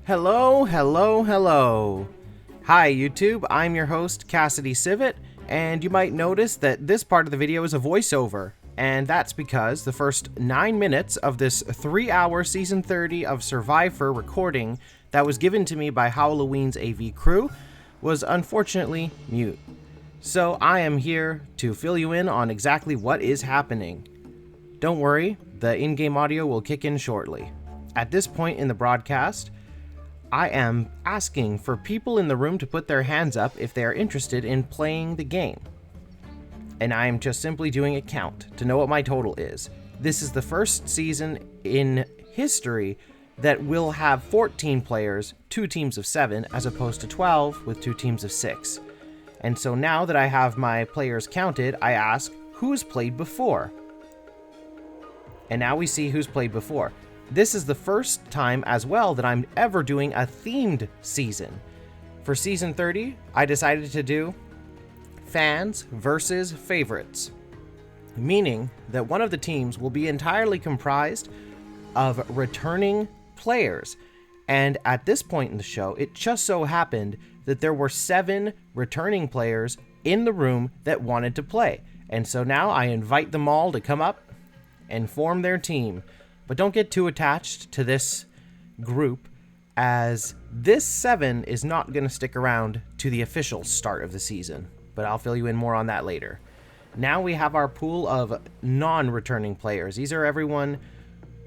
Hello, hello, hello. Hi YouTube, I'm your host Cassidy Civet, and you might notice that this part of the video is a voiceover, and that's because the first 9 minutes of this 3-hour Season 30 of SurviFur recording that was given to me by Howloween's AV crew was unfortunately mute. So I am here to fill you in on exactly what is happening. Don't worry, the in-game audio will kick in shortly. At this point in the broadcast, I am asking for people in the room to put their hands up if they are interested in playing the game. And I am just simply doing a count to know what my total is. This is the first season in history that will have 14 players, 2 teams of 7, as opposed to 12 with 2 teams of 6. And so now that I have my players counted, I ask, who's played before? And now we see who's played before. This is the first time as well that I'm ever doing a themed season. For Season 30, I decided to do fans versus favorites, meaning that one of the teams will be entirely comprised of returning players. And at this point in the show, it just so happened that there were 7 returning players in the room that wanted to play. And so now I invite them all to come up and form their team. But don't get too attached to this group, as this 7 is not going to stick around to the official start of the season. But I'll fill you in more on that later. Now we have our pool of non-returning players. These are everyone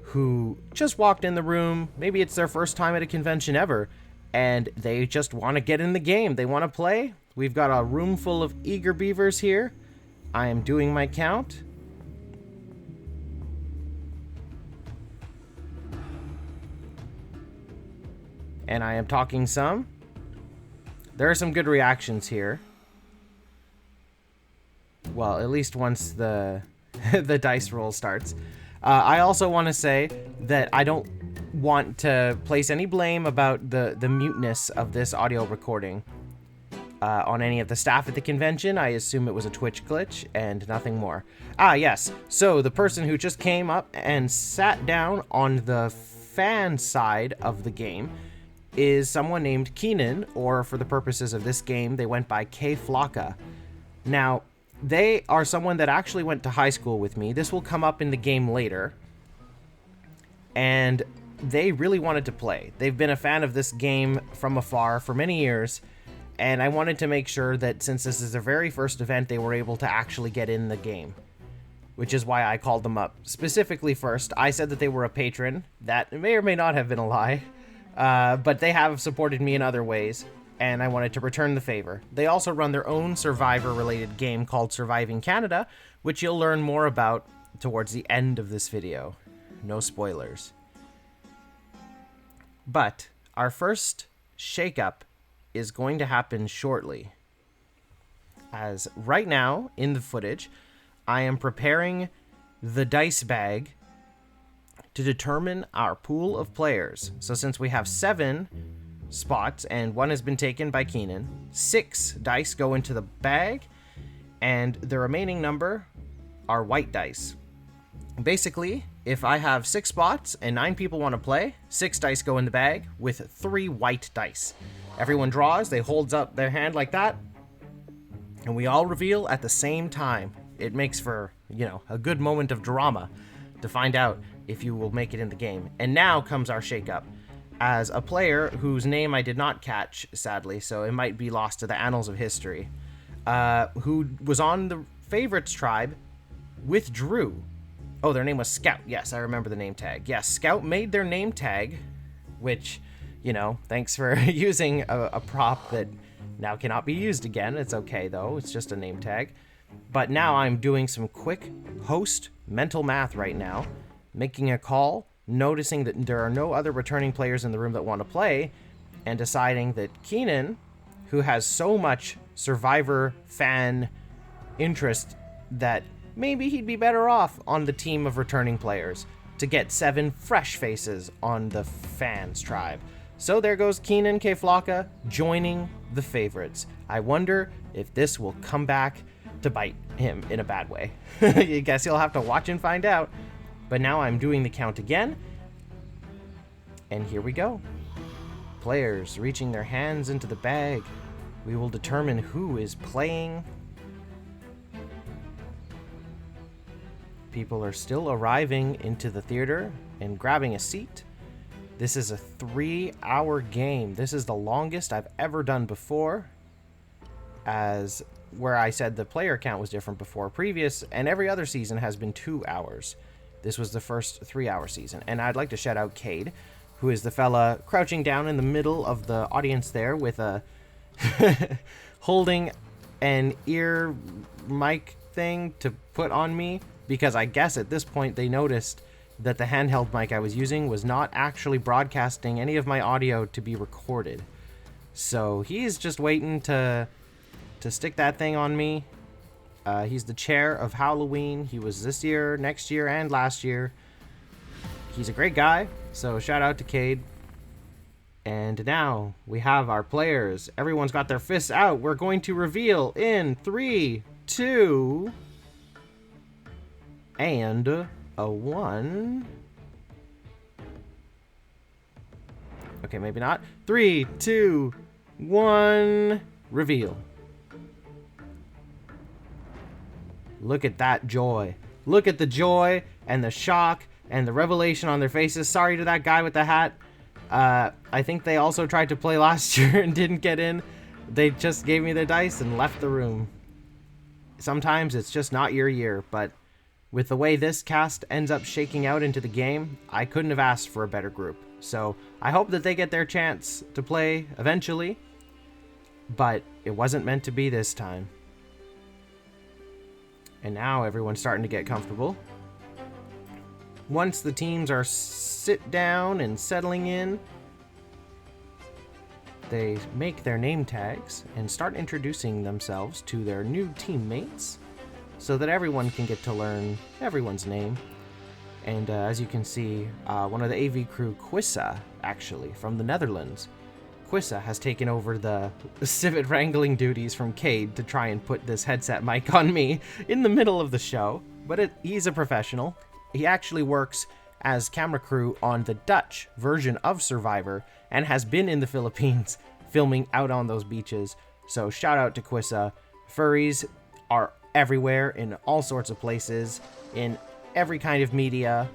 who just walked in the room. Maybe it's their first time at a convention ever, and they just want to get in the game. They want to play. We've got a room full of eager beavers here. I am doing my count. And I am talking some. There are some good reactions here. Well, at least once the the dice roll starts. I also want to say that I don't want to place any blame about the muteness of this audio recording on any of the staff at the convention. I assume it was a Twitch glitch and nothing more. Yes. So the person who just came up and sat down on the fan side of the game is someone named Keenan, or for the purposes of this game, they went by K Flocka. Now, they are someone that actually went to high school with me. This will come up in the game later. And they really wanted to play. They've been a fan of this game from afar for many years, and I wanted to make sure that since this is their very first event, they were able to actually get in the game, which is why I called them up. Specifically first, I said that they were a patron. That may or may not have been a lie. But they have supported me in other ways, and I wanted to return the favor. They also run their own Survivor-related game called Surviving Canada, which you'll learn more about towards the end of this video. No spoilers. But our first shakeup is going to happen shortly. As right now, in the footage, I am preparing the dice bag to determine our pool of players. So since we have 7 spots and 1 has been taken by Keenan, 6 dice go into the bag, and the remaining number are white dice. Basically, if I have 6 spots and 9 people want to play, 6 dice go in the bag with 3 white dice. Everyone draws, they hold up their hand like that, and we all reveal at the same time. It makes for, a good moment of drama to find out if you will make it in the game. And now comes our shakeup. As a player whose name I did not catch, sadly, so it might be lost to the annals of history, who was on the favorites tribe, withdrew. Oh, their name was Scout. Yes, I remember the name tag. Yes, Scout made their name tag, which, thanks for using a prop that now cannot be used again. It's okay, though. It's just a name tag. But now I'm doing some quick host mental math right now, making a call, noticing that there are no other returning players in the room that want to play, and deciding that Keenan, who has so much Survivor fan interest, that maybe he'd be better off on the team of returning players to get 7 fresh faces on the fans tribe. So there goes Keenan K Flocka joining the favorites. I wonder if this will come back to bite him in a bad way. I guess you'll have to watch and find out. But now I'm doing the count again. And here we go. players reaching their hands into the bag. We will determine who is playing. People are still arriving into the theater and grabbing a seat. This is a 3-hour game. This is the longest I've ever done before, as where I said the player count was different before. Previous and every other season has been 2 hours. This was the first 3-hour season. And I'd like to shout out Cade, who is the fella crouching down in the middle of the audience there with a holding an ear mic thing to put on me, because I guess at this point they noticed that the handheld mic I was using was not actually broadcasting any of my audio to be recorded. So he's just waiting to stick that thing on me. He's the chair of Howloween. He was this year, next year, and last year. He's a great guy, so shout out to Cade. And now we have our players. Everyone's got their fists out. We're going to reveal in 3, 2, and a 1. Okay, maybe not. 3, 2, 1. Reveal. Look at that joy. Look at the joy and the shock and the revelation on their faces. Sorry to that guy with the hat. I think they also tried to play last year and didn't get in. They just gave me their dice and left the room. Sometimes it's just not your year, but with the way this cast ends up shaking out into the game, I couldn't have asked for a better group. So I hope that they get their chance to play eventually, but it wasn't meant to be this time. And now everyone's starting to get comfortable. Once the teams are sit down and settling in, they make their name tags and start introducing themselves to their new teammates so that everyone can get to learn everyone's name. And as you can see, one of the AV crew, Quissa, actually, from the Netherlands, Quissa has taken over the Civet wrangling duties from Cade to try and put this headset mic on me in the middle of the show. But he's a professional. He actually works as camera crew on the Dutch version of Survivor and has been in the Philippines filming out on those beaches. So shout out to Quissa. Furries are everywhere in all sorts of places, in every kind of media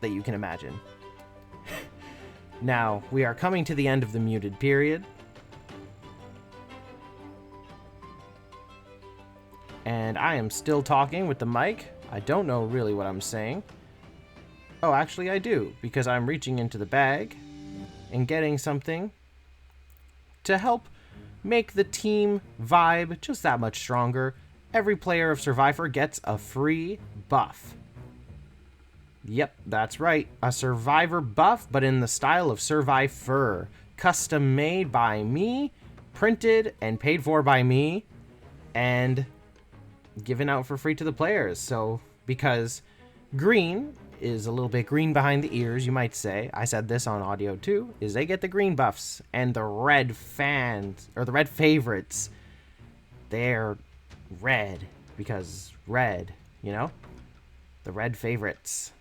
that you can imagine. Now, we are coming to the end of the muted period. And I am still talking with the mic. I don't know really what I'm saying. Oh, actually I do, because I'm reaching into the bag and getting something to help make the team vibe just that much stronger. Every player of SurviFur gets a free buff. Yep, that's right. A Survivor buff, but in the style of SurviFur. Custom made by me, printed and paid for by me, and given out for free to the players. So, because green is a little bit green behind the ears, you might say, I said this on audio too, is they get the green buffs, and the red fans, or the red favorites, they're red, because red, you know? The red favorites.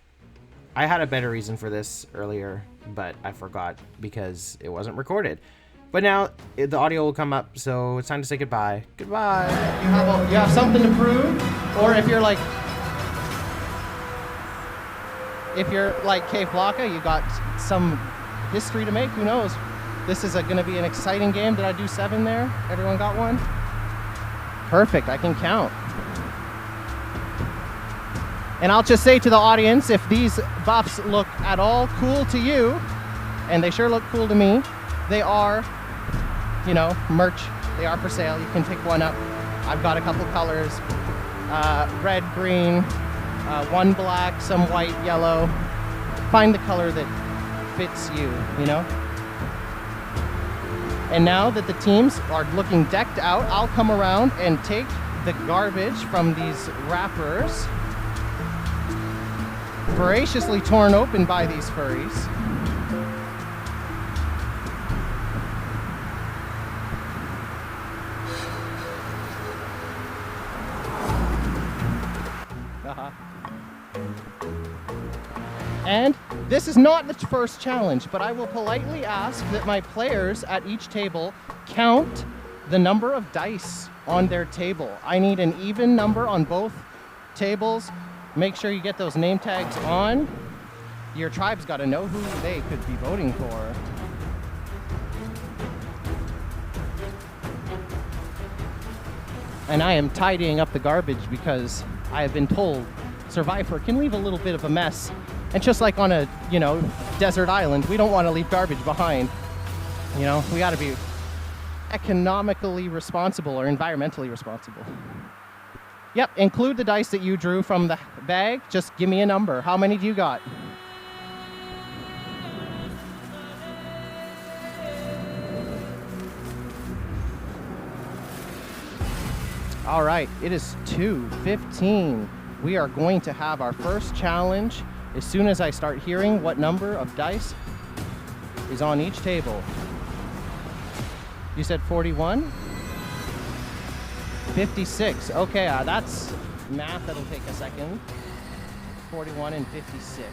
I had a better reason for this earlier, but I forgot because it wasn't recorded. But now the audio will come up, so it's time to say goodbye. Goodbye. You have something to prove, or if you're like Cave Blocka, you got some history to make. Who knows? This is going to be an exciting game. Did I do 7 there? Everyone got one? Perfect. I can count. And I'll just say to the audience, if these buffs look at all cool to you, and they sure look cool to me, they are, you know, merch. They are for sale. You can pick one up. I've got a couple colors, red, green, one black, some white, yellow. Find the color that fits you, you know? And now that the teams are looking decked out, I'll come around and take the garbage from these wrappers, voraciously torn open by these furries. And This is not the first challenge, but I will politely ask that my players at each table count the number of dice on their table. I need an even number on both tables. Make sure you get those name tags on. Your tribe's got to know who they could be voting for. And I am tidying up the garbage because I have been told SurviFur can leave a little bit of a mess. And just like on a, desert island, we don't want to leave garbage behind. We got to be economically responsible or environmentally responsible. Yep, include the dice that you drew from the bag. Just give me a number. How many do you got? All right, it is 2:15. We are going to have our first challenge as soon as I start hearing what number of dice is on each table. You said 41? 56. Okay, that's math that'll take a second. 41 and 56.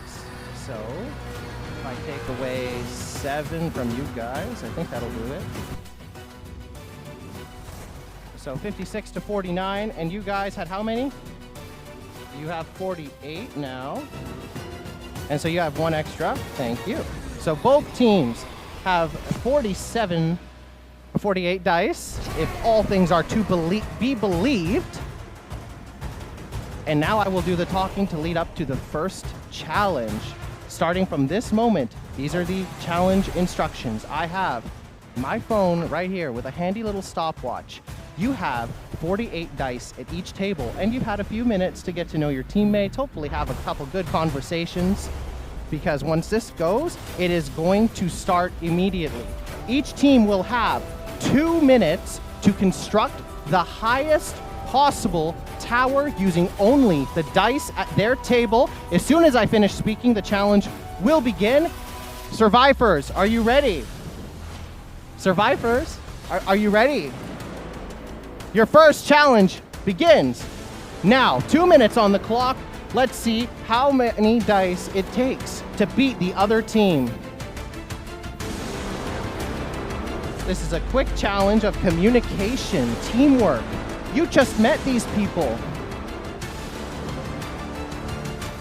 So if I take away 7 from you guys, I think that'll do it. So 56 to 49, and you guys had how many? You have 48 now. And so you have 1 extra. Thank you. So both teams have 48 dice, if all things are to be believed. And now I will do the talking to lead up to the first challenge. Starting from this moment, these are the challenge instructions. I have my phone right here with a handy little stopwatch. You have 48 dice at each table, and you've had a few minutes to get to know your teammates, hopefully have a couple good conversations, because once this goes, it is going to start immediately. Each team will have 2 minutes to construct the highest possible tower using only the dice at their table. As soon as I finish speaking, the challenge will begin. SurviFurs, are you ready? SurviFurs, are you ready? Your first challenge begins now. 2 minutes on the clock. Let's see how many dice it takes to beat the other team. This is a quick challenge of communication, teamwork. You just met these people.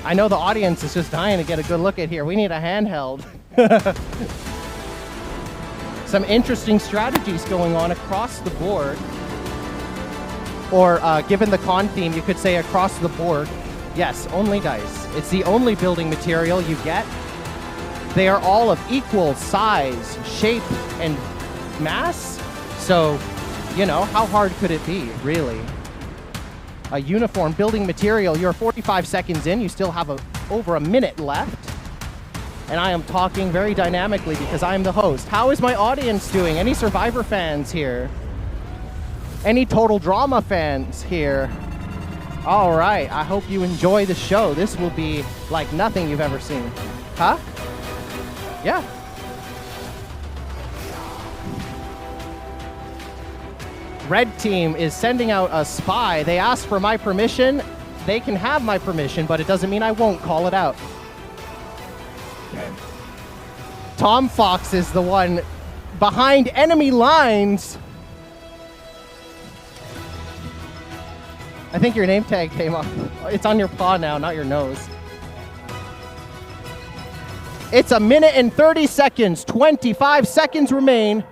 I know the audience is just dying to get a good look at here. We need a handheld. Some interesting strategies going on across the board. Or given the con theme, you could say across the board. Yes, only dice. It's the only building material you get. They are all of equal size, shape, and mass. So, how hard could it be, really? A uniform building material. You're 45 seconds in. You still have over a minute left. And I am talking very dynamically because I'm the host. How is my audience doing? Any SurviFur fans here? Any Total Drama fans here? All right, I hope you enjoy the show. This will be like nothing you've ever seen. Huh? Yeah. Red team is sending out a spy. They asked for my permission. They can have my permission, but it doesn't mean I won't call it out. Tom Fox is the one behind enemy lines. I think your name tag came off. It's on your paw now, not your nose. It's 1 minute and 30 seconds. 25 seconds remain.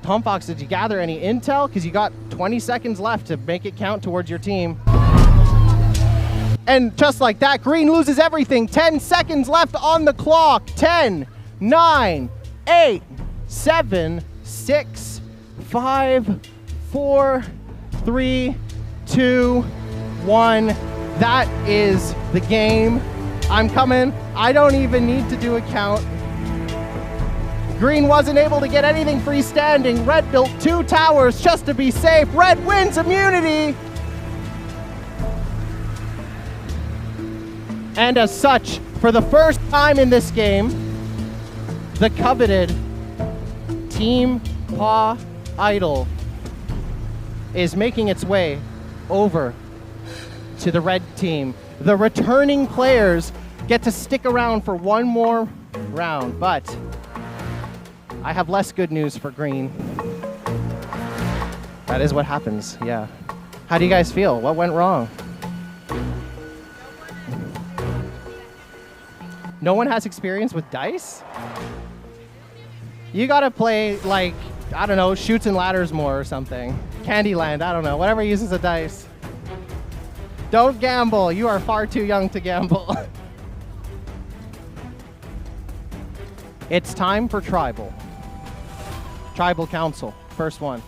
Tom Fox, did you gather any intel? Because you got 20 seconds left to make it count towards your team. And just like that, green loses everything. 10 seconds left on the clock. 10, 9, 8, 7, 6, 5, 4, 3, 2, 1. That is the game. I'm coming. I don't even need to do a count. Green wasn't able to get anything freestanding. Red built 2 towers just to be safe. Red wins immunity. And as such, for the first time in this game, the coveted Team Paw Idol is making its way over to the red team. The returning players get to stick around for one more round, but I have less good news for green. That is what happens, yeah. How do you guys feel? What went wrong? No one has experience with dice? You gotta play, like, I don't know, Chutes and Ladders more or something. Candyland, I don't know, whatever uses a dice. Don't gamble, you are far too young to gamble. It's time for Tribal. Tribal Council, first one.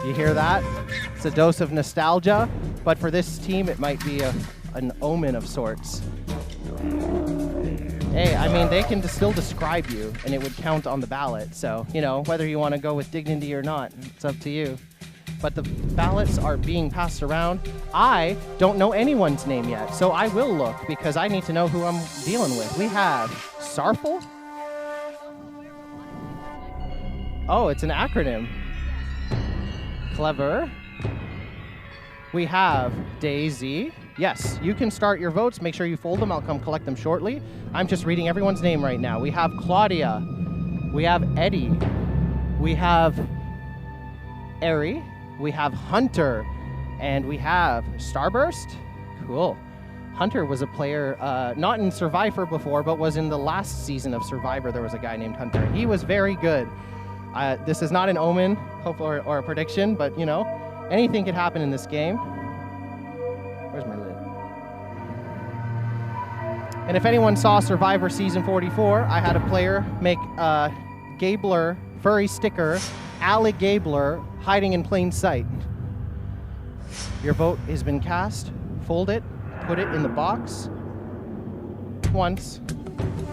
You hear that? It's a dose of nostalgia, but for this team, it might be an omen of sorts. Hey, I mean, they can still describe you, and it would count on the ballot. So, you know, whether you want to go with dignity or not, it's up to you. But the ballots are being passed around. I don't know anyone's name yet, so I will look because I need to know who I'm dealing with. We have Sarful. Oh, it's an acronym. Clever. We have Daisy. Yes, you can start your votes. Make sure you fold them. I'll come collect them shortly. I'm just reading everyone's name right now. We have Claudia. We have Eddie. We have Eri. We have Hunter. And we have Starburst. Cool. Hunter was a player, not in SurviFur before, but was in the last season of Survivor. There was a guy named Hunter. He was very good. This is not an omen or a prediction, but, you know, anything could happen in this game. Where's my lid? And if anyone saw Survivor Season 44, I had a player make a Gabler furry sticker, Alec Gabler, hiding in plain sight. Your vote has been cast. Fold it, put it in the box once.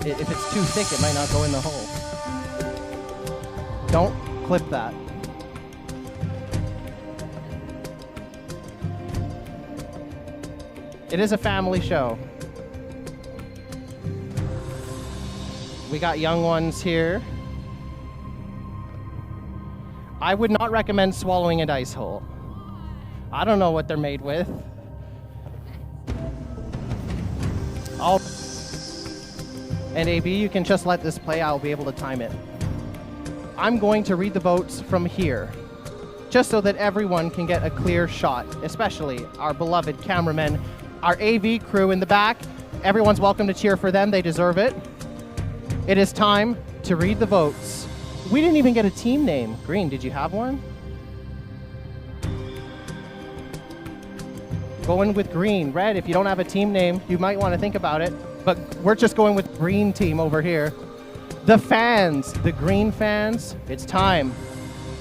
If it's too thick, it might not go in the hole. Don't clip that. It is a family show. We got young ones here. I would not recommend swallowing a dice hole. I don't know what they're made with. And AB, you can just let this play. I'll be able to time it. I'm going to read the votes from here, just so that everyone can get a clear shot, especially our beloved cameramen, our AV crew in the back. Everyone's welcome to cheer for them. They deserve it. It is time to read the votes. We didn't even get a team name. Green, did you have one? Going with green. Red, if you don't have a team name, you might want to think about it. But we're just going with green team over here. The fans, the green fans, it's time.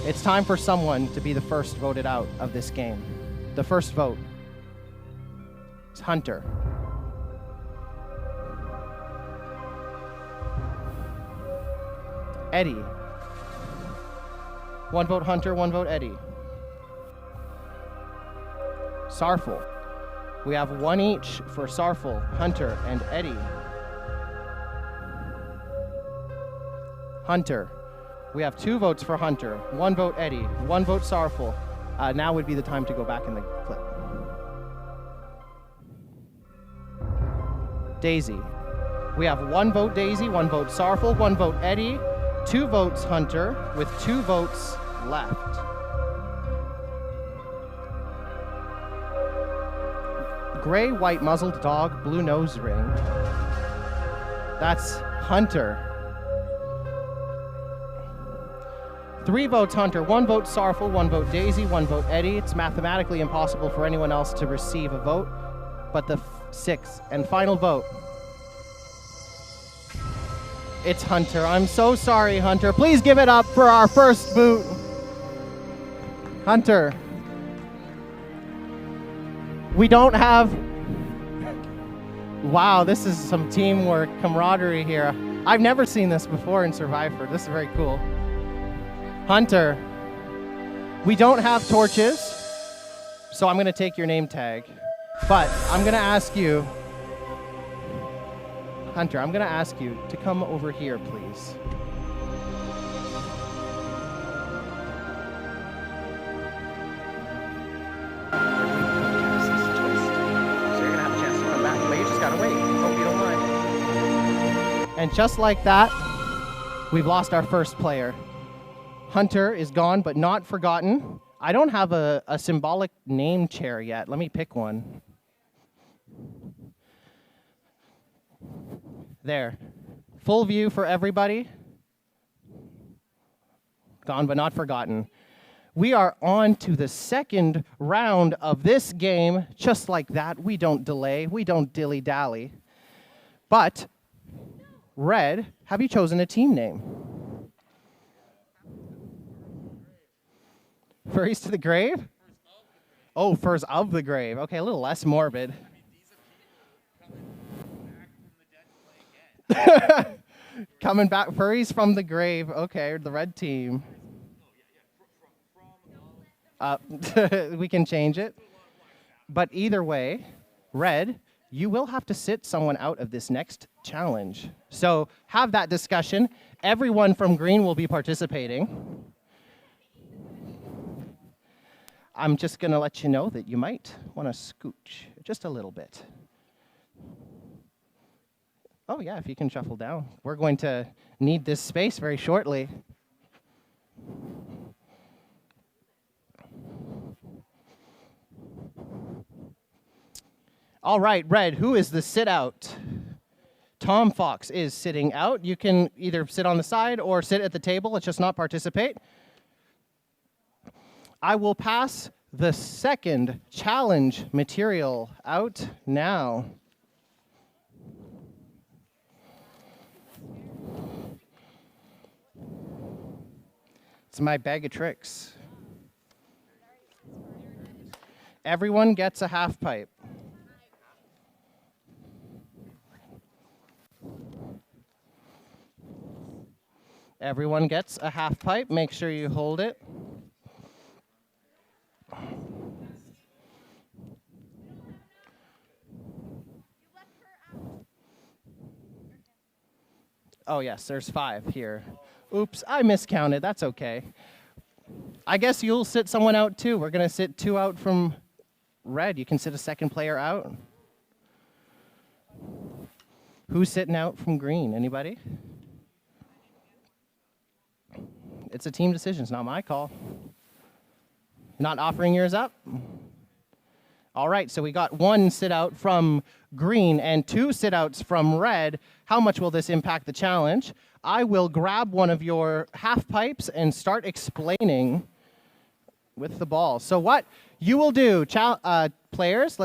It's time for someone to be the first voted out of this game. The first vote. It's Hunter. Eddie. 1 vote Hunter, 1 vote Eddie. Sarful. We have 1 each for Sarful, Hunter, and Eddie. Hunter. We have 2 votes for Hunter, 1 vote Eddie, 1 vote Sarful. Now would be the time to go back in the clip. Daisy. We have 1 vote Daisy, 1 vote Sarful, 1 vote Eddie, 2 votes Hunter, with 2 votes left. Gray, white muzzled dog, blue nose ring. That's Hunter. 3 votes Hunter, 1 vote Sarful, 1 vote Daisy, 1 vote Eddie. It's mathematically impossible for anyone else to receive a vote, but the 6th and final vote. It's Hunter. I'm so sorry, Hunter. Please give it up for our first boot. Hunter. We don't have... Wow, this is some teamwork, camaraderie here. I've never seen this before in SurviFur. This is very cool. Hunter. We don't have torches, so I'm going to take your name tag. But I'm going to ask you, Hunter, I'm going to ask you to come over here, please. And just like that, we've lost our first player. Hunter is gone, but not forgotten. I don't have a symbolic name chair yet. Let me pick one. There. Full view for everybody. Gone, but not forgotten. We are on to the second round of this game. Just like that, we don't delay. We don't dilly-dally. But Red, have you chosen a team name? Furries to the grave? Oh, Furs of the grave. Okay, a little less morbid. Coming back, Furries from the grave. Okay, the red team. We can change it. But either way, Red, you will have to sit someone out of this next challenge. So have that discussion. Everyone from green will be participating. I'm just going to let you know that you might want to scooch just a little bit. Oh, yeah, if you can shuffle down. We're going to need this space very shortly. All right, Red, who is the sit out? Tom Fox is sitting out. You can either sit on the side or sit at the table. Let's just not participate. I will pass the second challenge material out now. It's my bag of tricks. Everyone gets a half pipe. Everyone gets a half pipe. Make sure you hold it. Oh, yes, there's 5 here. Oops, I miscounted. That's okay. I guess you'll sit someone out, too. We're going to sit 2 out from Red. You can sit a second player out. Who's sitting out from green? Anybody? It's a team decision. It's not my call. Not offering yours up? All right, so we got 1 sit out from green and 2 sit outs from red. How much will this impact the challenge? I will grab one of your half pipes and start explaining with the ball. So what you will do, players,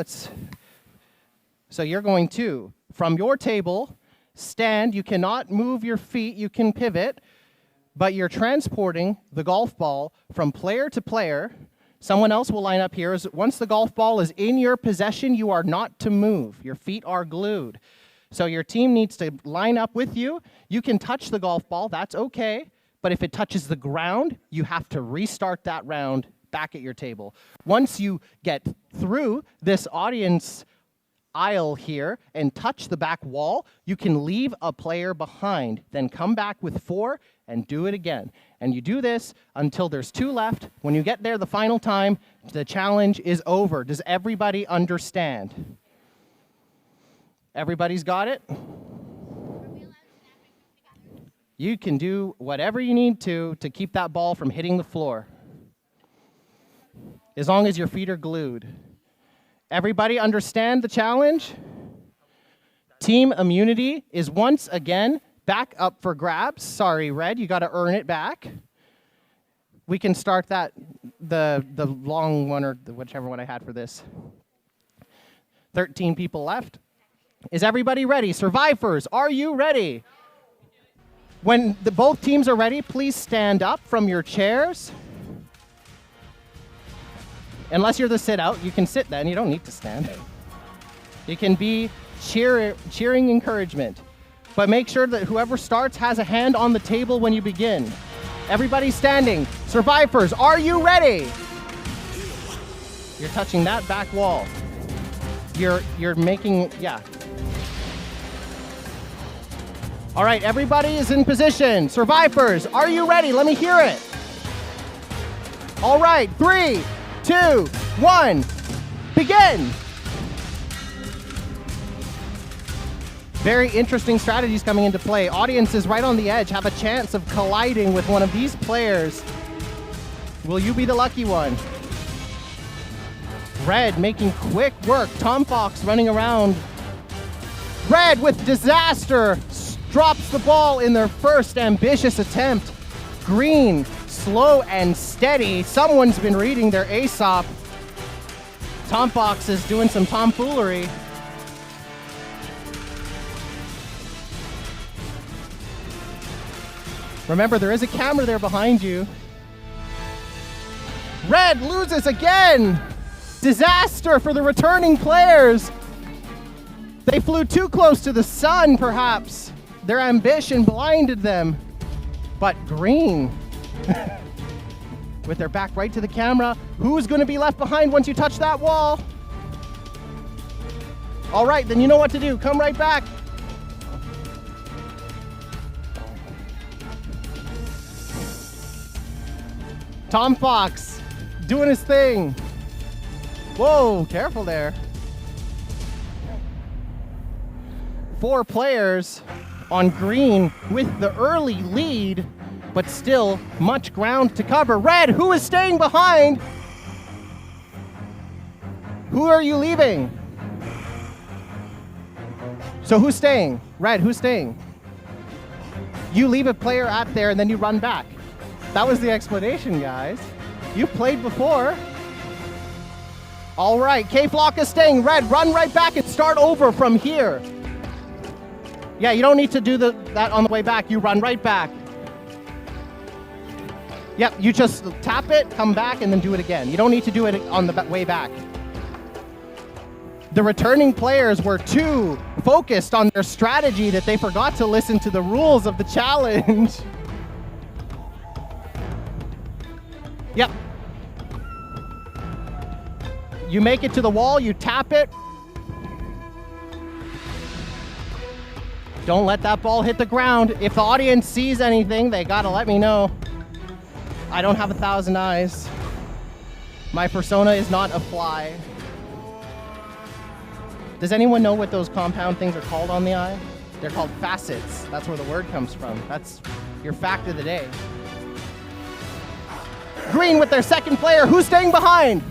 so you're going to, from your table, stand. You cannot move your feet. You can pivot. But you're transporting the golf ball from player to player. Someone else will line up here. Once the golf ball is in your possession, you are not to move. Your feet are glued. So your team needs to line up with you. You can touch the golf ball. That's okay. But if it touches the ground, you have to restart that round back at your table. Once you get through this audience aisle here and touch the back wall, you can leave a player behind. Then come back with 4 and do it again. And you do this until there's 2 left. When you get there the final time, the challenge is over. Does everybody understand? Everybody's got it? You can do whatever you need to keep that ball from hitting the floor. As long as your feet are glued. Everybody understand the challenge? Team immunity is once again back up for grabs. Sorry, Red, you got to earn it back. We can start that, the long one or whichever one I had for this. 13 people left. Is everybody ready? SurviFurs, are you ready? When both teams are ready, please stand up from your chairs. Unless you're the sit out, you can sit then. You don't need to stand. You can be cheering encouragement. But make sure that whoever starts has a hand on the table when you begin. Everybody standing. SurviFurs, are you ready? You're touching that back wall. You're making, yeah. All right, everybody is in position. SurviFurs, are you ready? Let me hear it. All right, 3, 2, 1, begin. Very interesting strategies coming into play. Audiences right on the edge have a chance of colliding with one of these players. Will you be the lucky one? Red making quick work. Tom Fox running around. Red with disaster drops the ball in their first ambitious attempt. Green, slow and steady. Someone's been reading their Aesop. Tom Fox is doing some tomfoolery. Remember, there is a camera there behind you. Red loses again. Disaster for the returning players. They flew too close to the sun, perhaps. Their ambition blinded them. But green, with their back right to the camera, who's going to be left behind once you touch that wall? All right, then you know what to do. Come right back. Tom Fox doing his thing. Whoa, careful there. 4 players on green with the early lead, but still much ground to cover. Red, who is staying behind? Who are you leaving? So who's staying? Red, who's staying? You leave a player out there and then you run back. That was the explanation, guys. You played before. All right, K-Flock is staying. Red, run right back and start over from here. Yeah, you don't need to do that on the way back. You run right back. Yep, you just tap it, come back, and then do it again. You don't need to do it on the way back. The returning players were too focused on their strategy that they forgot to listen to the rules of the challenge. Yep. You make it to the wall, you tap it. Don't let that ball hit the ground. If the audience sees anything, they gotta let me know. I don't have 1,000 eyes. My persona is not a fly. Does anyone know what those compound things are called on the eye? They're called facets. That's where the word comes from. That's your fact of the day. Green with their second player. Who's staying behind?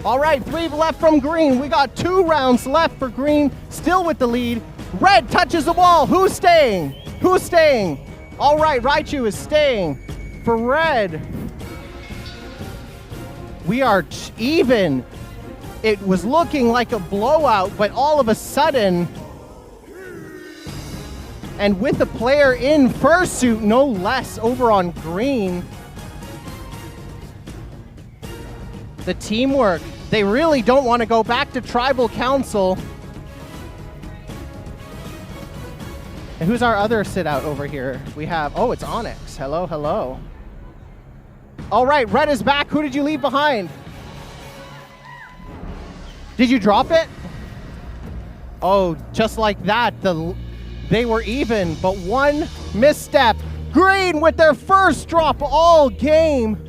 All right, 3 left from green. We got 2 rounds left for green, still with the lead. Red touches the wall. Who's staying? Who's staying? All right, Raichu is staying for red. We are even. It was looking like a blowout, but all of a sudden, and with the player in fursuit, no less, over on green, the teamwork. They really don't want to go back to Tribal Council. And who's our other sit out over here? We have, oh, it's Onyx. Hello, hello. All right, red is back. Who did you leave behind? Did you drop it? Oh, just like that, they were even, but one misstep. Green with their first drop all game.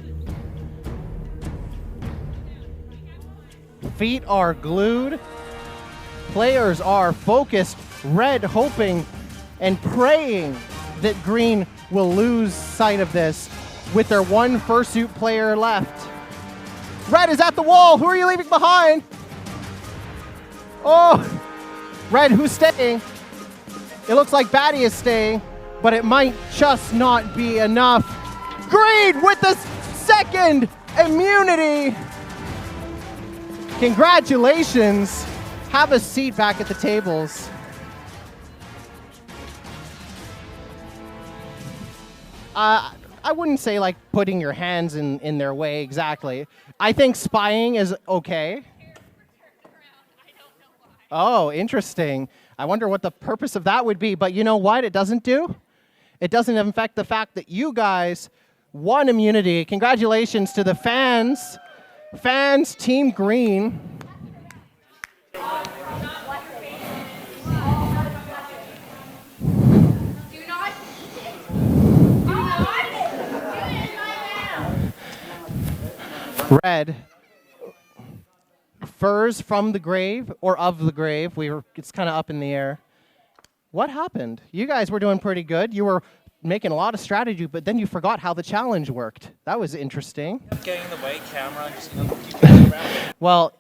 Feet are glued. Players are focused. Red hoping and praying that green will lose sight of this with their one fursuit player left. Red is at the wall. Who are you leaving behind? Oh, red, who's staying? It looks like Batty is staying, but it might just not be enough. Green with the second immunity. Congratulations. Have a seat back at the tables. I wouldn't say like putting your hands in their way exactly. I think spying is okay. Oh, interesting. I wonder what the purpose of that would be, but you know what it doesn't do? It doesn't affect the fact that you guys won immunity. Congratulations to the fans. Fans, Team Green. Red, furs from the grave or of the grave. It's kind of up in the air. What happened? You guys were doing pretty good. You were making a lot of strategy, but then you forgot how the challenge worked. That was interesting. Getting in the way, camera, just keep going around. Well,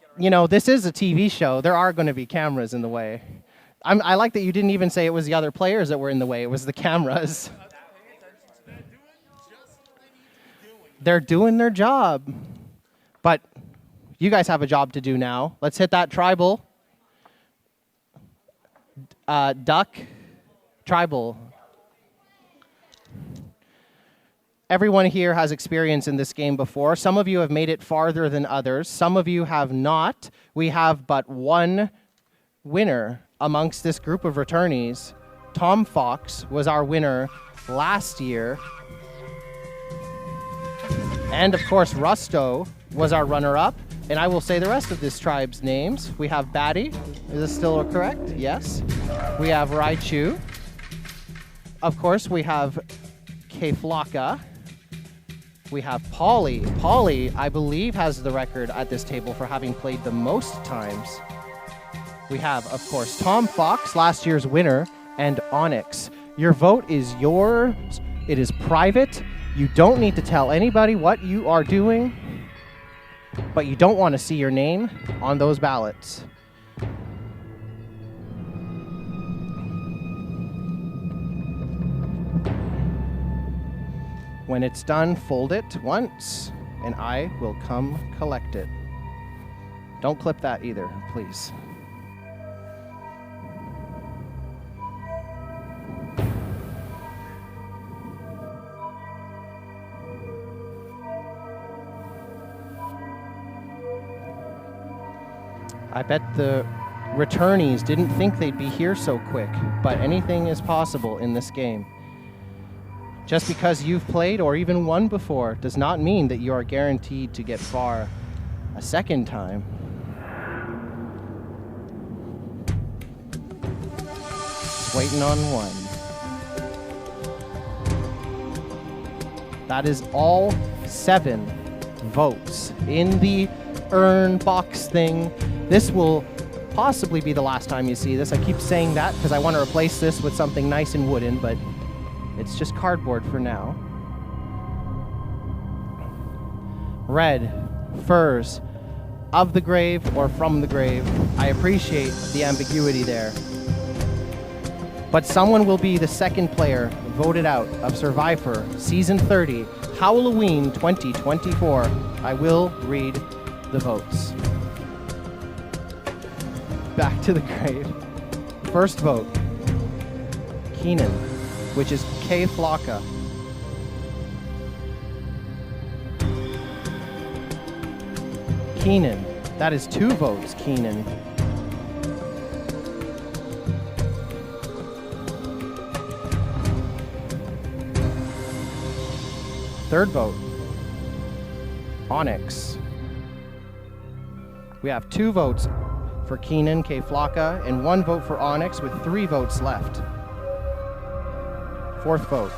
this is a TV show. There are going to be cameras in the way. I like that you didn't even say it was the other players that were in the way. It was the cameras. They're doing their job. But you guys have a job to do now. Let's hit that tribal. Duck. Tribal. Everyone here has experience in this game before. Some of you have made it farther than others. Some of you have not. We have but one winner amongst this group of returnees. Tom Fox was our winner last year. And of course, Rusto was our runner-up. And I will say the rest of this tribe's names. We have Batty. Is this still correct? Yes. We have Raichu. Of course, we have Keflaka. We have Polly. Polly, I believe, has the record at this table for having played the most times. We have, of course, Tom Fox, last year's winner, and Onyx. Your vote is yours. It is private. You don't need to tell anybody what you are doing, but you don't want to see your name on those ballots. When it's done, fold it once, and I will come collect it. Don't clip that either, please. I bet the returnees didn't think they'd be here so quick, but anything is possible in this game. Just because you've played or even won before does not mean that you are guaranteed to get far a second time. Just waiting on one. That is all 7 votes in the urn box thing. This will possibly be the last time you see this. I keep saying that because I want to replace this with something nice and wooden, but it's just cardboard for now. Red, furs, of the grave or from the grave. I appreciate the ambiguity there. But someone will be the second player voted out of SurviFur Season 30, Howloween 2024. I will read the votes. Back to the grave. First vote, Keenan, which is Keflaka. Keenan. That is 2 votes, Keenan. Third vote, Onyx. We have 2 votes for Keenan, Keflaka, and 1 vote for Onyx with 3 votes left. Fourth vote,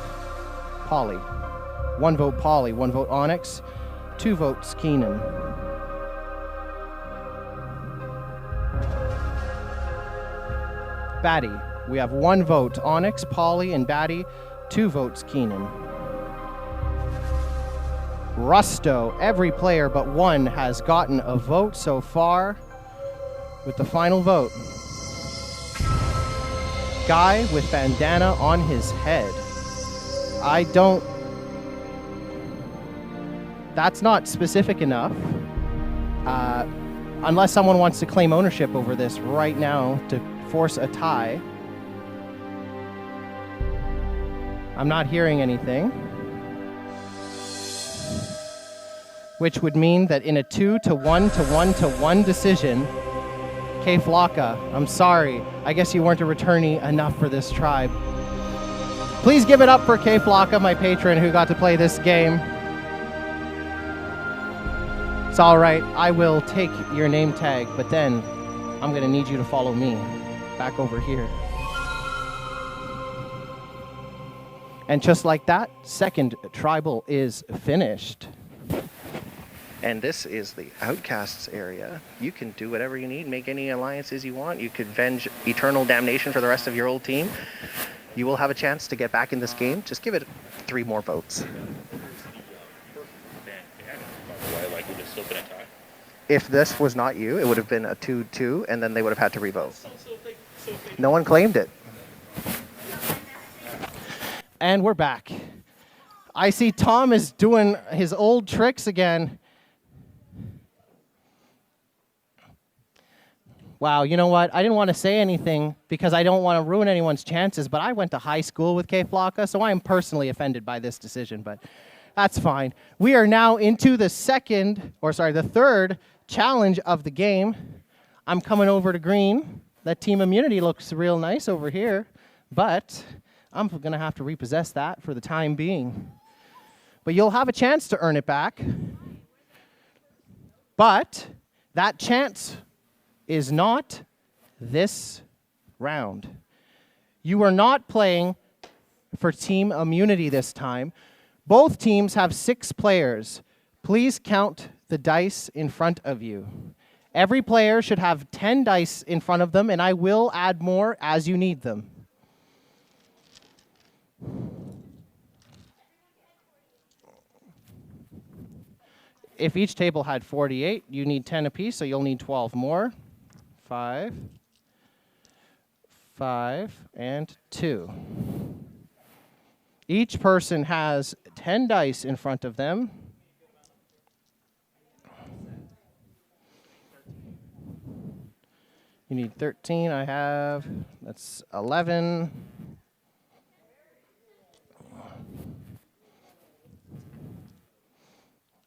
Polly. 1 vote Polly, 1 vote Onyx, 2 votes Keenan. Batty. We have 1 vote Onyx, Polly, and Batty, 2 votes Keenan. Rusto. Every player but 1 has gotten a vote so far. With the final vote, Guy with bandana on his head. That's not specific enough. Unless someone wants to claim ownership over this right now to force a tie. I'm not hearing anything. Which would mean that in a 2-to-1-to-1-to-1 decision, Keflaka, I'm sorry. I guess you weren't a returnee enough for this tribe. Please give it up for Keflaka, my patron, who got to play this game. It's all right. I will take your name tag, but then I'm going to need you to follow me back over here. And just like that, second tribal is finished. And this is the Outcasts area. You can do whatever you need, make any alliances you want. You could venge eternal damnation for the rest of your old team. You will have a chance to get back in this game. Just give it 3 more votes. If this was not you, it would have been a 2-2, and then they would have had to revote. No one claimed it. And we're back. I see Tom is doing his old tricks again. Wow, you know what? I didn't want to say anything because I don't want to ruin anyone's chances, but I went to high school with K Flocka, so I am personally offended by this decision, but that's fine. We are now into the third challenge of the game. I'm coming over to green. That team immunity looks real nice over here, but I'm going to have to repossess that for the time being. But you'll have a chance to earn it back. But that chance is not this round. You are not playing for team immunity this time. Both teams have 6 players. Please count the dice in front of you. Every player should have 10 dice in front of them, and I will add more as you need them. If each table had 48, you need 10 apiece, so you'll need 12 more. 5, 5, and 2. Each person has 10 dice in front of them. You need 13, I have, that's 11.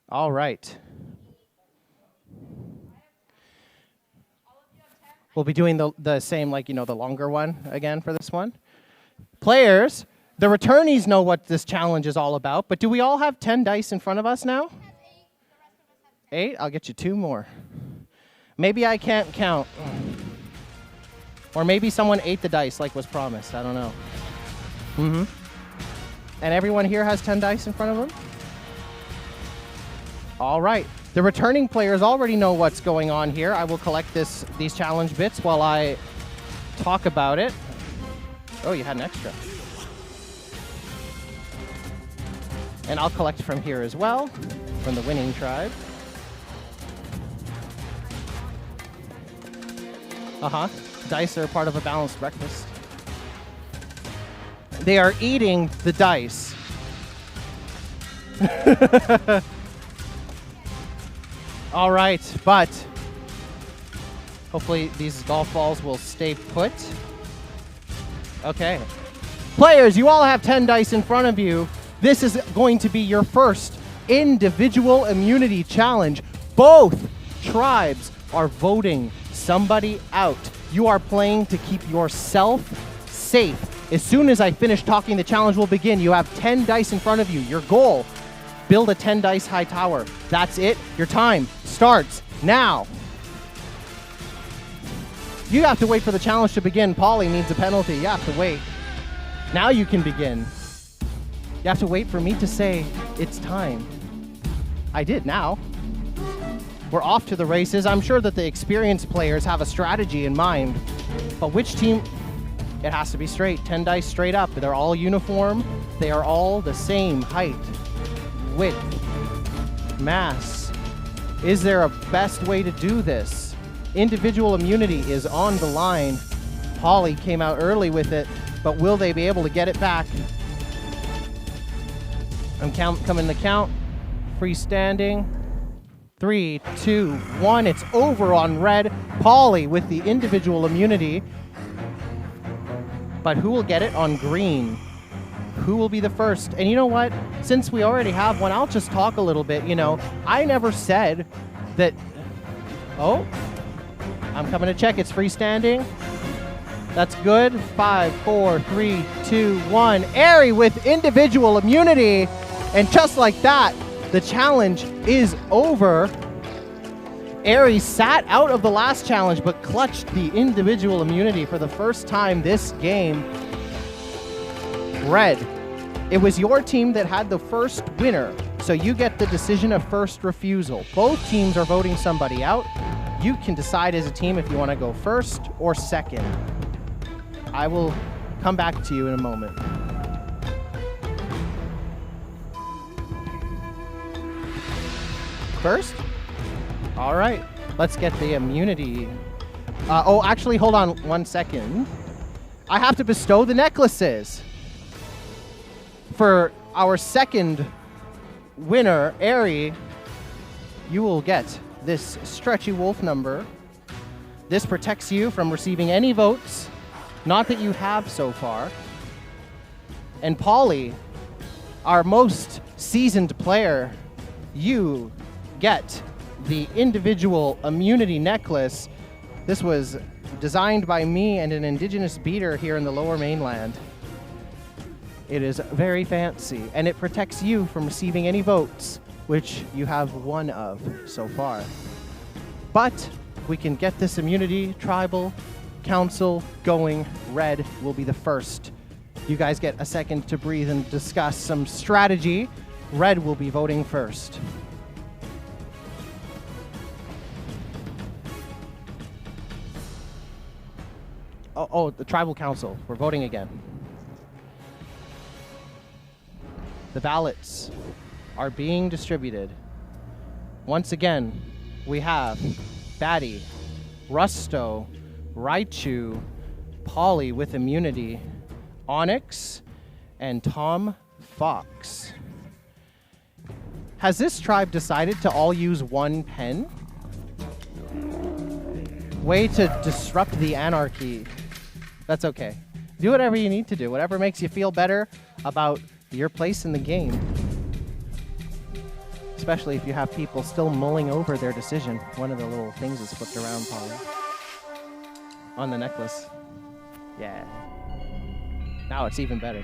All right. We'll be doing the same, like, the longer one again for this one. Players, the returnees know what this challenge is all about, but do we all have 10 dice in front of us now? 8? I'll get you 2 more. Maybe I can't count. Or maybe someone ate the dice like was promised. I don't know. And everyone here has 10 dice in front of them? All right. The returning players already know what's going on here. I will collect these challenge bits while I talk about it. Oh, you had an extra. And I'll collect from here as well, from the winning tribe. Dice are part of a balanced breakfast. They are eating the dice. All right, but hopefully these golf balls will stay put. Okay. Players, you all have 10 dice in front of you. This is going to be your first individual immunity challenge. Both tribes are voting somebody out. You are playing to keep yourself safe. As soon as I finish talking, the challenge will begin. You have 10 dice in front of you. Your goal, build a 10 dice high tower. That's it. Your time starts now. You have to wait for the challenge to begin. Polly needs a penalty. You have to wait. Now you can begin. You have to wait for me to say it's time. I did now. We're off to the races. I'm sure that the experienced players have a strategy in mind. But which team? It has to be straight. 10 dice straight up. They're all uniform. They are all the same height, width, mass. Is there a best way to do this? Individual immunity is on the line. Polly came out early with it, but will they be able to get it back? I'm coming to count. Freestanding. 3, 2, 1. It's over on red. Polly with the individual immunity. But who will get it on green? Who will be the first? And you know what? Since we already have one, I'll just talk a little bit. I never said that... Oh, I'm coming to check. It's freestanding. That's good. 5, 4, 3, 2, 1. Airy with individual immunity. And just like that, the challenge is over. Airy sat out of the last challenge, but clutched the individual immunity for the first time this game. Red, it was your team that had the first winner. So you get the decision of first refusal. Both teams are voting somebody out. You can decide as a team if you want to go first or second. I will come back to you in a moment. First? All right, let's get the immunity. Oh, actually, hold on 1 second. I have to bestow the necklaces. For our second winner, Airy, you will get this stretchy wolf number. This protects you from receiving any votes, not that you have so far. And Polly, our most seasoned player, you get the individual immunity necklace. This was designed by me and an indigenous beater here in the Lower Mainland. It is very fancy, and it protects you from receiving any votes, which you have one of so far. But we can get this immunity tribal council going. Red will be the first. You guys get a second to breathe and discuss some strategy. Red will be voting first. Oh, the tribal council. We're voting again. The ballots are being distributed. Once again, we have Batty, Rusto, Raichu, Polly with immunity, Onyx, and Tom Fox. Has this tribe decided to all use one pen? Way to disrupt the anarchy. That's okay. Do whatever you need to do, whatever makes you feel better about your place in the game. Especially if you have people still mulling over their decision. One of the little things is flipped around, Polly. On the necklace. Yeah. Now it's even better.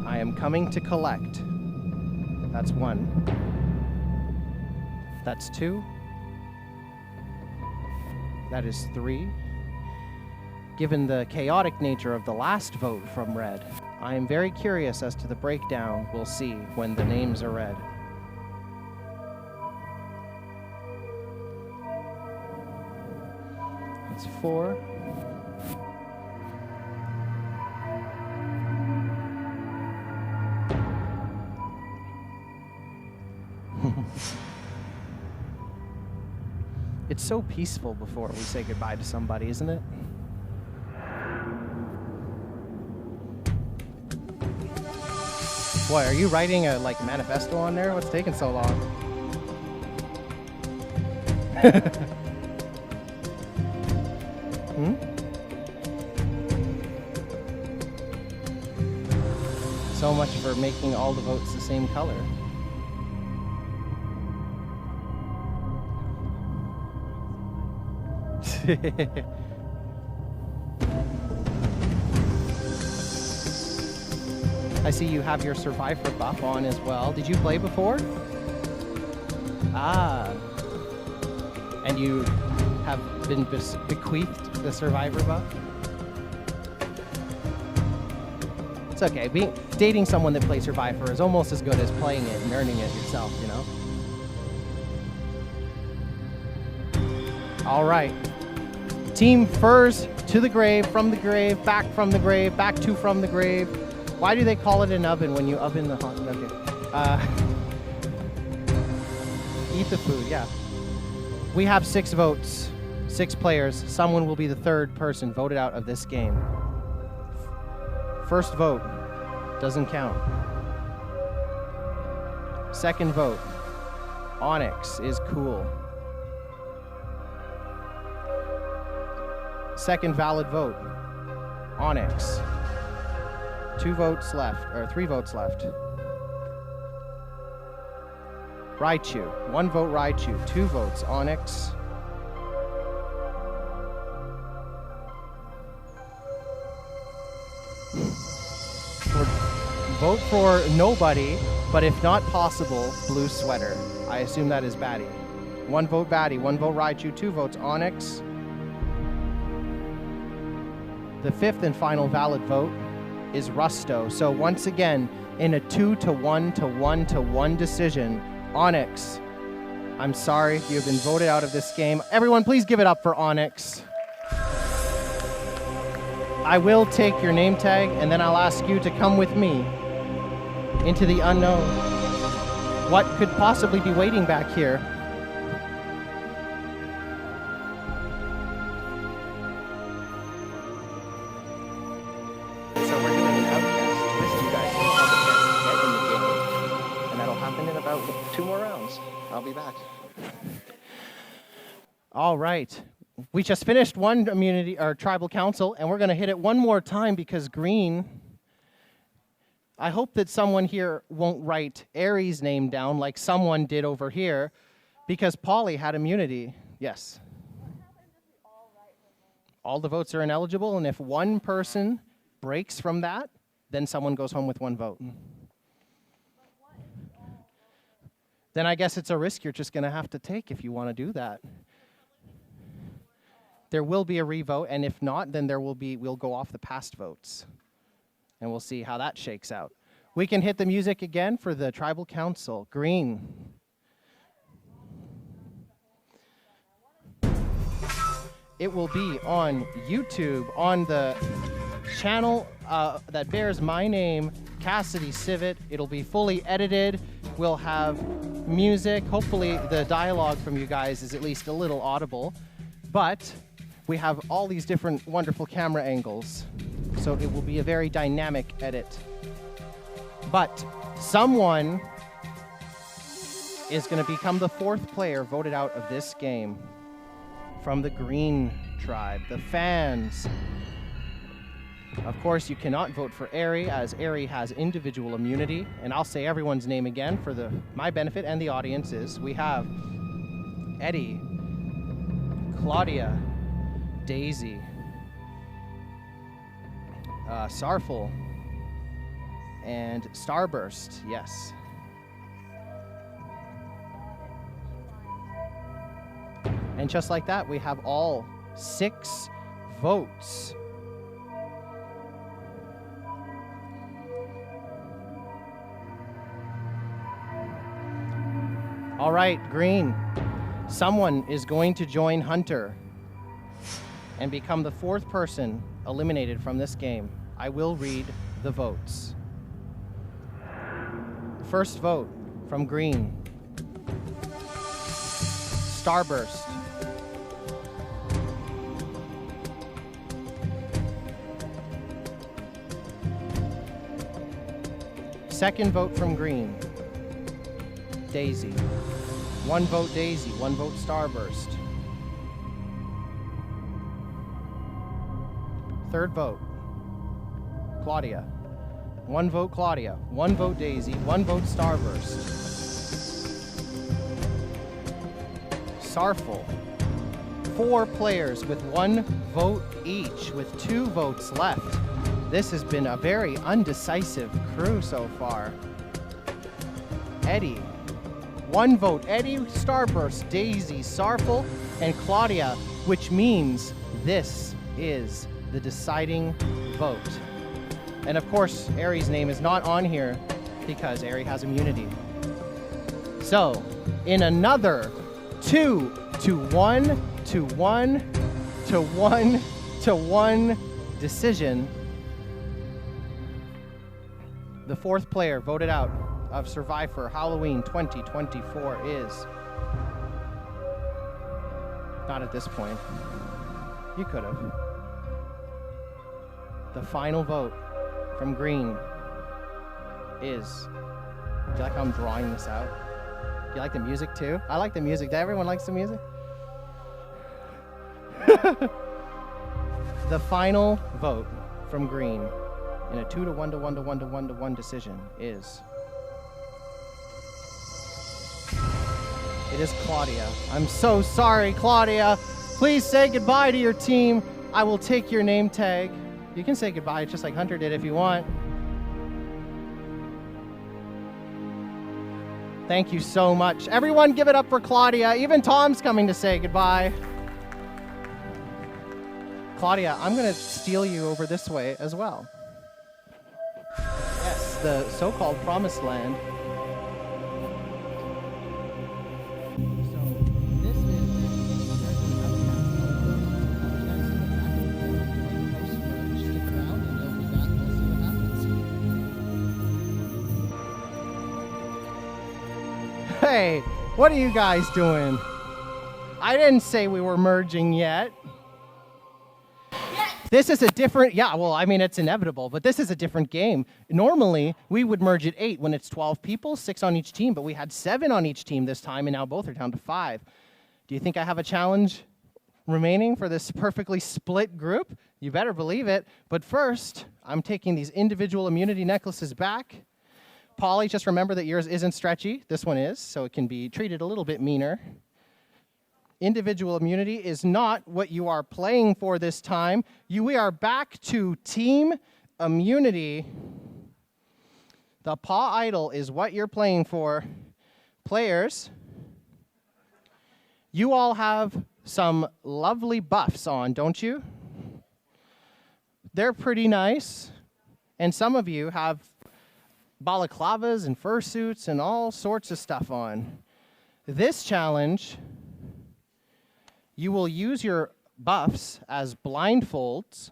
I am coming to collect. That's 1. That's 2. That is 3. Given the chaotic nature of the last vote from Red, I am very curious as to the breakdown we'll see when the names are read. That's 4. It's so peaceful before we say goodbye to somebody, isn't it? What, are you writing a manifesto on there? What's taking so long? So much for making all the votes the same color. I see you have your SurviFur buff on as well. Did you play before? Ah. And you have been bequeathed the SurviFur buff? It's okay. Dating someone that plays SurviFur is almost as good as playing it and earning it yourself, you know? All right. Team Furs to the grave, from the grave, back from the grave, back to from the grave. Why do they call it an oven when you oven the hot? Okay. Eat the food, yeah. We have 6 votes, 6 players. Someone will be the third person voted out of this game. First vote doesn't count. Second vote, Onyx is cool. Second valid vote, Onyx. 2 votes left, or 3 votes left. Raichu, 1 vote Raichu, 2 votes Onyx. Vote for nobody, but if not possible, blue sweater. I assume that is Batty. 1 vote Batty, 1 vote Raichu, 2 votes Onyx. The fifth and final valid vote is Rusto. So once again, in a 2-to-1-to-1-to-1 decision, Onyx, I'm sorry, you have been voted out of this game. Everyone, please give it up for Onyx. I will take your name tag, and then I'll ask you to come with me into the unknown. What could possibly be waiting back here? So we're doing an Outcast twist. You guys will have a chance to get in the game. And that'll happen in about 2 more rounds. I'll be back. All right. We just finished one immunity or tribal council, and we're going to hit it one more time because green. I hope that someone here won't write Aries' name down like someone did over here, because Polly had immunity. Yes. All the votes are ineligible, and if one person breaks from that, then someone goes home with 1 vote. Then I guess it's a risk you're just going to have to take if you want to do that. There will be a revote, and if not, then we'll go off the past votes. And we'll see how that shakes out. We can hit the music again for the Tribal Council. Green. It will be on YouTube, on the channel that bears my name, Cassidy Civet. It'll be fully edited. We'll have music. Hopefully the dialogue from you guys is at least a little audible. But we have all these different wonderful camera angles. So it will be a very dynamic edit. But someone is going to become the 4th player voted out of this game from the Green Tribe, the fans. Of course, you cannot vote for Airy, as Airy has individual immunity. And I'll say everyone's name again for my benefit and the audience's. We have Eddie, Claudia, Daisy, Sarful, and Starburst, yes. And just like that, we have all 6 votes. All right, Green. Someone is going to join Hunter and become the 4th person eliminated from this game. I will read the votes. First vote from Green. Starburst. Second vote from Green. Daisy. 1 vote Daisy, 1 vote Starburst. Third vote, Claudia. 1 vote Claudia, 1 vote Daisy, 1 vote Starburst. Sarful. 4 players with 1 vote each, with 2 votes left. This has been a very undecisive crew so far. Eddie. 1 vote Eddie, Starburst, Daisy, Sarful, and Claudia, which means this is the deciding vote. And of course, Aries' name is not on here because Aries has immunity. So, in another 2-to-1-to-1-to-1-to-1 decision, the 4th player voted out of SurviFur Howloween 2024 is... Not at this point. You could have. The final vote from Green is... Do you like how I'm drawing this out? Do you like the music too? I like the music. Everyone likes the music? The final vote from Green in a 2-to-1-to-1-to-1-to-1-to-1 decision is... It is Claudia. I'm so sorry, Claudia. Please say goodbye to your team. I will take your name tag. You can say goodbye just like Hunter did if you want. Thank you so much. Everyone give it up for Claudia. Even Tom's coming to say goodbye. Claudia, I'm going to steal you over this way as well. Yes, the so-called promised land. Hey, what are you guys doing? I didn't say we were merging yet. This is a different, yeah, well, I mean, it's inevitable, but this is a different game. Normally, we would merge at 8 when it's 12 people, 6 on each team, but we had 7 on each team this time, and now both are down to 5. Do you think I have a challenge remaining for this perfectly split group? You better believe it. But first, I'm taking these individual immunity necklaces back. Polly, just remember that yours isn't stretchy. This one is, so it can be treated a little bit meaner. Individual immunity is not what you are playing for this time. We are back to team immunity. The paw idol is what you're playing for. Players, you all have some lovely buffs on, don't you? They're pretty nice. And some of you have balaclavas and fursuits and all sorts of stuff on. This challenge, you will use your buffs as blindfolds.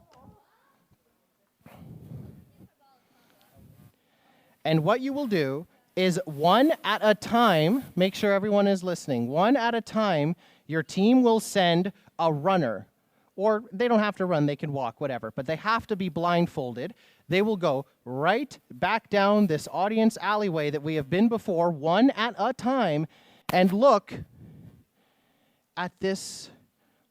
And what you will do is one at a time, make sure everyone is listening, one at a time, your team will send a runner. Or they don't have to run, they can walk, whatever, but they have to be blindfolded. They will go right back down this audience alleyway that we have been before, one at a time, and look at this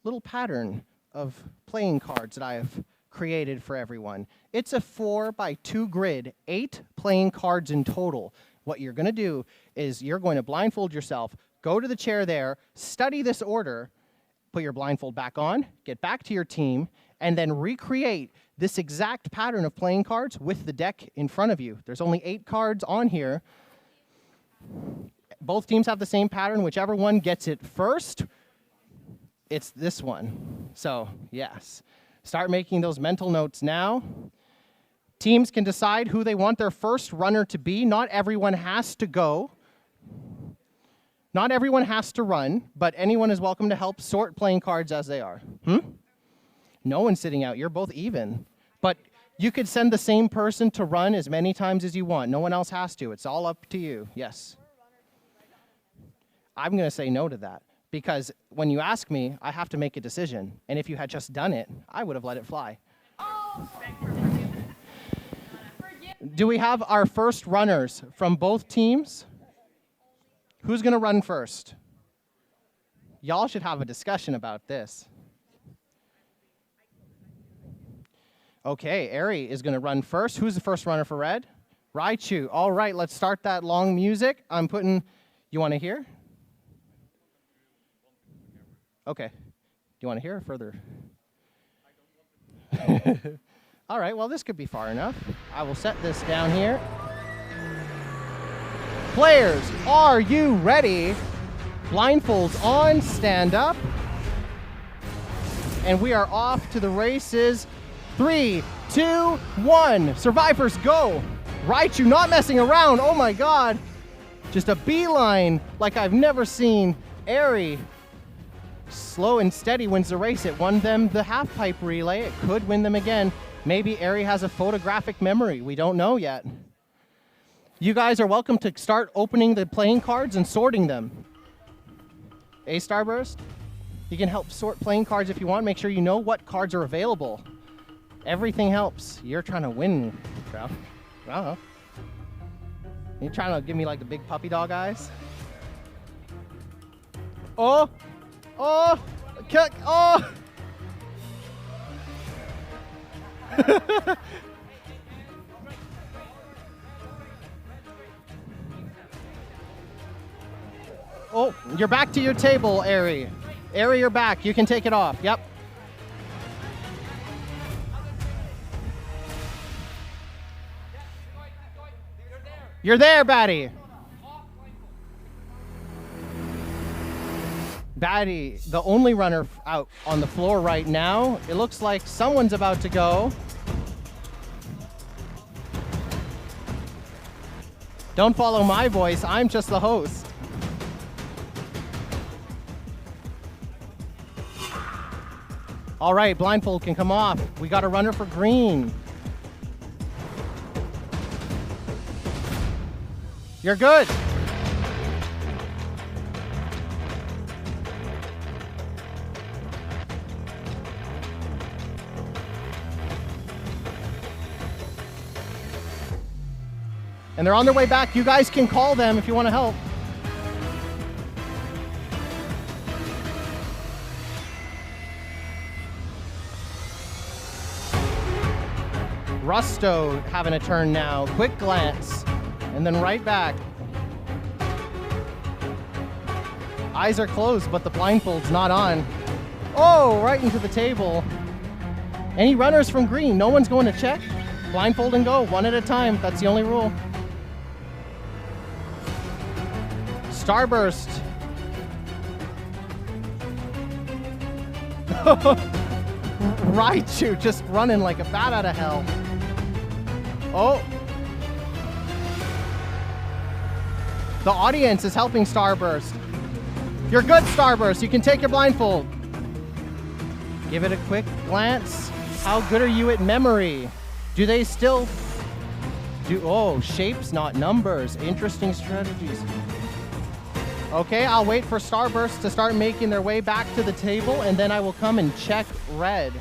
little pattern of playing cards that I have created for everyone. It's a 4x2 grid, 8 playing cards in total. What you're going to do is you're going to blindfold yourself, go to the chair there, study this order, put your blindfold back on, get back to your team, and then recreate this exact pattern of playing cards with the deck in front of you. There's only 8 cards on here. Both teams have the same pattern. Whichever one gets it first, it's this one. So, yes. Start making those mental notes now. Teams can decide who they want their first runner to be. Not everyone has to go. Not everyone has to run, but anyone is welcome to help sort playing cards as they are. No one's sitting out. You're both even. But you could send the same person to run as many times as you want. No one else has to. It's all up to you. Yes. I'm going to say no to that. Because when you ask me, I have to make a decision. And if you had just done it, I would have let it fly. Do we have our first runners from both teams? Who's going to run first? Y'all should have a discussion about this. Okay, Ari is going to run first. Who's the first runner for red? Raichu. All right, let's start that long music. I'm putting, you want to hear? Okay. Do you want to hear or further? All right, well, this could be far enough. I will set this down here. Players, are you ready? Blindfolds on, stand up. And we are off to the races. 3, 2, 1. SurviFurs, go. Raichu not messing around. Oh, my God. Just a beeline like I've never seen. Ari, slow and steady wins the race. It won them the Halfpipe relay. It could win them again. Maybe Ari has a photographic memory. We don't know yet. You guys are welcome to start opening the playing cards and sorting them. Starburst, you can help sort playing cards if you want. Make sure you know what cards are available. Everything helps. You're trying to win, Trout. I don't know. You trying to give me like the big puppy dog eyes? Oh! Oh! Kick! Oh! Oh, you're back to your table, Ari. Ari, you're back. You can take it off. Yep. You're there, Batty. Batty, the only runner out on the floor right now. It looks like someone's about to go. Don't follow my voice, I'm just the host. All right, Blindfold can come off. We got a runner for green. You're good. And they're on their way back. You guys can call them if you want to help. Rusto having a turn now. Quick glance. And then right back. Eyes are closed, but the blindfold's not on. Oh, right into the table. Any runners from green? No one's going to check. Blindfold and go, one at a time. That's the only rule. Starburst. Raichu just running like a bat out of hell. Oh. The audience is helping Starburst. You're good, Starburst. You can take your blindfold. Give it a quick glance. How good are you at memory? Do they still do... Oh, shapes, not numbers. Interesting strategies. Okay, I'll wait for Starburst to start making their way back to the table, and then I will come and check red.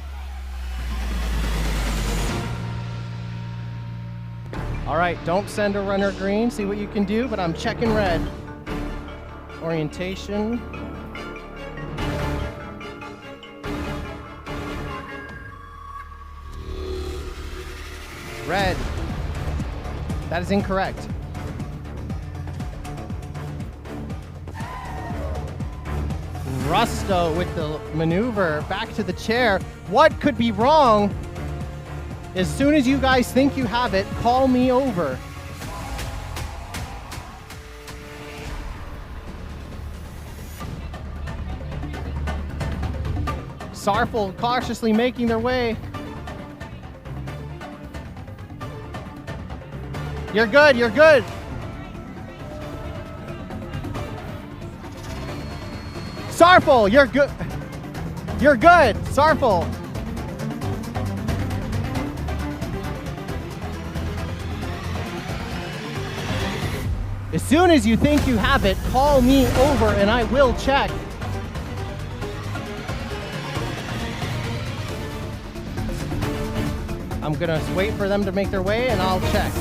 All right, don't send a runner green. See what you can do, but I'm checking red. Orientation. Red. That is incorrect. Rusto with the maneuver back to the chair. What could be wrong? As soon as you guys think you have it, call me over. Sarful cautiously making their way. You're good, you're good. Sarful, you're good. You're good, Sarful. As soon as you think you have it, call me over and I will check. I'm gonna wait for them to make their way and I'll check.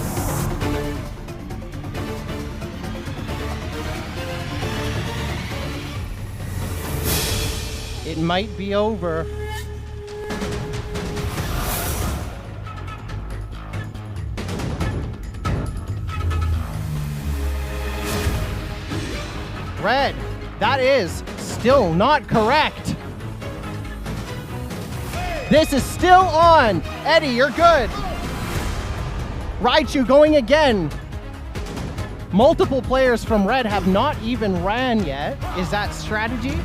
It might be over. Red, that is still not correct. This is still on. Eddie, you're good. Raichu going again. Multiple players from red have not even ran yet. Is that strategy?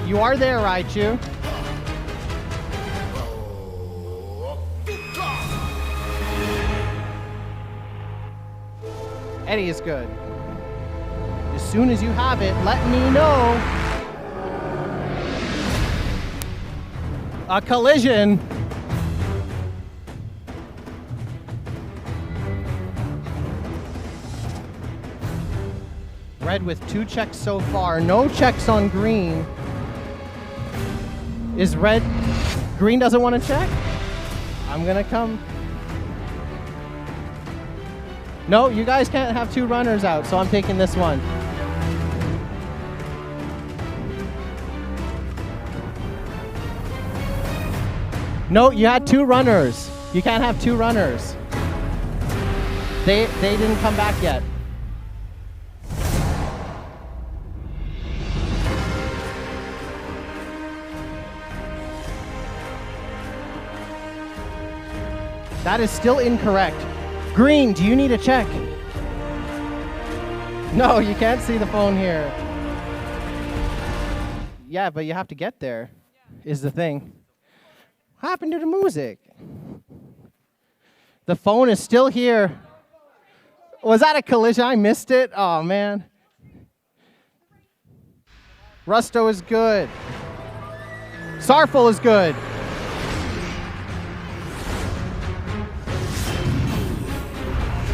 You are there, Raichu. Eddie is good. As soon as you have it, let me know. A collision. Red with 2 checks so far. No checks on green. Is red... Green doesn't want to check? I'm gonna come... No, you guys can't have 2 runners out, so I'm taking this one. No, you had 2 runners. You can't have 2 runners. They didn't come back yet. That is still incorrect. Green, do you need a check? No, you can't see the phone here. Yeah, but you have to get there, is the thing. What happened to the music? The phone is still here. Was that a collision? I missed it. Oh, man. Rusto is good. Sarful is good.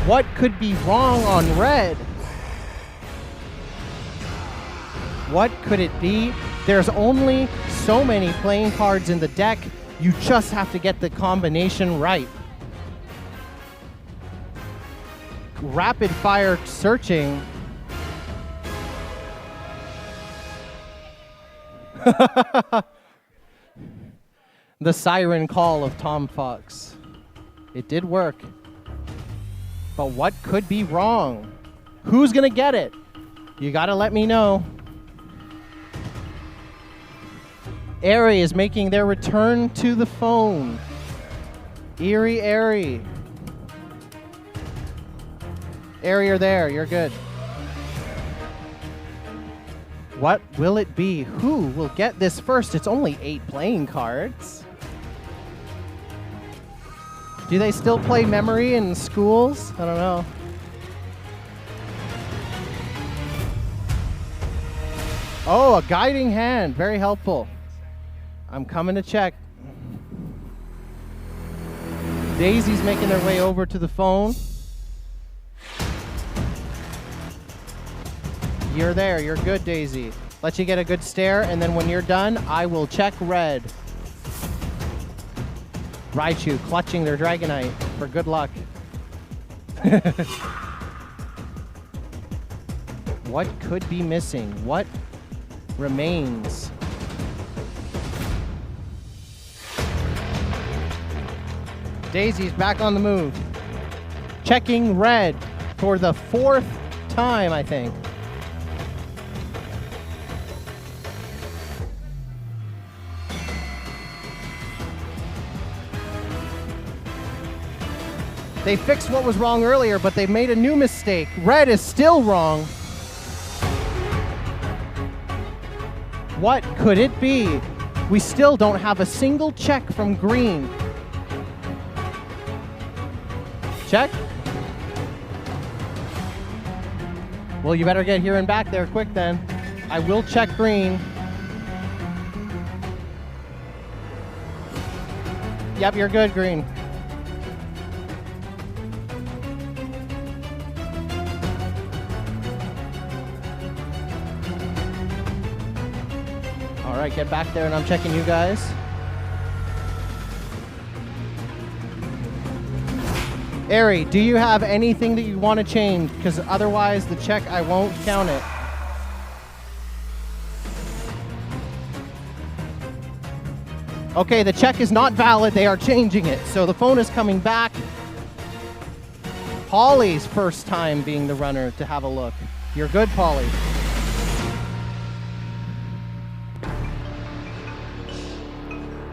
What could be wrong on red? What could it be? There's only so many playing cards in the deck. You just have to get the combination right. Rapid fire searching. The siren call of Tom Fox. It did work. But what could be wrong? Who's gonna get it? You gotta let me know. Airy is making their return to the phone. Eerie Airy. Airy, you're there. You're good. What will it be? Who will get this first? It's only 8 playing cards. Do they still play memory in schools? I don't know. Oh, a guiding hand. Very helpful. I'm coming to check. Daisy's making their way over to the phone. You're there. You're good, Daisy. Let you get a good stare, and then when you're done, I will check red. Raichu clutching their Dragonite for good luck. What could be missing? What remains? Daisy's back on the move. Checking red for the 4th time, I think. They fixed what was wrong earlier, but they made a new mistake. Red is still wrong. What could it be? We still don't have a single check from green. Check. Well, you better get here and back there quick then. I will check green. Yep, you're good, green. All right, get back there and I'm checking you guys. Ari, do you have anything that you want to change? Because otherwise the check, I won't count it. Okay, the check is not valid. They are changing it. So the phone is coming back. Polly's first time being the runner to have a look. You're good, Polly.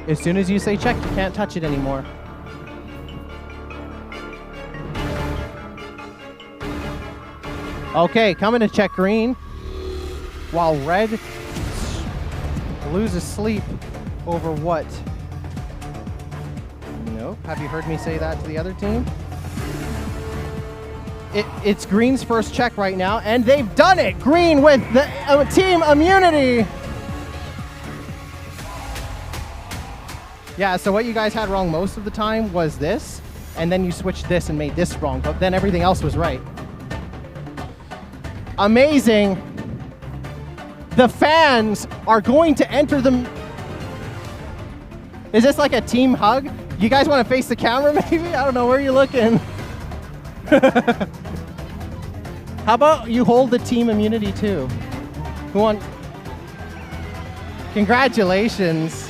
As soon as you say check, you can't touch it anymore. Okay, coming to check green. While red loses sleep over what? Nope. Have you heard me say that to the other team? It's green's first check right now, and they've done it! Green with the team immunity! Yeah, so what you guys had wrong most of the time was this, and then you switched this and made this wrong, but then everything else was right. Amazing. The fans are going to enter the... Is this like a team hug? You guys want to face the camera maybe? I don't know, where are you looking? How about you hold the team immunity too? Who won? Congratulations.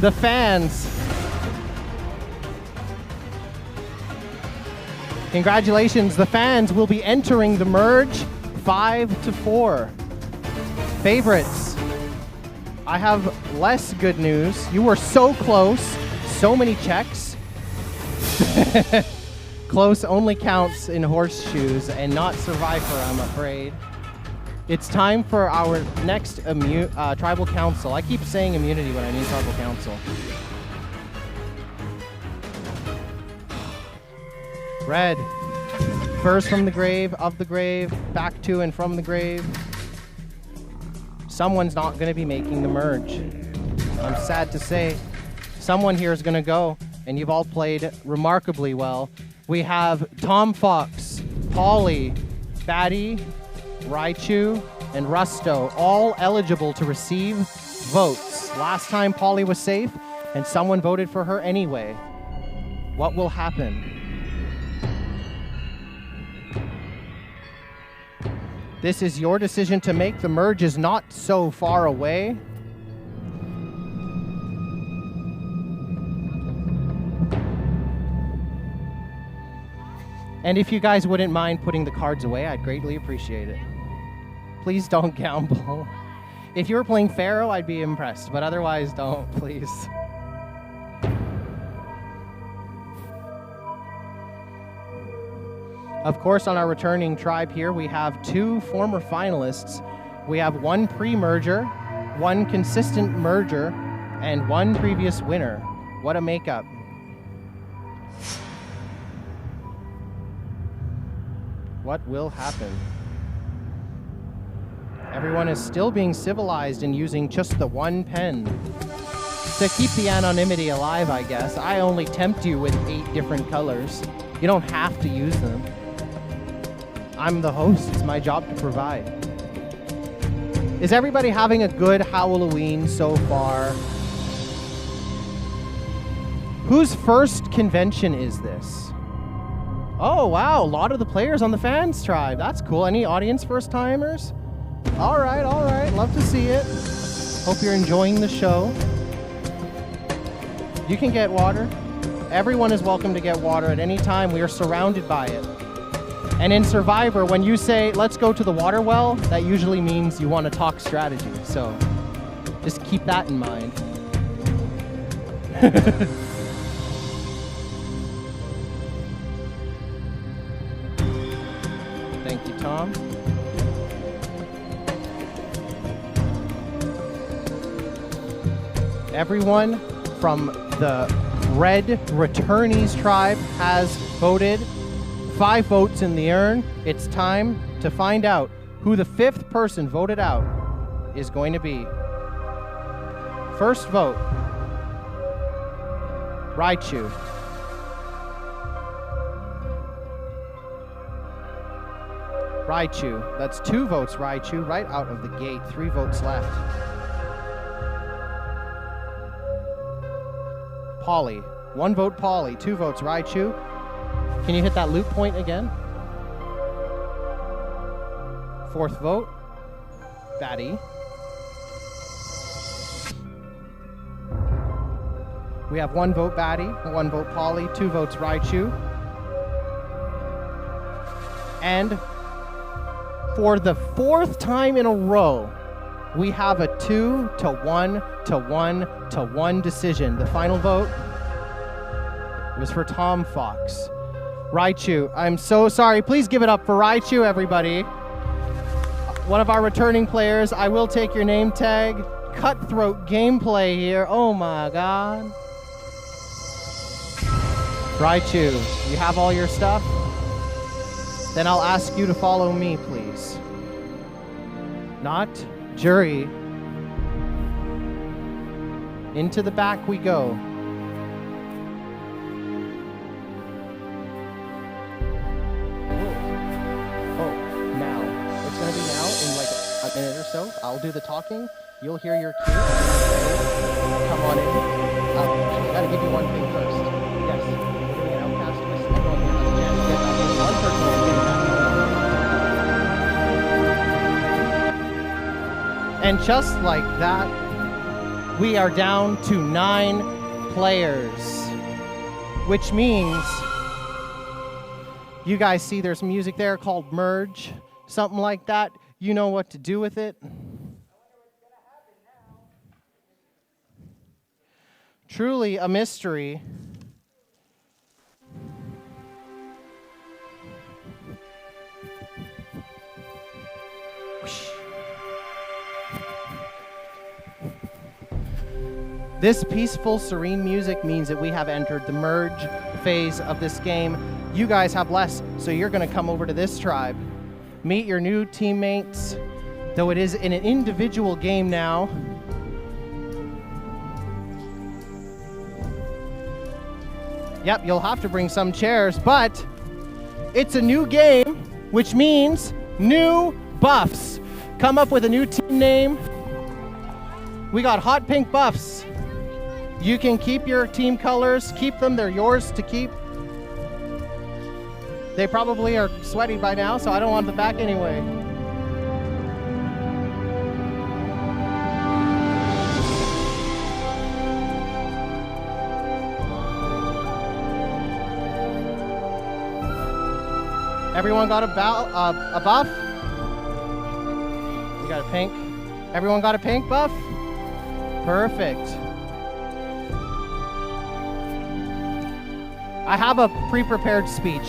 The fans. Congratulations, the fans will be entering the merge 5-4. Favorites, I have less good news. You were so close, so many checks. Close only counts in horseshoes and not SurviFur, I'm afraid. It's time for our next tribal council. I keep saying immunity when I mean tribal council. Red. Furs from the grave, of the grave, back to and from the grave. Someone's not going to be making the merge. I'm sad to say. Someone here is going to go, and you've all played remarkably well. We have Tom Fox, Polly, Batty, Raichu, and Rusto, all eligible to receive votes. Last time Polly was safe, and someone voted for her anyway. What will happen? This is your decision to make. The merge is not so far away. And if you guys wouldn't mind putting the cards away, I'd greatly appreciate it. Please don't gamble. If you were playing Pharaoh, I'd be impressed, but otherwise don't, please. Of course, on our returning tribe here, we have 2 former finalists. We have 1 pre-merger, 1 consistent merger, and 1 previous winner. What a makeup. What will happen? Everyone is still being civilized and using just the 1 pen. To keep the anonymity alive, I guess. I only tempt you with 8 different colors. You don't have to use them. I'm the host. It's my job to provide. Is everybody having a good Howloween so far? Whose first convention is this? Oh, wow. A lot of the players on the fans tribe. That's cool. Any audience first-timers? All right, all right. Love to see it. Hope you're enjoying the show. You can get water. Everyone is welcome to get water at any time. We are surrounded by it. And in Survivor, when you say, let's go to the water well, that usually means you want to talk strategy. So just keep that in mind. Thank you, Tom. Everyone from the Red Returnees tribe has voted. 5 votes in the urn. It's time to find out who the 5th person voted out is going to be. First vote, Raichu. Raichu. That's 2 votes, Raichu, right out of the gate. 3 votes left. Polly. 1 vote, Polly. 2 votes, Raichu. Can you hit that loop point again? 4th vote, Batty. We have 1 vote, Batty. 1 vote, Polly. 2 votes, Raichu. And for the 4th time in a row, we have a 2-to-1-to-1-to-1 decision. The final vote was for Tom Fox. Raichu, I'm so sorry. Please give it up for Raichu, everybody. One of our returning players. I will take your name tag. Cutthroat gameplay here. Oh my god. Raichu, you have all your stuff? Then I'll ask you to follow me, please. Not jury. Into the back we go. Minute or so. I'll do the talking. You'll hear your cue. Come on in. Gotta give you one thing first. Yes. Give me an Outcast twist. Everyone here has a chance to get that one person. And just like that, we are down to 9 players. Which means you guys see there's music there called Merge. Something like that. You know what to do with it. Truly a mystery. Whoosh. This peaceful, serene music means that we have entered the merge phase of this game. You guys have less, so you're going to come over to this tribe. Meet your new teammates, though it is in an individual game now. Yep, you'll have to bring some chairs, but it's a new game, which means new buffs. Come up with a new team name. We got hot pink buffs. You can keep your team colors, keep them, they're yours to keep. They probably are sweaty by now, so I don't want them back anyway. Everyone got a buff? You got a pink? Everyone got a pink buff? Perfect. I have a pre-prepared speech.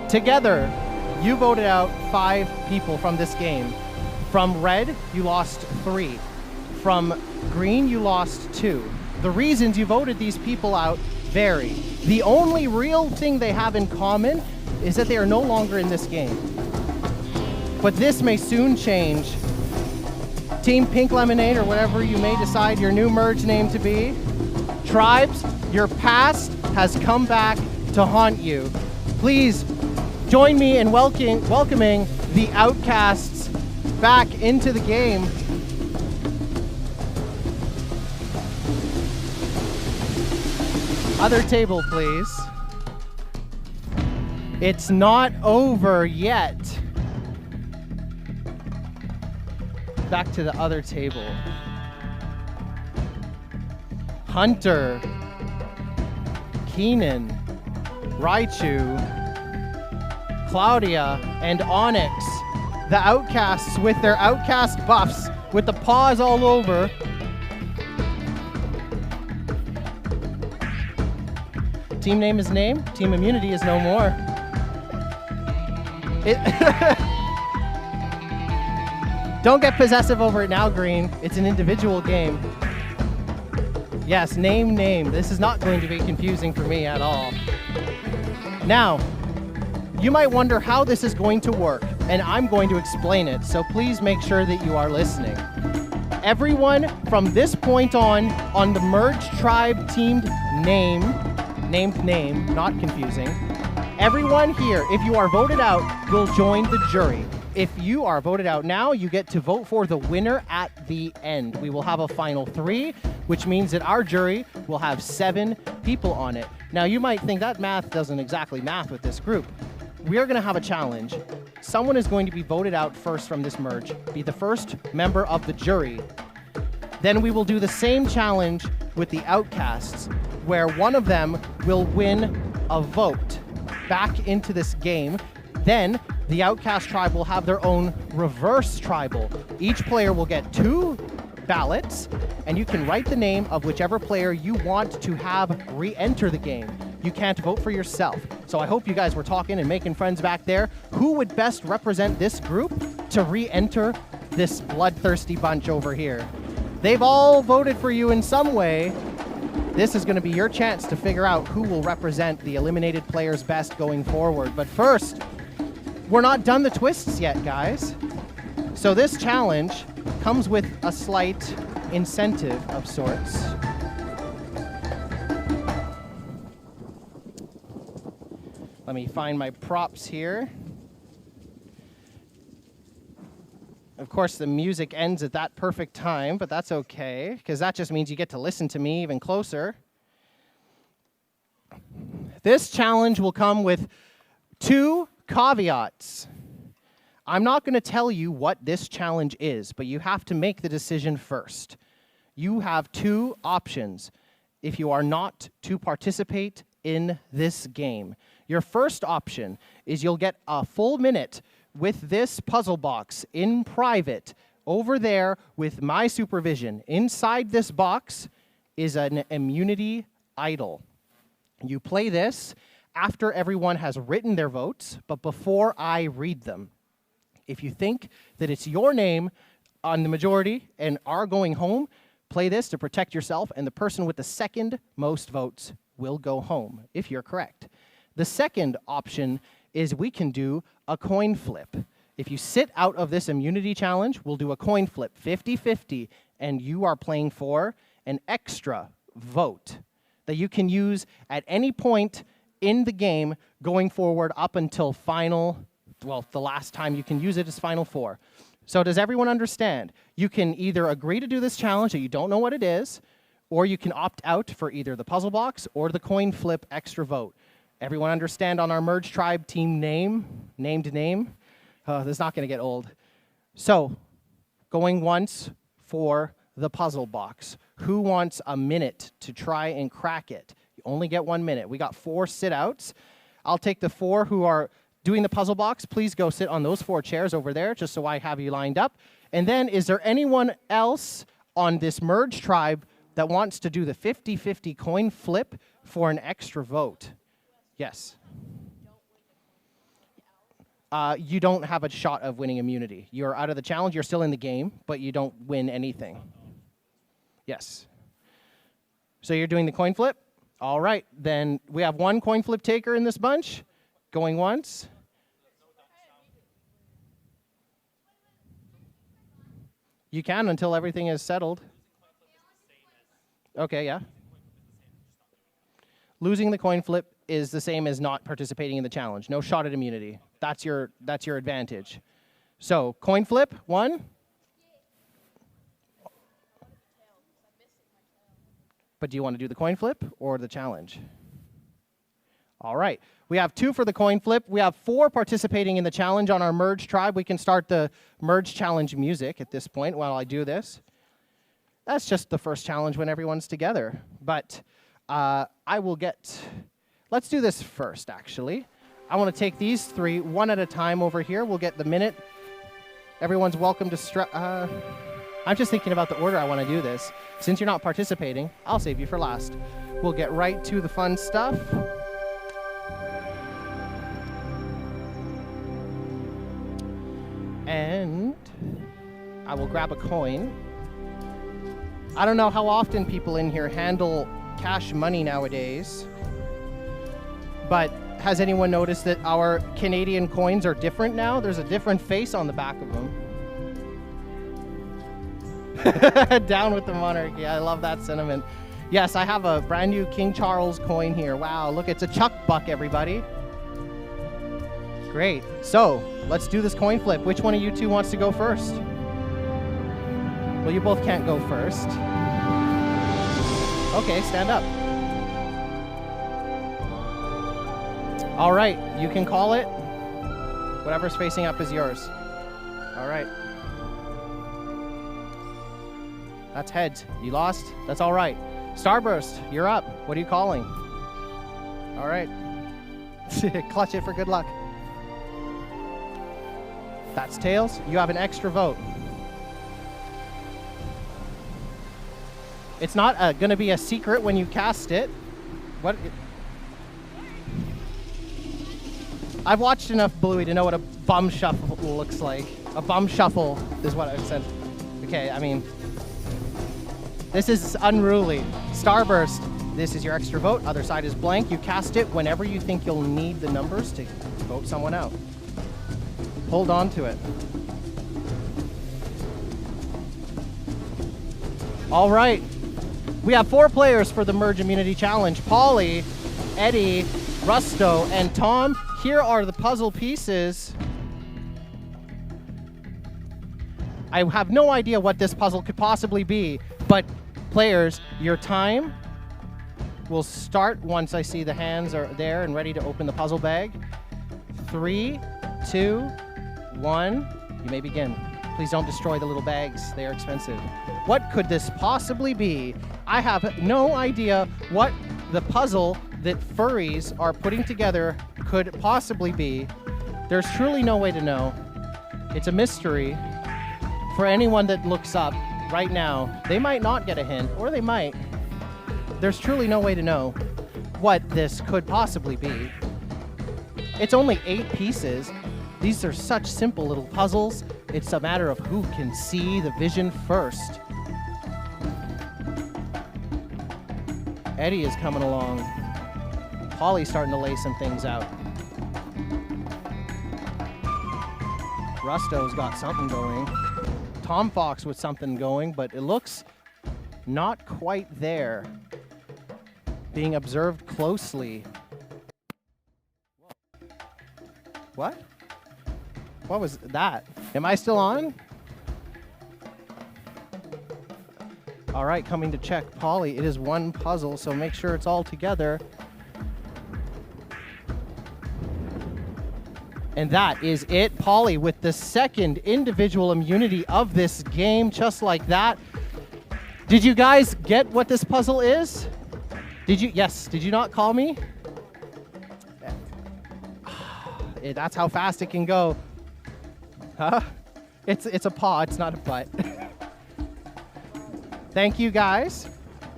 Together, you voted out 5 people from this game. From red, you lost 3. From green, you lost 2. The reasons you voted these people out vary. The only real thing they have in common is that they are no longer in this game. But this may soon change. Team Pink Lemonade, or whatever you may decide your new merge name to be. Tribes, your past has come back to haunt you. Please join me in welcoming the Outcasts back into the game. Other table, please. It's not over yet. Back to the other table. Hunter, Keenan, Raichu, Claudia, and Onyx. The Outcasts with their Outcast buffs, with the paws all over. Team name is name. Team immunity is no more. Don't get possessive over it now, Green. It's an individual game. Yes, name. This is not going to be confusing for me at all. Now, you might wonder how this is going to work, and I'm going to explain it, so please make sure that you are listening. Everyone from this point on the merged tribe teamed name, not confusing. Everyone here, if you are voted out, will join the jury. If you are voted out now, you get to vote for the winner at the end. We will have a final 3, which means that our jury will have 7 people on it. Now, you might think that math doesn't exactly math with this group. We are going to have a challenge. Someone is going to be voted out first from this merge, be the first member of the jury. Then we will do the same challenge with the Outcasts, where one of them will win a vote back into this game. Then the Outcast tribe will have their own reverse tribal. Each player will get 2 ballots, and you can write the name of whichever player you want to have re-enter the game. You can't vote for yourself. So I hope you guys were talking and making friends back there. Who would best represent this group to re-enter this bloodthirsty bunch over here? They've all voted for you in some way. This is going to be your chance to figure out who will represent the eliminated players best going forward. But first, we're not done the twists yet, guys. So this challenge comes with a slight incentive of sorts. Let me find my props here. Of course, the music ends at that perfect time, but that's okay, because that just means you get to listen to me even closer. This challenge will come with 2 caveats. I'm not going to tell you what this challenge is, but you have to make the decision first. You have 2 options if you are not to participate in this game. Your first option is you'll get a full minute with this puzzle box in private over there with my supervision. Inside this box is an immunity idol. You play this after everyone has written their votes, but before I read them. If you think that it's your name on the majority and are going home, Play this to protect yourself, and the person with the second most votes will go home, if you're correct. The second option is we can do a coin flip. If you sit out of this immunity challenge, we'll do a coin flip, 50-50, and you are playing for an extra vote that you can use at any point in the game going forward up until the last time you can use it is Final Four. So does everyone understand? You can either agree to do this challenge that you don't know what it is, or you can opt out for either the puzzle box or the coin flip extra vote. Everyone understand on our Merge Tribe team named name? This is not going to get old. So, going once for the puzzle box. Who wants a minute to try and crack it? You only get 1 minute. We got 4 sit-outs. I'll take the 4 who are doing the puzzle box. Please go sit on those 4 chairs over there, just so I have you lined up. And then, is there anyone else on this Merge Tribe that wants to do the 50-50 coin flip for an extra vote? Yes. You don't have a shot of winning immunity. You're out of the challenge. You're still in the game, but you don't win anything. Yes. So you're doing the coin flip? All right. Then we have 1 coin flip taker in this bunch. Going once. You can until everything is settled. Okay, yeah. Losing the coin flip is the same as not participating in the challenge. No shot at immunity. That's your advantage. So, coin flip, 1. But do you want to do the coin flip or the challenge? All right. We have 2 for the coin flip. We have 4 participating in the challenge on our Merge Tribe. We can start the Merge Challenge music at this point while I do this. That's just the first challenge when everyone's together. But let's do this first, actually. I want to take these 3 one at a time over here. We'll get the minute. Everyone's welcome to I'm just thinking about the order I want to do this. Since you're not participating, I'll save you for last. We'll get right to the fun stuff. And I will grab a coin. I don't know how often people in here handle cash money nowadays, but has anyone noticed that our Canadian coins are different now? There's a different face on the back of them. Down with the monarchy. I love that sentiment. Yes, I have a brand new King Charles coin here. Wow, look, it's a Chuck Buck, everybody. Great. So, let's do this coin flip. Which one of you 2 wants to go first? Well, you both can't go first. Okay, stand up. All right, you can call it. Whatever's facing up is yours. All right. That's heads. You lost? That's all right. Starburst, you're up. What are you calling? All right. Clutch it for good luck. That's tails. You have an extra vote. It's not going to be a secret when you cast it. What? I've watched enough Bluey to know what a bum shuffle looks like. A bum shuffle is what I said. Okay, I mean, this is unruly. Starburst, this is your extra vote. Other side is blank. You cast it whenever you think you'll need the numbers to vote someone out. Hold on to it. All right. We have 4 players for the Merge Immunity Challenge. Polly, Eddie, Rusto, and Tom. Here are the puzzle pieces. I have no idea what this puzzle could possibly be, but players, your time will start once I see the hands are there and ready to open the puzzle bag. 3, 2, 1. You may begin. Please don't destroy the little bags. They are expensive. What could this possibly be? I have no idea what the puzzle that furries are putting together could possibly be. There's truly no way to know. It's a mystery for anyone that looks up right now. They might not get a hint, or they might. There's truly no way to know what this could possibly be. It's only 8 pieces. These are such simple little puzzles. It's a matter of who can see the vision first. Eddie is coming along. Polly's starting to lay some things out. Rusto's got something going. Tom Fox with something going, but it looks not quite there. Being observed closely. What? What was that? Am I still on? All right, coming to check Polly. It is one puzzle, so make sure it's all together. And that is it. Polly with the second individual immunity of this game, just like that. Did you guys get what this puzzle is? Did you? Yes. Did you not call me? That's how fast it can go. Huh? It's a paw, it's not a butt. Thank you, guys.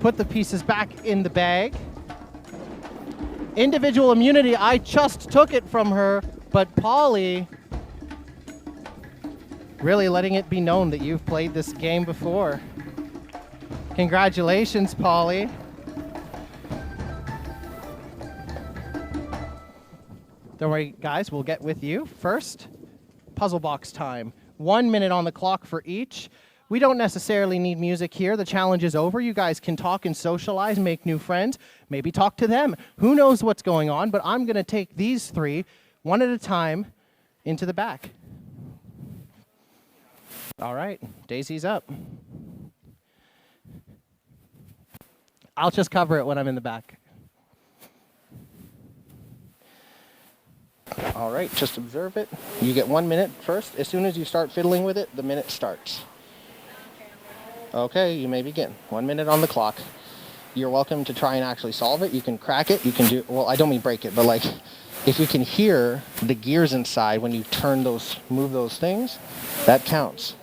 Put the pieces back in the bag. Individual immunity, I just took it from her, but Polly, really letting it be known that you've played this game before. Congratulations, Polly. Don't worry, guys, we'll get with you. First, puzzle box time. 1 minute on the clock for each. We don't necessarily need music here. The challenge is over. You guys can talk and socialize, make new friends, maybe talk to them. Who knows what's going on, but I'm going to take these three, one at a time, into the back. All right, Daisy's up. I'll just cover it when I'm in the back. All right, just observe it. You get 1 minute first. As soon as you start fiddling with it, the minute starts. Okay, you may begin. 1 minute on the clock. You're welcome to try and actually solve it. You can crack it. You can do, well, I don't mean break it, but like, if you can hear the gears inside when you turn those, move those things, that counts.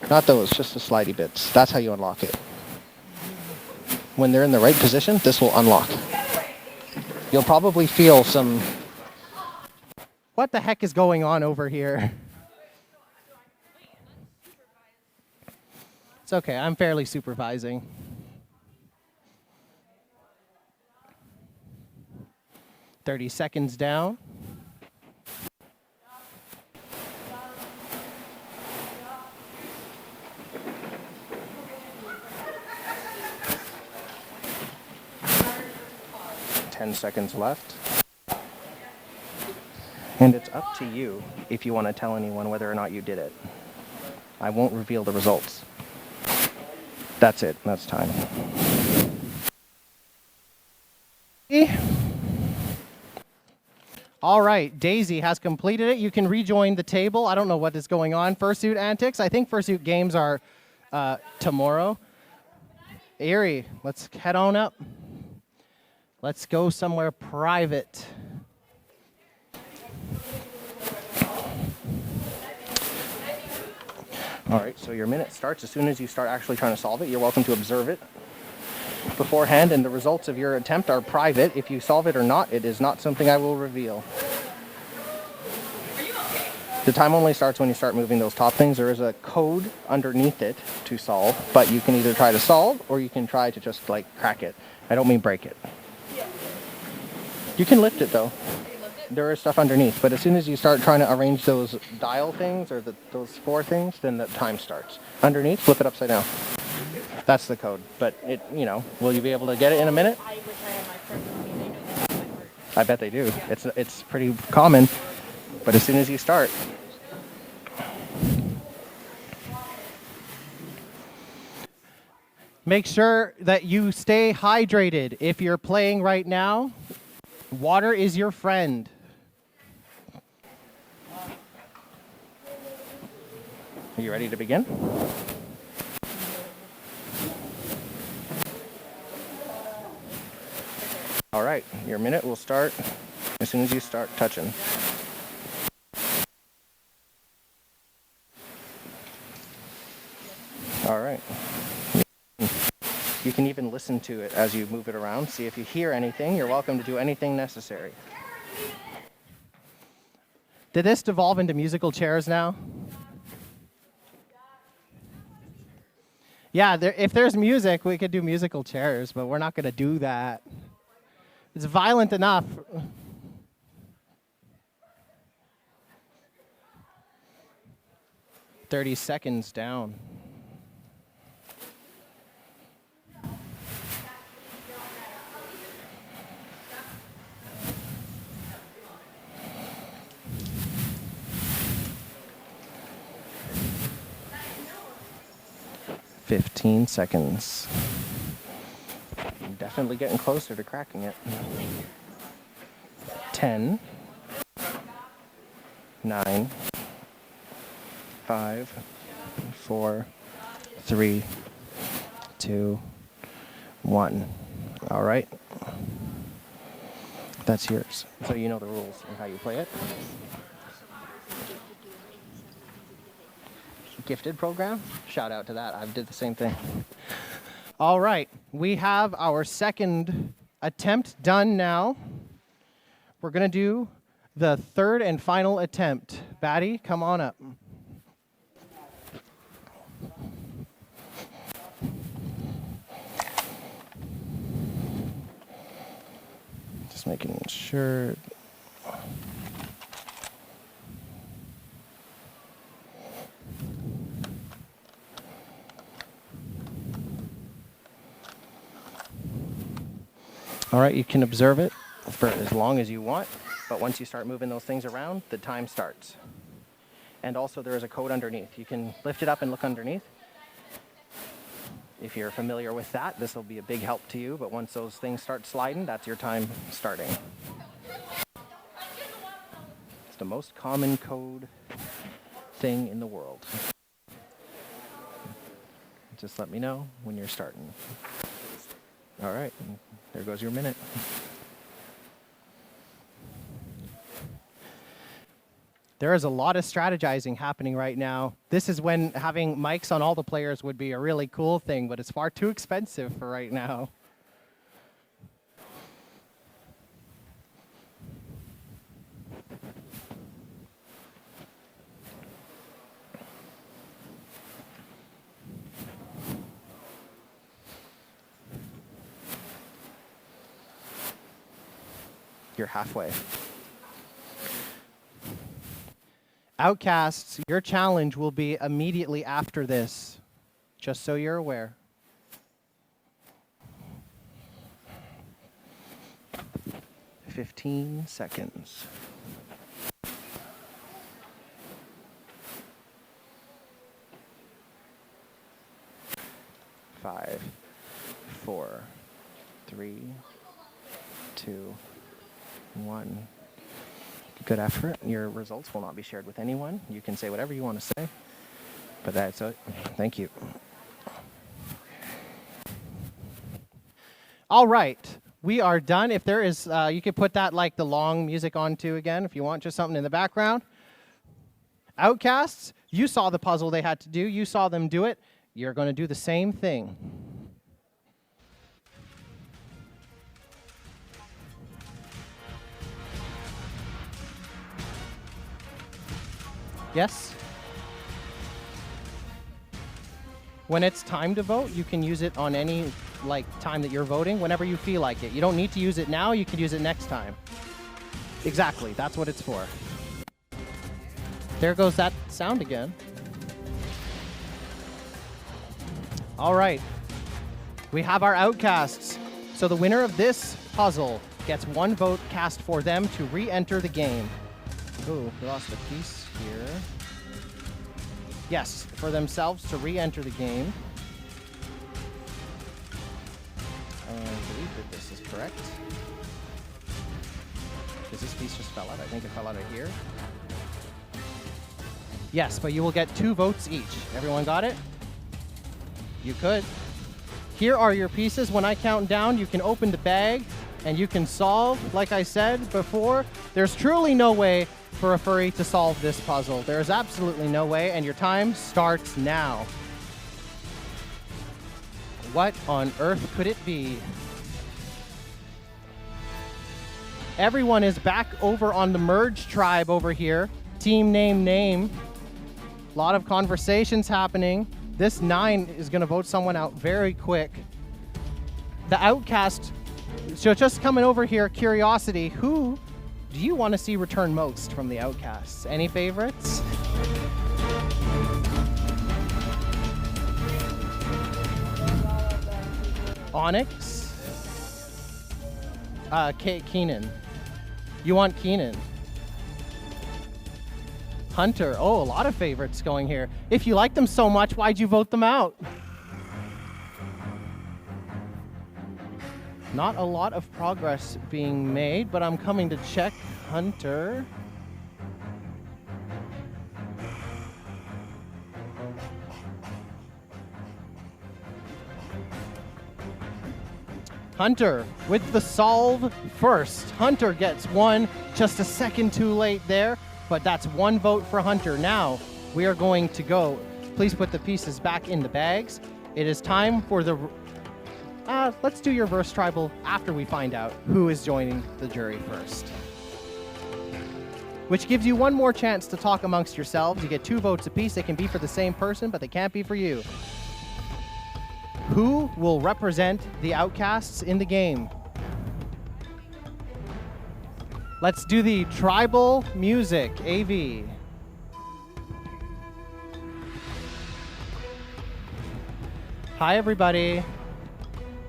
Not those, just the slidey bits. That's how you unlock it. When they're in the right position, this will unlock. You'll probably feel some... What the heck is going on over here? It's okay, I'm fairly supervising. "30 seconds down. "10 seconds left. And it's up to you if you want to tell anyone whether or not you did it. I won't reveal the results. That's it. That's time. All right, Daisy has completed it. You can rejoin the table. I don't know what is going on. Fursuit antics. I think Fursuit games are tomorrow. Erie, let's head on up. Let's go somewhere private. All right, so your minute starts as soon as you start actually trying to solve it. You're welcome to observe it beforehand, and the results of your attempt are private. If you solve it or not, it is not something I will reveal. The time only starts when you start moving those top things. There is a code underneath it to solve, but you can either try to solve or you can try to just like crack it. I don't mean break it. You can lift it though. There is stuff underneath, but as soon as you start trying to arrange those dial things or those four things, then the time starts. Underneath, flip it upside down. That's the code, but it, you know, will you be able to get it in a minute? I wish I had my friends with me. They know this by heart. I bet they do. It's pretty common, but as soon as you start. Make sure that you stay hydrated. If you're playing right now, water is your friend. Are you ready to begin? All right, your minute will start as soon as you start touching. All right. You can even listen to it as you move it around. See if you hear anything. You're welcome to do anything necessary. Did this devolve into musical chairs now? Yeah, if there's music, we could do musical chairs, but we're not going to do that. It's violent enough. $30 down. $15 seconds. I'm definitely getting closer to cracking it. 10, 9, 5, 4, 3, 2, 1. All right. That's yours. So you know the rules and how you play it. Gifted program. Shout out to that. I did the same thing. All right. We have our second attempt done now. We're going to do the third and final attempt. Batty, come on up. Just making sure. All right, you can observe it for as long as you want, but once you start moving those things around, the time starts. And also there is a code underneath. You can lift it up and look underneath. If you're familiar with that, this will be a big help to you, but once those things start sliding, that's your time starting. It's the most common code thing in the world. Just let me know when you're starting. All right, there goes your minute. There is a lot of strategizing happening right now. This is when having mics on all the players would be a really cool thing, but it's far too expensive for right now. You're halfway. Outcasts, your challenge will be immediately after this, just so you're aware. $15 seconds. 5, 4, 3, 2, 1. Good effort. Your results will not be shared with anyone. You can say whatever you want to say, but that's it. Thank you. All right, we are done. If there is, you could put that like the long music on too again if you want, just something in the background. Outcasts, you saw the puzzle they had to do. You saw them do it. You're going to do the same thing. Yes? When it's time to vote, you can use it on any time that you're voting, whenever you feel like it. You don't need to use it now, you can use it next time. Exactly, that's what it's for. There goes that sound again. All right, we have our outcasts. So the winner of this puzzle gets 1 vote cast for them to re-enter the game. Ooh, we lost a piece here. Yes, for themselves to re-enter the game. I believe that this is correct. Does this piece just fell out? I think it fell out of here. Yes, but you will get 2 votes each. Everyone got it? You could. Here are your pieces. When I count down, you can open the bag and you can solve. Like I said before, there's truly no way for a furry to solve this puzzle. There is absolutely no way, and your time starts now. What on earth could it be? Everyone is back over on the merge tribe over here. Team name. A lot of conversations happening. This 9 is going to vote someone out very quick. The Outcast. So just coming over here, curiosity. Who do you want to see return most from the Outcasts? Any favorites? Onyx? Keenan. You want Keenan? Hunter. Oh, a lot of favorites going here. If you like them so much, why'd you vote them out? Not a lot of progress being made, but I'm coming to check Hunter. Hunter with the solve first. Hunter gets one, just a second too late there, but that's one vote for Hunter. Now we are going to go. Please put the pieces back in the bags. It is time for the... let's do your verse tribal after we find out who is joining the jury first. Which gives you one more chance to talk amongst yourselves. You get 2 votes apiece. They can be for the same person, but they can't be for you. Who will represent the Outcasts in the game? Let's do the tribal music, AV. Hi, everybody.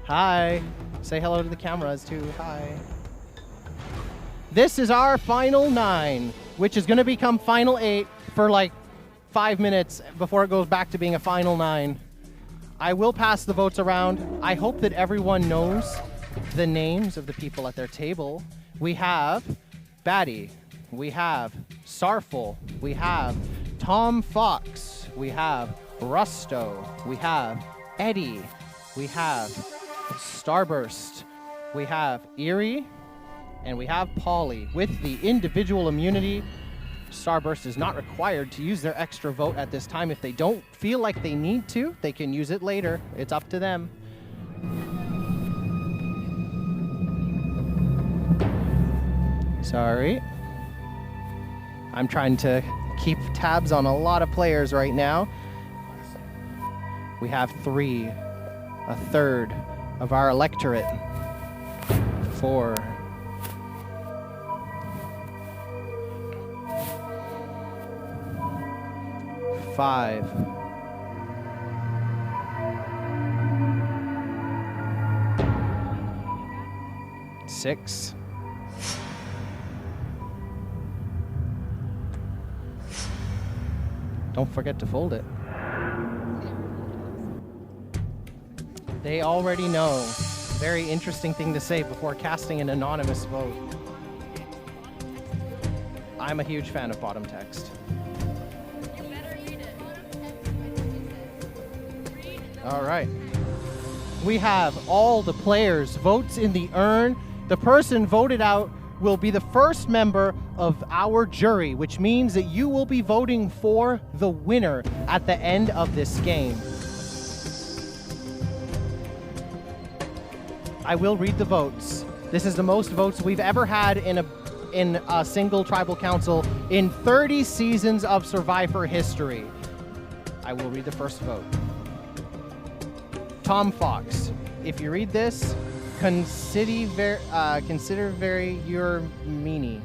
Hi. Say hello to the cameras, too. Hi. This is our final 9, which is going to become final 8 for like 5 minutes before it goes back to being a final 9. I will pass the votes around. I hope that everyone knows the names of the people at their table. We have Batty. We have Sarful. We have Tom Fox. We have Rusto. We have Eddie. We have Starburst. We have Erie. And we have Polly. With the individual immunity, Starburst is not required to use their extra vote at this time. If they don't feel like they need to, they can use it later. It's up to them. Sorry. I'm trying to keep tabs on a lot of players right now. We have 3, a third of our electorate. 4. 5. 6. 'Don't forget to fold it. They already know. Very interesting thing to say before casting an anonymous vote. I'm a huge fan of bottom text. All right. We have all the players' votes in the urn. The person voted out will be the first member of our jury, which means that you will be voting for the winner at the end of this game. I will read the votes. This is the most votes we've ever had in a single tribal council in 30 seasons of SurviFur history. I will read the first vote. Tom Fox. If you read this, consider very your meanie.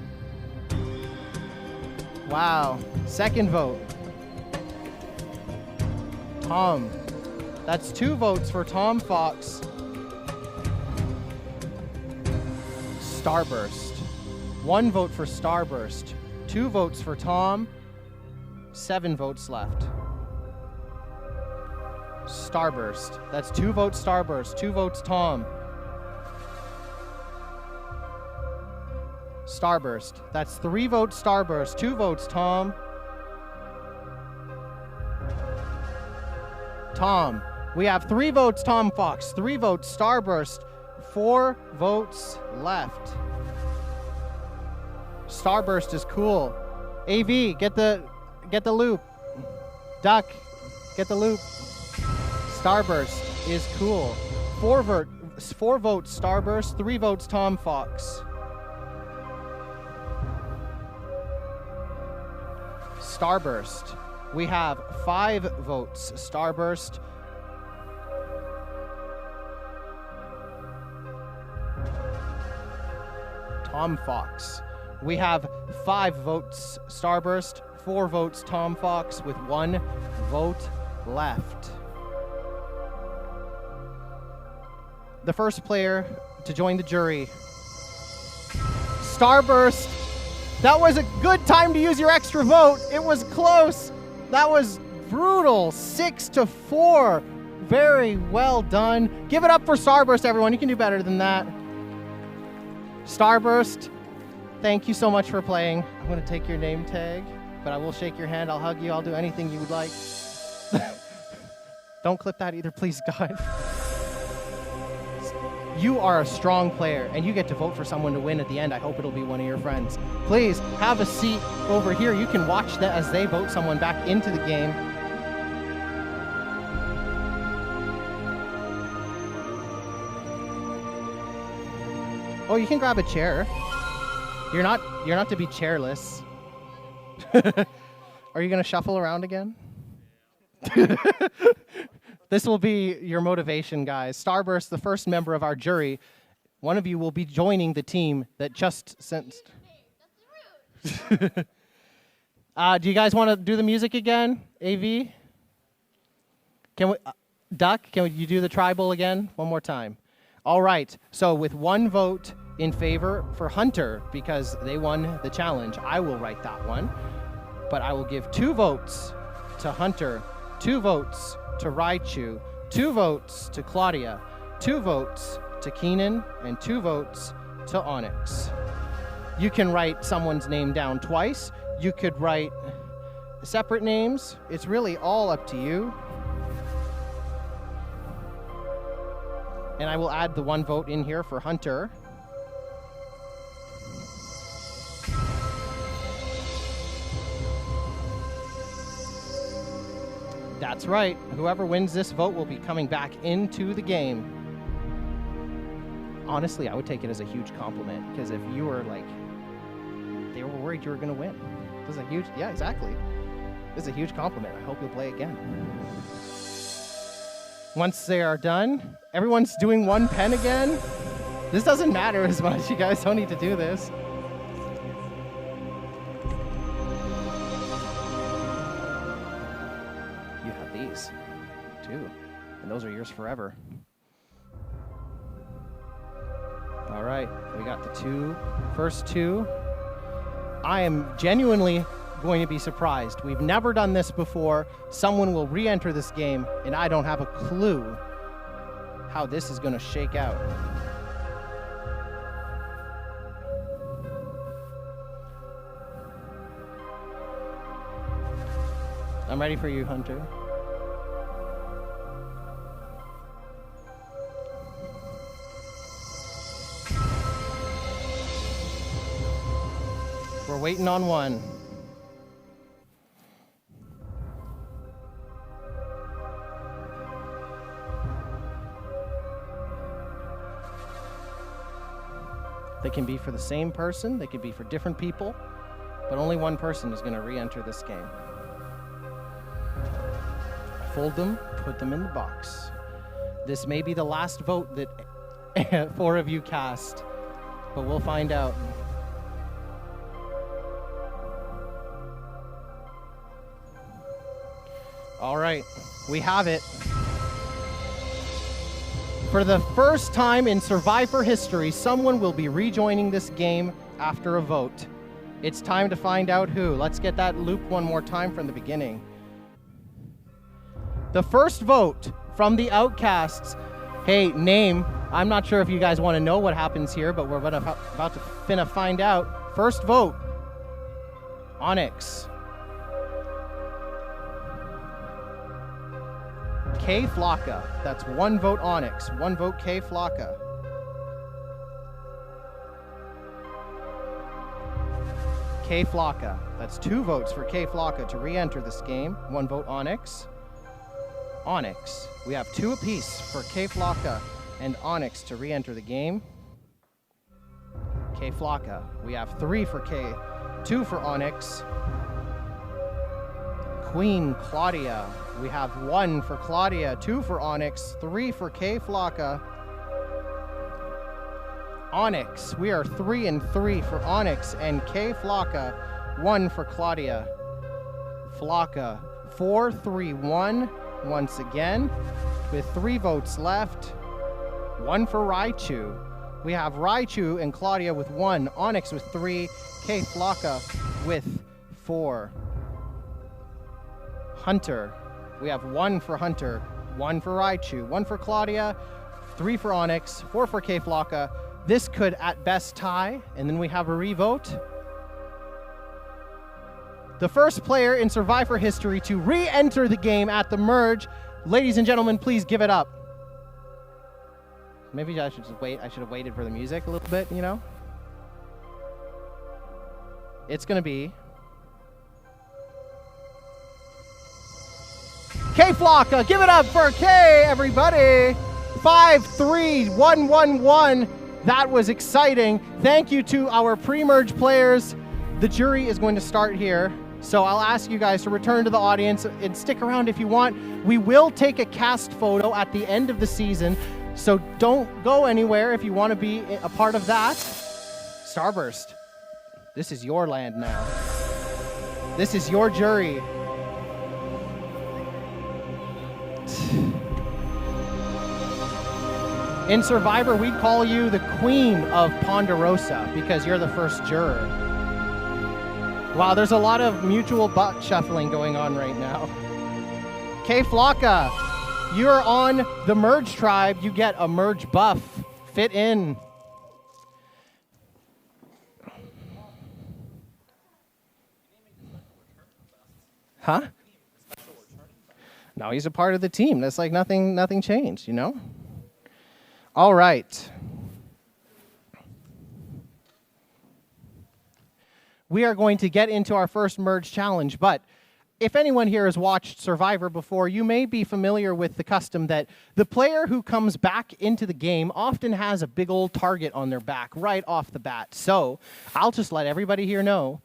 Wow. Second vote. Tom. That's 2 votes for Tom Fox. Starburst. 1 vote for Starburst. 2 votes for Tom. 7 votes left. Starburst. That's 2 votes Starburst, 2 votes Tom. Starburst. That's 3 votes Starburst, 2 votes Tom. Tom. We have 3 votes Tom Fox, 3 votes Starburst, 4 votes left. Starburst is cool. AV, get the loop. Duck, get the loop. Starburst is cool. 4 votes Starburst, 3 votes Tom Fox. Starburst. We have 5 votes. Starburst. Tom Fox. We have 5 votes. Starburst. 4 votes. Tom Fox with 1 vote left. The first player to join the jury. Starburst. That was a good time to use your extra vote. It was close. That was brutal. 6-4. Very well done. Give it up for Starburst, everyone. You can do better than that. Starburst, thank you so much for playing. I'm going to take your name tag, but I will shake your hand. I'll hug you. I'll do anything you would like. Don't clip that either, please, God. You are a strong player, and you get to vote for someone to win at the end. I hope it'll be one of your friends. Please have a seat over here. You can watch that as they vote someone back into the game. Oh, you can grab a chair. You're not to be chairless. Are you gonna shuffle around again? This will be your motivation, guys. Starburst, the first member of our jury, one of you will be joining the team that just sensed. Do you guys want to do the music again, AV? Can we, Duck, can you do the tribal again? One more time. All right, so with 1 vote in favor for Hunter, because they won the challenge, I will write that one. But I will give 2 votes to Hunter, 2 votes to Raichu, 2 votes to Claudia, 2 votes to Keenan, and 2 votes to Onyx. You can write someone's name down twice. You could write separate names. It's really all up to you. And I will add the 1 vote in here for Hunter. That's right. Whoever wins this vote will be coming back into the game. Honestly, I would take it as a huge compliment, because if you were like, they were worried you were going to win. This is a huge, yeah, exactly. This is a huge compliment. I hope you'll play again. Once they are done, everyone's doing 1 pen again. This doesn't matter as much. You guys don't need to do this. Too, and those are yours forever. All right, we got the first two. I am genuinely going to be surprised. We've never done this before. Someone will re-enter this game, and I don't have a clue how this is going to shake out. I'm ready for you, Hunter. We're waiting on 1. They can be for the same person, they can be for different people, but only 1 person is going to re-enter this game. Fold them, put them in the box. This may be the last vote that 4 of you cast, but we'll find out. All right, we have it. For the first time in SurviFur history, someone will be rejoining this game after a vote. It's time to find out who. Let's get that loop one more time from the beginning. The first vote from the Outcasts. Hey, name. I'm not sure if you guys want to know what happens here, but we're about to find out. First vote, Onyx. K Flocka. That's 1 vote Onyx, 1 vote K Flocka. K Flocka. That's 2 votes for K Flocka to re-enter this game. 1 vote Onyx. Onyx. We have 2 apiece for K Flocka and Onyx to re-enter the game. K Flocka. We have 3 for K, 2 for Onyx. Queen Claudia. We have 1 for Claudia, 2 for Onyx, 3 for K Flocka. Onyx, we are 3 and 3 for Onyx and K Flocka, 1 for Claudia. Flocka, 4, 3, 1 once again, with 3 votes left. 1 for Raichu. We have Raichu and Claudia with 1, Onyx with 3, K Flocka with 4. Hunter. We have 1 for Hunter, 1 for Raichu, 1 for Claudia, 3 for Onyx, 4 for K Flocka. This could at best tie, and then we have a revote. The first player in SurviFur history to re-enter the game at the merge. Ladies and gentlemen, please give it up. Maybe I should just wait. I should have waited for the music a little bit, you know? It's going to be K Flocka. Give it up for K, everybody. 5-3-1-1-1. That was exciting. Thank you to our pre-merge players. The jury is going to start here. So I'll ask you guys to return to the audience and stick around if you want. We will take a cast photo at the end of the season. So don't go anywhere if you want to be a part of that. Starburst, this is your land now. This is your jury. In SurviFur, we'd call you the Queen of Ponderosa because you're the first juror. Wow, there's a lot of mutual butt shuffling going on right now. K Flocka, you're on the merge tribe. You get a merge buff. Fit in. Huh? No, he's a part of the team. That's like nothing changed, you know? All right. We are going to get into our first merge challenge, but if anyone here has watched SurviFur before, you may be familiar with the custom that the player who comes back into the game often has a big old target on their back right off the bat. So I'll just let everybody here know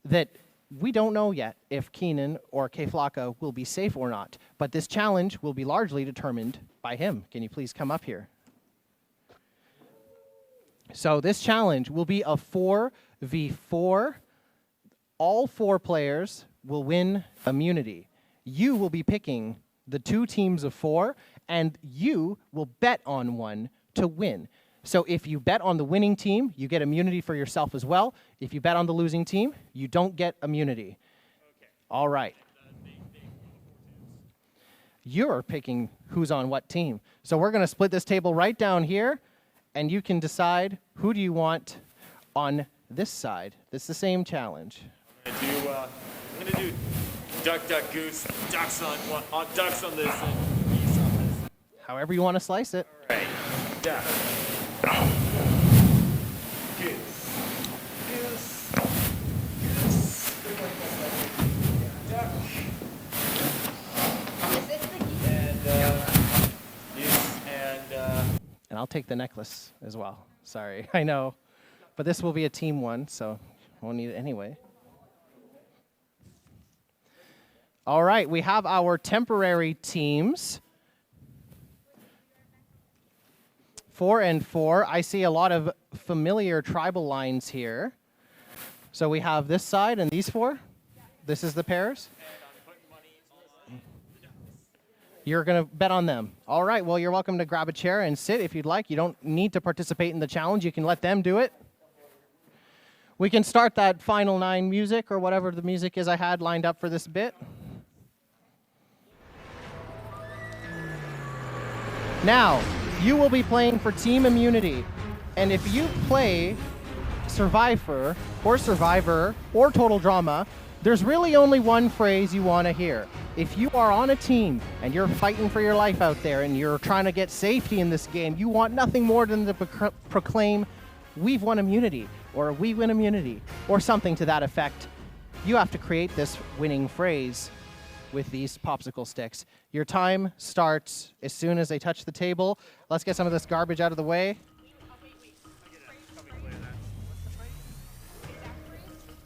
that we don't know yet if Keenan or K Flocka will be safe or not, but this challenge will be largely determined by him. Can you please come up here? So this challenge will be a 4v4. All 4 players will win immunity. You will be picking the 2 teams of 4, and you will bet on one to win. So if you bet on the winning team, you get immunity for yourself as well. If you bet on the losing team, you don't get immunity. Okay. All right. You're picking who's on what team. So we're going to split this table right down here, and you can decide who do you want on this side. It's the same challenge. I'm gonna do duck, duck, goose, ducks on this and geese on this. However you want to slice it. All right. Duck. Goose. Goose. Goose. Duck. Is this the geese? And goose and And I'll take the necklace as well. Sorry, I know. But this will be a team one, so I won't need it anyway. All right, we have our temporary teams. 4 and 4. I see a lot of familiar tribal lines here. So we have this side and these 4. This is the pairs. You're going to bet on them. All right, well, you're welcome to grab a chair and sit if you'd like. You don't need to participate in the challenge. You can let them do it. We can start that Final 9 music or whatever the music is I had lined up for this bit. Now, you will be playing for team immunity. And if you play SurviFur or Survivor or Total Drama, there's really only one phrase you want to hear. If you are on a team and you're fighting for your life out there and you're trying to get safety in this game, you want nothing more than to proclaim, "We've won immunity," or "We win immunity," or something to that effect. You have to create this winning phrase with these popsicle sticks. Your time starts as soon as they touch the table. Let's get some of this garbage out of the way.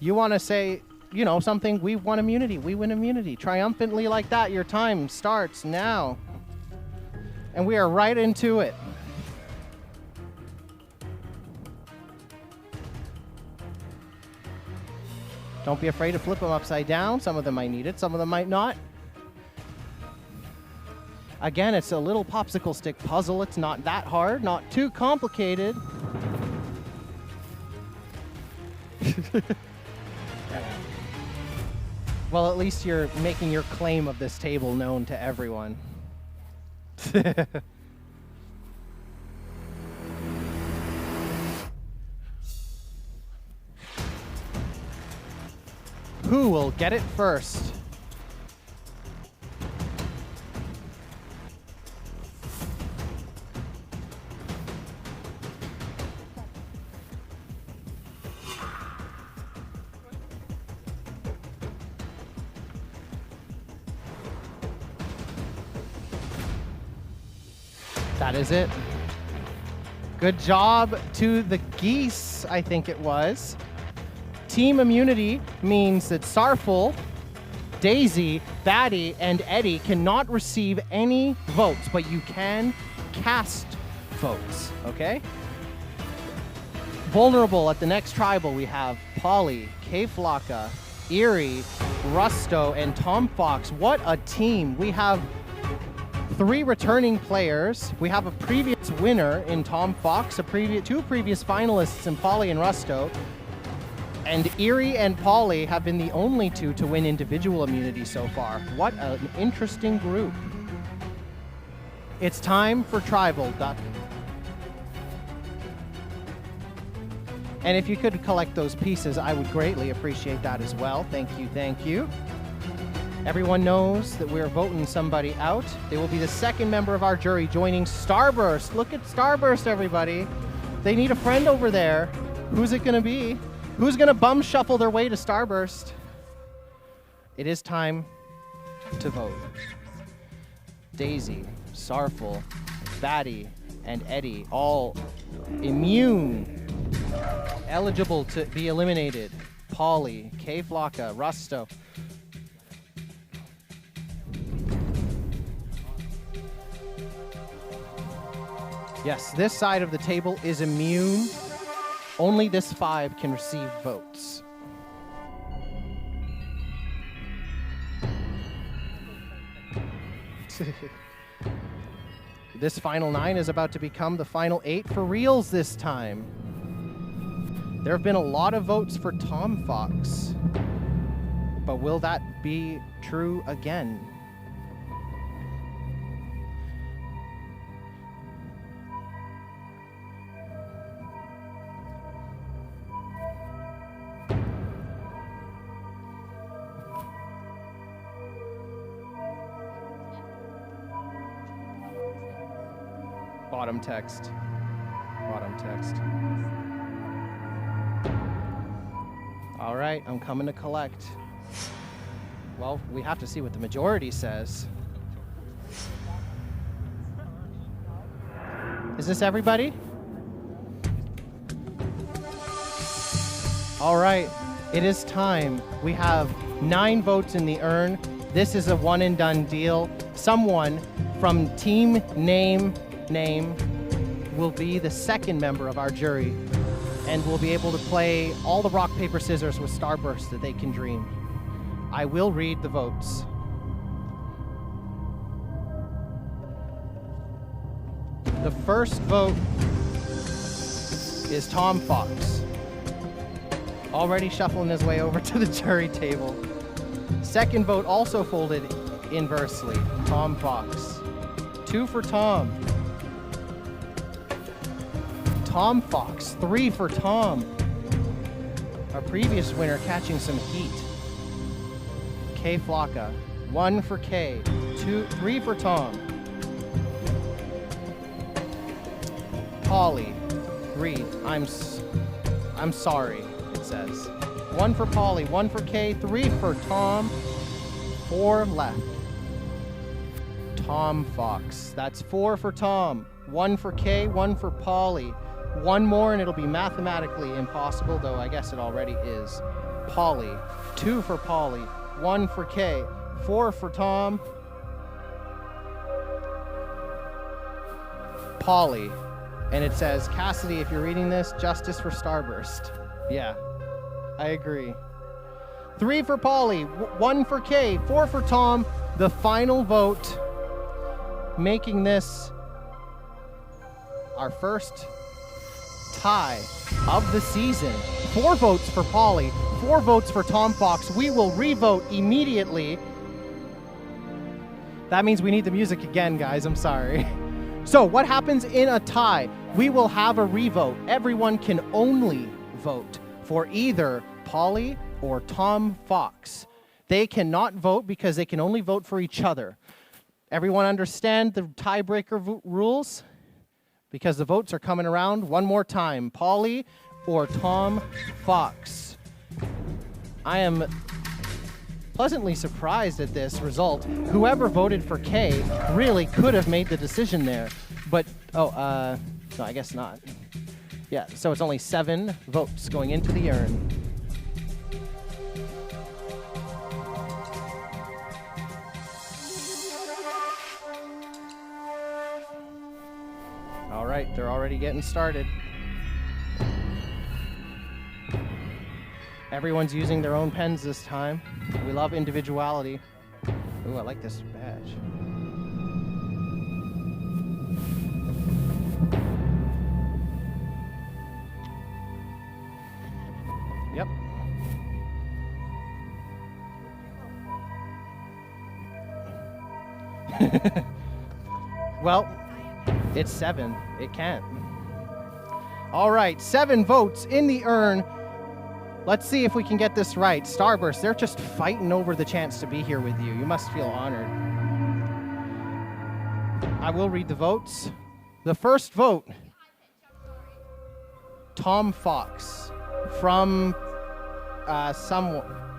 You want to say you know, something, we won immunity, we win immunity. Triumphantly like that, your time starts now. And we are right into it. Don't be afraid to flip them upside down. Some of them might need it, some of them might not. Again, it's a little popsicle stick puzzle. It's not that hard, not too complicated. Well, at least you're making your claim of this table known to everyone. Who will get it first? That is it. Good job to the geese, I think it was. Team immunity means that Sarful, Daisy, Batty, and Eddie cannot receive any votes, but you can cast votes, okay? Vulnerable at the next tribal, we have Polly, K-Flocka, Eerie, Rusto, and Tom Fox. What a team. We have 3 returning players. We have a previous winner in Tom Fox, two previous finalists in Polly and Rusto. And Eerie and Polly have been the only 2 to win individual immunity so far. What an interesting group. It's time for Tribal, Duck. And if you could collect those pieces, I would greatly appreciate that as well. Thank you, thank you. Everyone knows that we're voting somebody out. They will be the second member of our jury joining Starburst. Look at Starburst, everybody. They need a friend over there. Who's it gonna be? Who's gonna bum shuffle their way to Starburst? It is time to vote. Daisy, Sarful, Batty, and Eddie, all immune, eligible to be eliminated. Polly, K-Flocka, Rusto. Yes, this side of the table is immune. Only this 5 can receive votes. This final 9 is about to become the final 8 for reals this time. There have been a lot of votes for Tom Fox, but will that be true again? Bottom text. Bottom text. All right, I'm coming to collect. Well, we have to see what the majority says. Is this everybody? All right, it is time. We have 9 votes in the urn. This is a one and done deal. Someone from Team Name will be the second member of our jury and will be able to play all the rock, paper, scissors with Starburst that they can dream. I will read the votes. The first vote is Tom Fox, already shuffling his way over to the jury table. Second vote also folded inversely, Tom Fox. 2 for Tom. Tom Fox, 3 for Tom. Our previous winner catching some heat. K-Flocka, 1 for K, 3 for Tom. Polly, read, I'm sorry, it says. 1 for Polly, 1 for K, 3 for Tom, 4 left. Tom Fox, that's 4 for Tom, 1 for K, 1 for Polly. 1 more and it'll be mathematically impossible, though I guess it already is. Polly. 2 for Polly. 1 for Kay. 4 for Tom. Polly. And it says, Cassidy, if you're reading this, justice for Starburst. Yeah, I agree. 3 for Polly, 1 for Kay, 4 for Tom. The final vote, making this our first tie of the season. 4 votes for Polly, 4 votes for Tom Fox. We will re-vote immediately. That means we need the music again, guys. I'm sorry. So what happens in a tie? We will have a re-vote. Everyone can only vote for either Polly or Tom Fox. They cannot vote because they can only vote for each other. Everyone understand the tiebreaker rules? Because the votes are coming around one more time. Polly or Tom Fox. I am pleasantly surprised at this result. Whoever voted for Kay really could have made the decision there. But, no, I guess not. Yeah, so it's only 7 votes going into the urn. All right, they're already getting started. Everyone's using their own pens this time. We love individuality. Ooh, I like this badge. Yep. Well, it's 7. It can't. All right, 7 votes in the urn. Let's see if we can get this right. Starburst, they're just fighting over the chance to be here with you. You must feel honored. I will read the votes. The first vote, Tom Fox from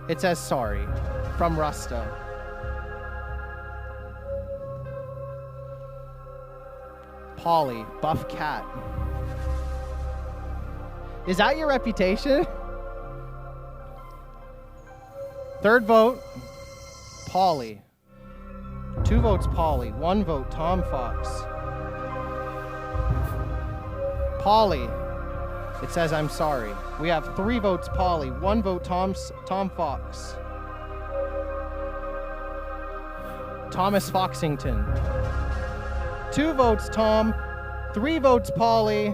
it says sorry, from Rusto. Polly, Buff Cat. Is that your reputation? Third vote, Polly. 2 votes, Polly. 1 vote, Tom Fox. Polly. It says I'm sorry. We have 3 votes, Polly. 1 vote, Tom Fox. Thomas Foxington. 2 votes, Tom. 3 votes, Polly.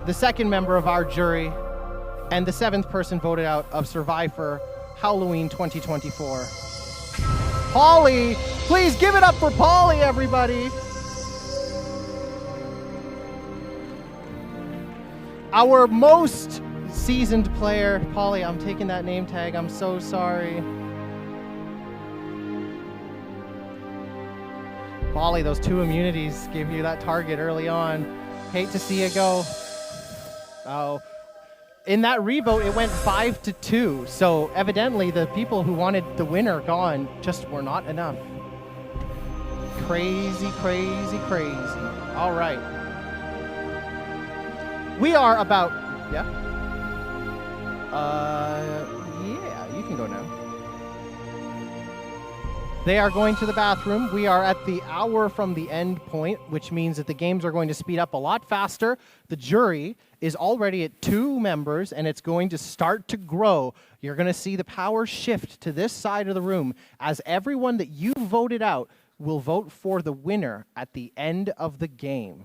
The second member of our jury, and the 7th person voted out of SurviFur Howloween 2024. Polly! Please give it up for Polly, everybody! Our most seasoned player. Polly, I'm taking that name tag. I'm so sorry. Polly, those 2 immunities give you that target early on. Hate to see you go. Oh, in that revote, it went 5-2. So evidently, the people who wanted the winner gone just were not enough. Crazy, crazy, crazy. All right. We are about, yeah? Yeah, you can go now. They are going to the bathroom. We are at the hour from the end point, which means that the games are going to speed up a lot faster. The jury is already at 2 members, and it's going to start to grow. You're going to see the power shift to this side of the room as everyone that you voted out will vote for the winner at the end of the game.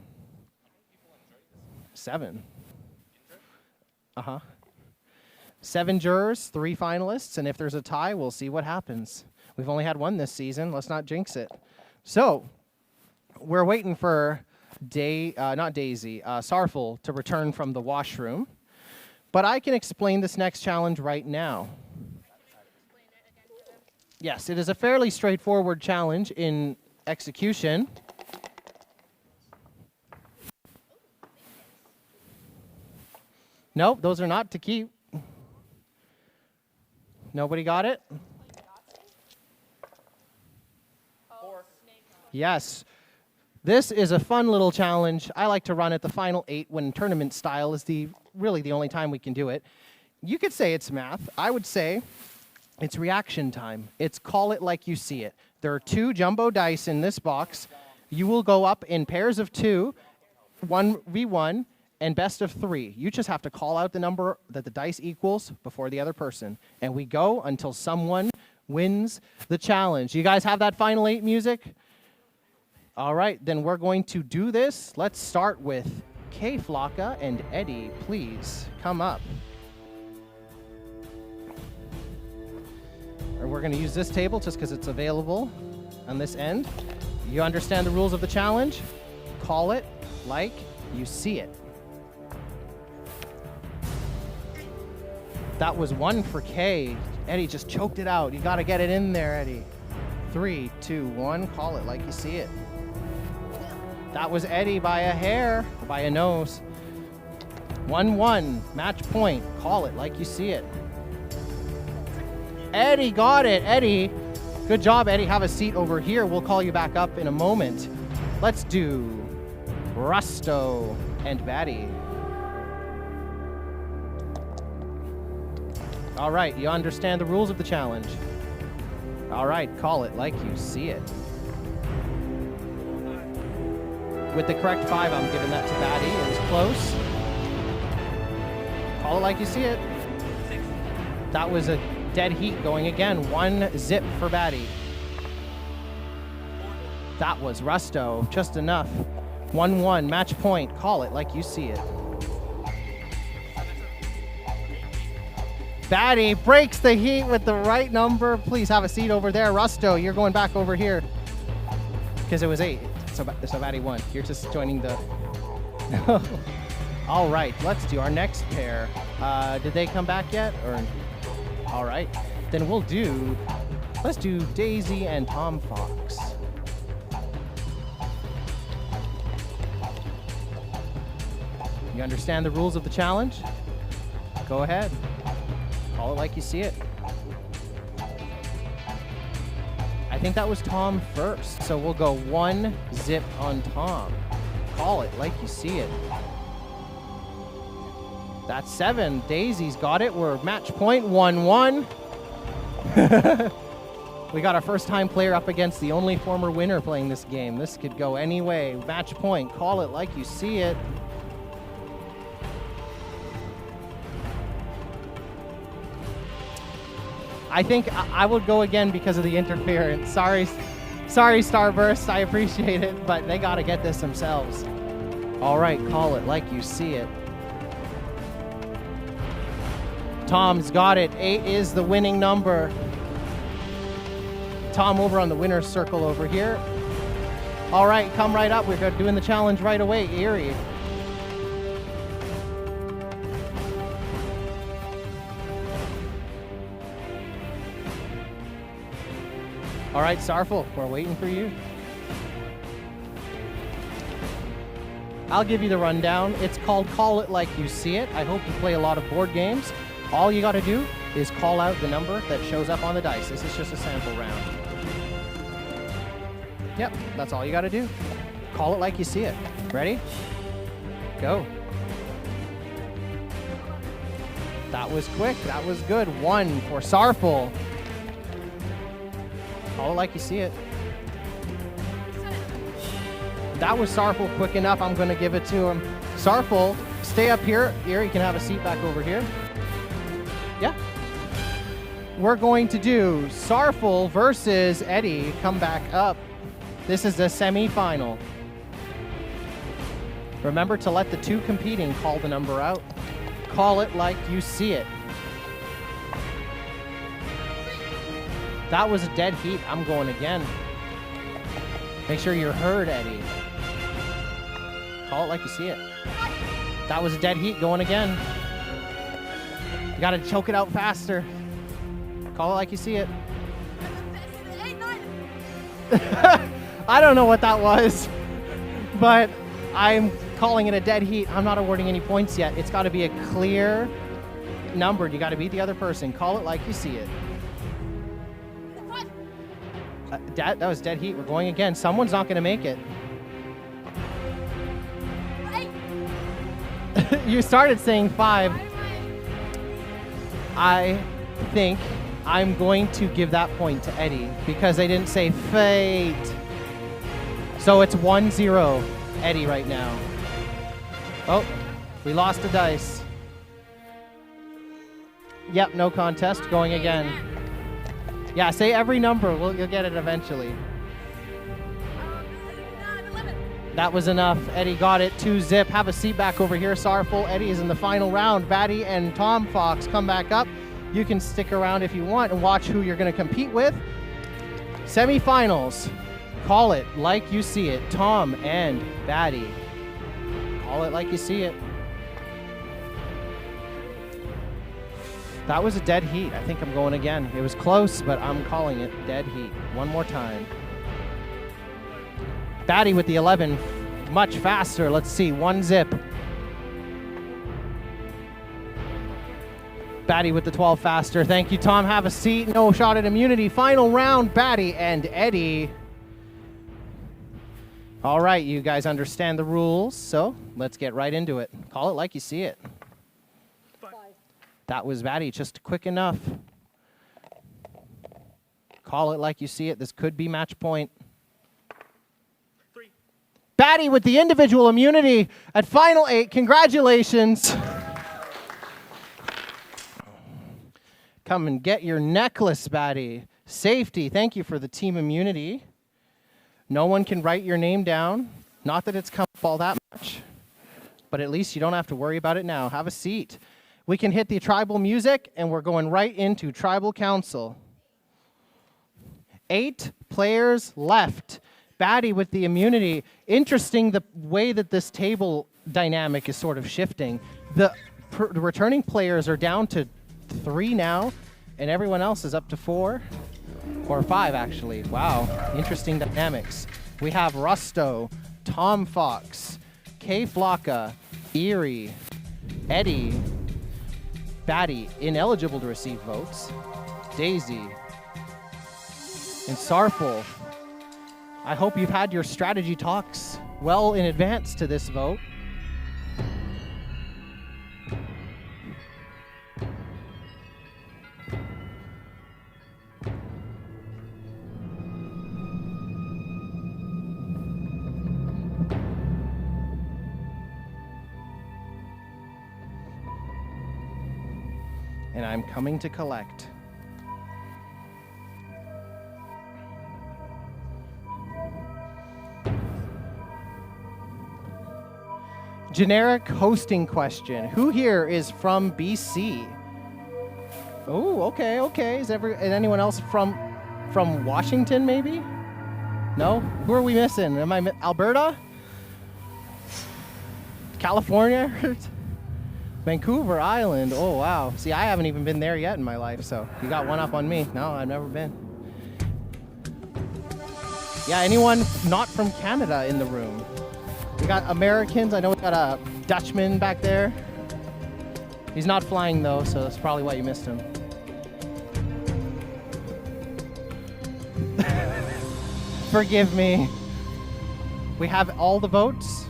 7. 7 jurors, 3 finalists, and if there's a tie, we'll see what happens. We've only had 1 this season. Let's not jinx it. So, we're waiting for Sarful to return from the washroom. But I can explain this next challenge right now. Yes, it is a fairly straightforward challenge in execution. Nope, those are not to keep. Nobody got it? Yes. This is a fun little challenge. I like to run at the final 8 when tournament style is really the only time we can do it. You could say it's math. I would say it's reaction time. It's call it like you see it. There are 2 jumbo dice in this box. You will go up in pairs of 2, 1v1, and best of 3. You just have to call out the number that the dice equals before the other person. And we go until someone wins the challenge. You guys have that final 8 music? All right, then we're going to do this. Let's start with K Flocka and Eddie. Please come up. And we're going to use this table just because it's available on this end. You understand the rules of the challenge? Call it like you see it. That was 1 for K. Eddie just choked it out. You got to get it in there, Eddie. 3, 2, 1. Call it like you see it. That was Eddie by a hair, by a nose. 1-1, match point. Call it like you see it. Eddie got it. Eddie, good job, Eddie. Have a seat over here. We'll call you back up in a moment. Let's do Rusto and Batty. All right, you understand the rules of the challenge. All right, call it like you see it. With the correct 5, I'm giving that to Batty. It was close. Call it like you see it. That was a dead heat going again. 1 zip for Batty. That was Rusto. Just enough. 1-1. Match point. Call it like you see it. Batty breaks the heat with the right number. Please have a seat over there. Rusto, you're going back over here. Because it was 8. So Batty won. You're just joining the... All right, let's do our next pair. Did they come back yet? Or all right, then let's do Daisy and Tom Fox. You understand the rules of the challenge? Go ahead. Call it like you see it. I think that was Tom first, so we'll go 1 zip on Tom. Call it like you see it. That's 7. Daisy's got it. We're match point 1-1. We got our first time player up against the only former winner playing this game. This could go any way. Match point. Call it like you see it. I think I would go again because of the interference. Sorry, Starburst. I appreciate it, but they got to get this themselves. All right, call it like you see it. Tom's got it. 8 is the winning number. Tom over on the winner's circle over here. All right, come right up. We're doing the challenge right away. Erie. All right, Sarful, we're waiting for you. I'll give you the rundown. It's called Call It Like You See It. I hope you play a lot of board games. All you got to do is call out the number that shows up on the dice. This is just a sample round. Yep, that's all you got to do. Call it like you see it. Ready? Go. That was quick. That was good. 1 for Sarful. Call it like you see it. That was Sarful quick enough. I'm going to give it to him. Sarful, stay up here. Erie can have a seat back over here. Yeah. We're going to do Sarful versus Eddie. Come back up. This is the semi-final. Remember to let the 2 competing call the number out. Call it like you see it. That was a dead heat. I'm going again. Make sure you're heard, Eddie. Call it like you see it. That was a dead heat. Going again. You got to choke it out faster. Call it like you see it. I don't know what that was, but I'm calling it a dead heat. I'm not awarding any points yet. It's got to be a clear number. You got to beat the other person. Call it like you see it. That was dead heat. We're going again. Someone's not going to make it. You started saying 5. I think I'm going to give that point to Eddie because they didn't say fate. So it's 1-0 Eddie right now. Oh, we lost a dice. Yep, no contest. Going again. Yeah, say every number. You'll get it eventually. 11. That was enough. Eddie got it. 2-zip. Have a seat back over here, Sorrowful. Eddie is in the final round. Batty and Tom Fox come back up. You can stick around if you want and watch who you're going to compete with. Semifinals. Call it like you see it. Tom and Batty. Call it like you see it. That was a dead heat. I think I'm going again. It was close, but I'm calling it dead heat. One more time. Batty with the 11. Much faster. Let's see. 1-zip. Batty with the 12 faster. Thank you, Tom. Have a seat. No shot at immunity. Final round, Batty and Eddie. All right, you guys understand the rules, so let's get right into it. Call it like you see it. 5. That was Batty, just quick enough. Call it like you see it. This could be match point. 3. Batty with the individual immunity at final 8. Congratulations. Come and get your necklace, Batty. Safety, thank you for the team immunity. No one can write your name down. Not that it's come up all that much, but at least you don't have to worry about it now. Have a seat. We can hit the tribal music, and we're going right into Tribal Council. 8 players left. Batty with the immunity. Interesting the way that this table dynamic is sort of shifting. The returning players are down to 3 now, and everyone else is up to 4. Or 5, actually. Wow. Interesting dynamics. We have Rusto, Tom Fox, K Flocka, Erie, Eddie, Batty, ineligible to receive votes, Daisy, and Sarful. I hope you've had your strategy talks well in advance to this vote. And I'm coming to collect. Generic hosting question. Who here is from BC? Oh, okay. Is anyone else from Washington, maybe? No? Who are we missing? Am I Alberta? California? Vancouver Island. Oh, wow. See, I haven't even been there yet in my life, so you got one up on me. No, I've never been. Yeah, anyone not from Canada in the room? We got Americans. I know we got a Dutchman back there. He's not flying, though, so that's probably why you missed him. Forgive me. We have all the votes.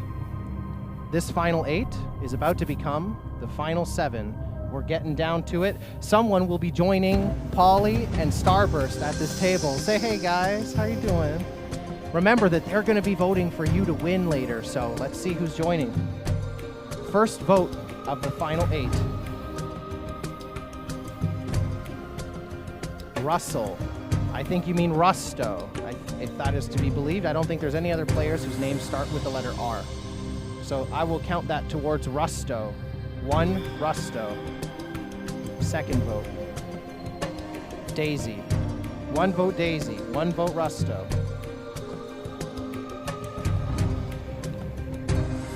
This final 8 is about to become the final 7. We're getting down to it. Someone will be joining Polly and Starburst at this table. Say, hey guys, how you doing? Remember that they're going to be voting for you to win later, so let's see who's joining. First vote of the final 8. Russell. I think you mean Rusto. If that is to be believed, I don't think there's any other players whose names start with the letter R. So I will count that towards Rusto. 1 Rusto. Second vote. Daisy. 1 vote Daisy. 1 vote Rusto.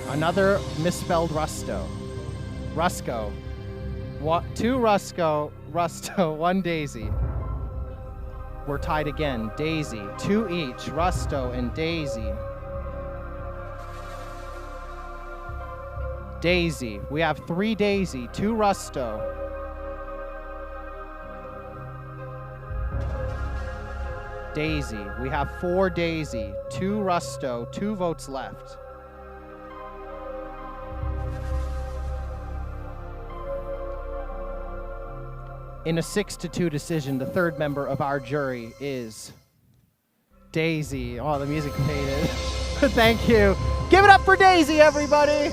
Another misspelled Rusto. Rusco. 2 Rusco. Rusto. 1 Daisy. We're tied again. Daisy. 2 each. Rusto and Daisy. Daisy. We have 3 Daisy, 2 Rusto. Daisy. We have 4 Daisy, 2 Rusto, 2 votes left. In a 6-2 decision, the third member of our jury is Daisy. Oh, the music faded. Thank you. Give it up for Daisy, everybody.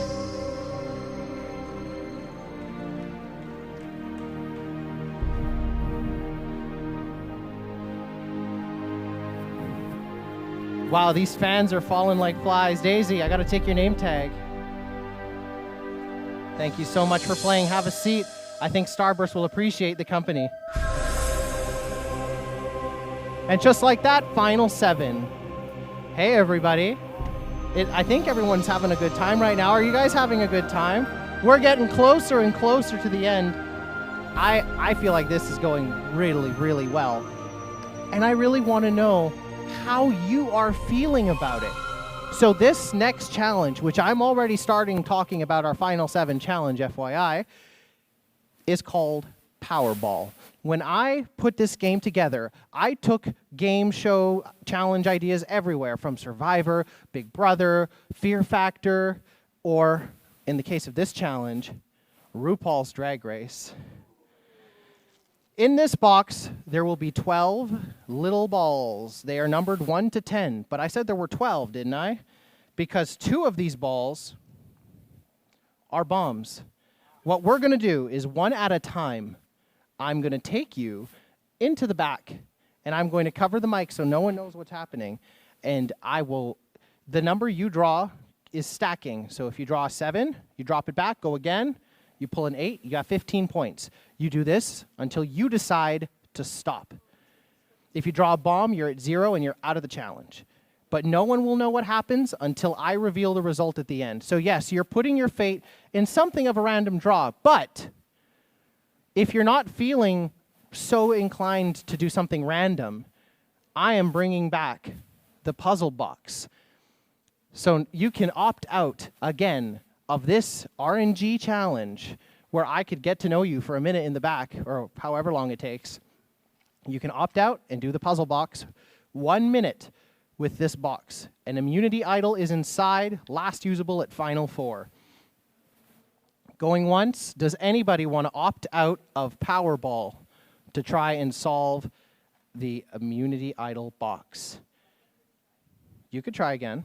Wow, these fans are falling like flies. Daisy, I gotta take your name tag. Thank you so much for playing. Have a seat. I think Starburst will appreciate the company. And just like that, final 7. Hey, everybody. I think everyone's having a good time right now. Are you guys having a good time? We're getting closer and closer to the end. I feel like this is going really, really well. And I really want to know how you are feeling about it. So this next challenge, which I'm already starting talking about our final 7 challenge, FYI, is called Powerball. When I put this game together, I took game show challenge ideas everywhere, from Survivor, Big Brother, Fear Factor, or, in the case of this challenge, RuPaul's Drag Race. In this box, there will be 12 little balls. They are numbered 1 to 10, but I said there were 12, didn't I? Because 2 of these balls are bombs. What we're going to do is, one at a time, I'm going to take you into the back, and I'm going to cover the mic so no one knows what's happening, and the number you draw is stacking. So if you draw a 7, you drop it back, go again, you pull an 8, you got 15 points. You do this until you decide to stop. If you draw a bomb, you're at 0 and you're out of the challenge. But no one will know what happens until I reveal the result at the end. So yes, you're putting your fate in something of a random draw, but if you're not feeling so inclined to do something random, I am bringing back the puzzle box. So you can opt out again of this RNG challenge where I could get to know you for a minute in the back, or however long it takes. You can opt out and do the puzzle box. 1 minute with this box. An immunity idol is inside, last usable at final 4. Going once, does anybody want to opt out of Powerball to try and solve the immunity idol box? You could try again.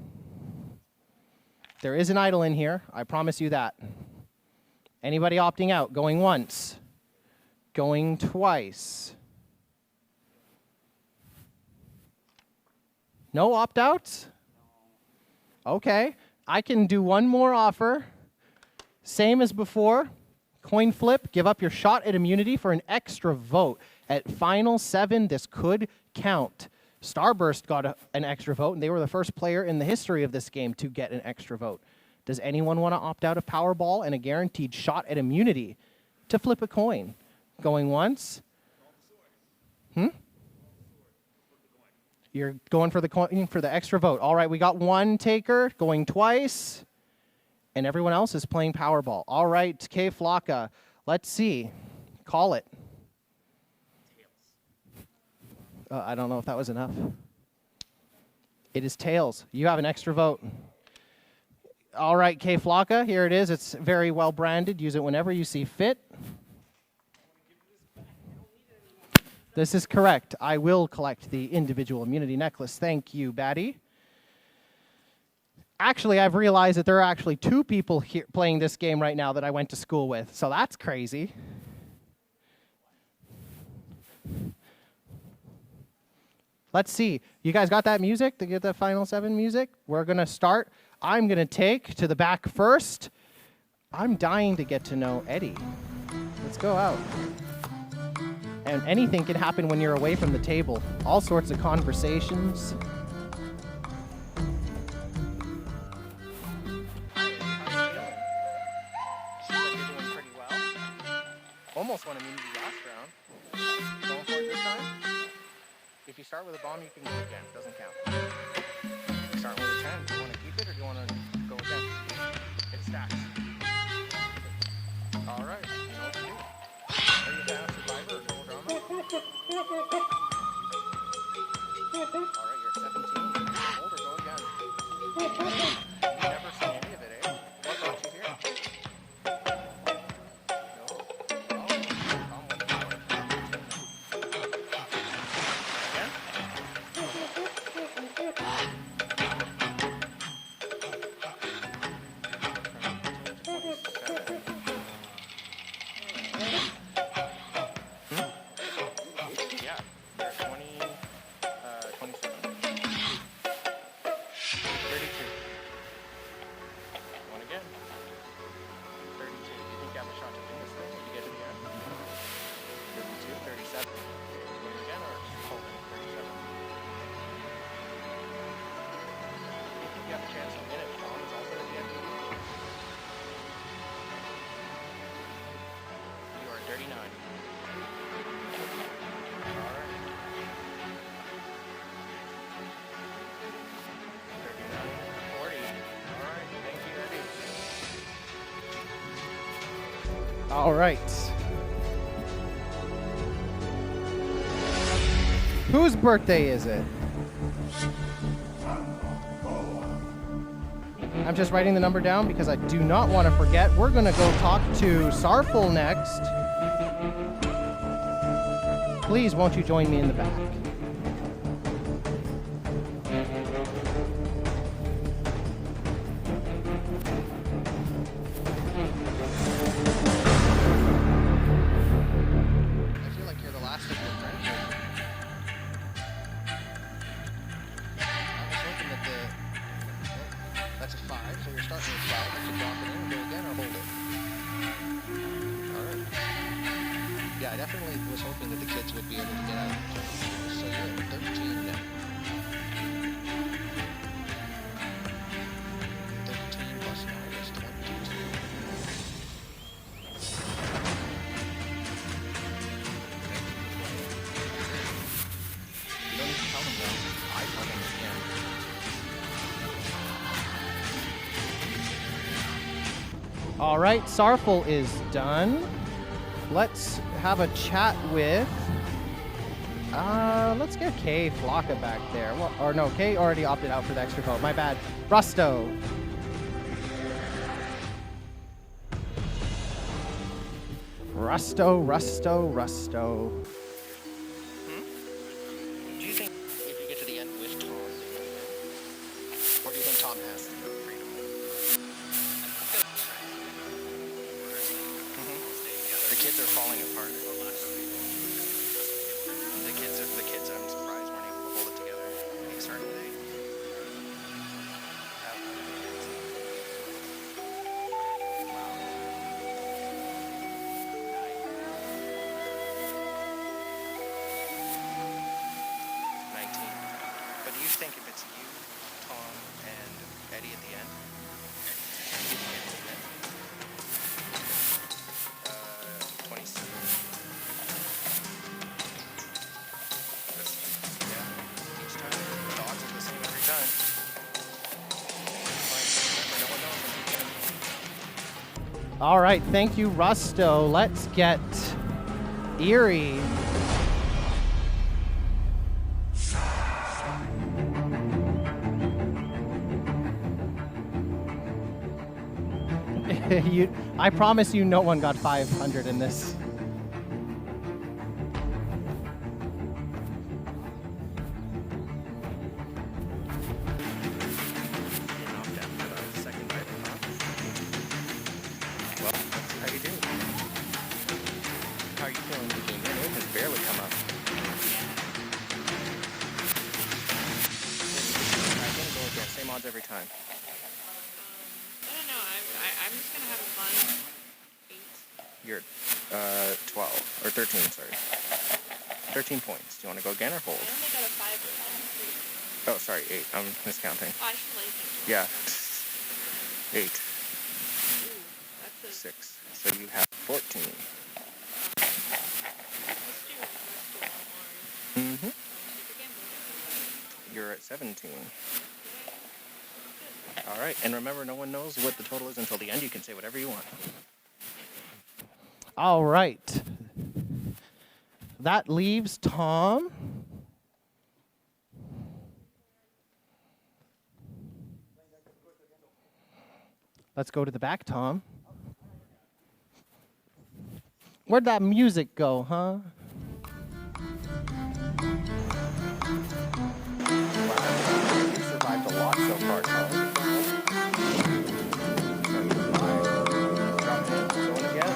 There is an idol in here, I promise you that. Anybody opting out? Going once. Going twice. No opt-outs? Okay, I can do one more offer. Same as before. Coin flip, give up your shot at immunity for an extra vote. At final 7, this could count. Starburst got an extra vote, and they were the first player in the history of this game to get an extra vote. Does anyone want to opt out of Powerball and a guaranteed shot at immunity to flip a coin? Going once? You're going for the coin for the extra vote. All right, we got one taker going twice, and everyone else is playing Powerball. All right, K Flocka, let's see. Call it. I don't know if that was enough. It is tails. You have an extra vote. All right, K Flocka, here it is. It's very well branded. Use it whenever you see fit. This is correct. I will collect the individual immunity necklace. Thank you, Batty. Actually, I've realized that there are actually 2 people here playing this game right now that I went to school with, so that's crazy. Let's see. You guys got that music to get the final 7 music? We're going to start. I'm going to take to the back first. I'm dying to get to know Eddie. Let's go out. And anything can happen when you're away from the table. All sorts of conversations. Almost won immunity last round. Going for it this time? If you start with a bomb, you can go again. Doesn't count. Start with a 10. Do you want to keep it or do you want to go again? It stacks. All right. You know what to do. Are you a fan of Survivor or Total Drama? All right, you're at 17. Hold or go again. You've never seen any of it, eh? What got you here? No. Oh, I'm with you. 39. All right. Whose birthday is it? I'm just writing the number down because I do not want to forget. We're going to go talk to SurviFur next. Please, won't you join me in the back? All right, SurviFur is done. Let's have a chat with, let's get Kay Flocka back there. Well, or no, Kay already opted out for the extra vote. My bad. Rusto. Rusto. Do you think if you get to the end with Tom, or do you think Tom has to go freedom? The kids are falling apart. The kids, I'm surprised weren't able to hold it together. Certainly they have. Wow. 19. But do you think if it's you, Tom, and Eddie at the end? Eddie at the end? 27. Yeah, each time. The odds are the same every time. Remember, no one knows. All right, thank you, Rusto. Let's get Erie. I promise you no one got 500 in this. Well, how you doing? How are you feeling, Eugene? Your name has barely come up. I'm gonna go again. Same odds every time. I don't know. I'm just gonna have a fun 8. You're 12 or 13. Sorry, 13 points. Do you want to go again or hold? I only got a 5 or 3. Oh, sorry, 8. I'm miscounting. Oh, I should like it. Yeah, 8, Ooh, that's a 6. So you have 14. Let's do one more. Mm-hmm. Again, You're at 17. All right, and remember, no one knows what the total is until the end. You can say whatever you want. All right. That leaves Tom. Let's go to the back, Tom. Where'd that music go, huh? Wow, you survived a lot so far, Tom. Drop 10, going again.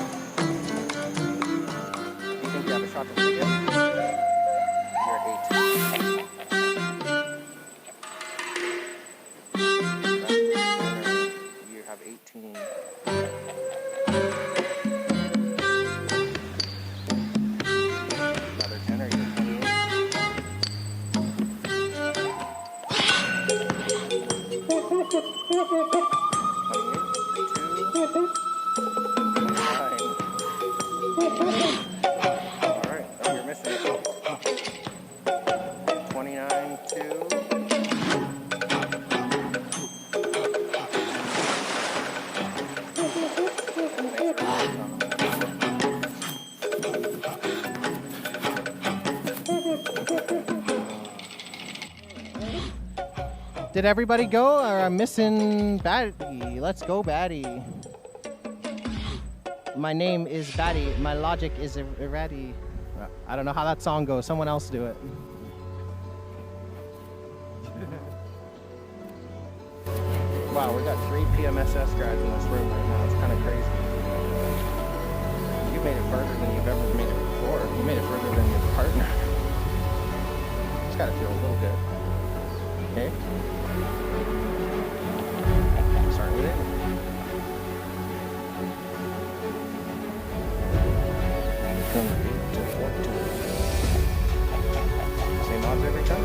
Do you think you have a shot to win again? You're at 8. You have 18. Did everybody go, or I'm missing Batty? Let's go, Batty. My name is Batty. My logic is errati. I don't know how that song goes. Someone else do it. Wow, we got 3 PMSS grads in this room right now. It's kind of crazy. You made it further than you've ever made it before. You made it further than your partner. Just gotta feel a little good. Okay? Start with it. From 8 to 14. Same odds every time.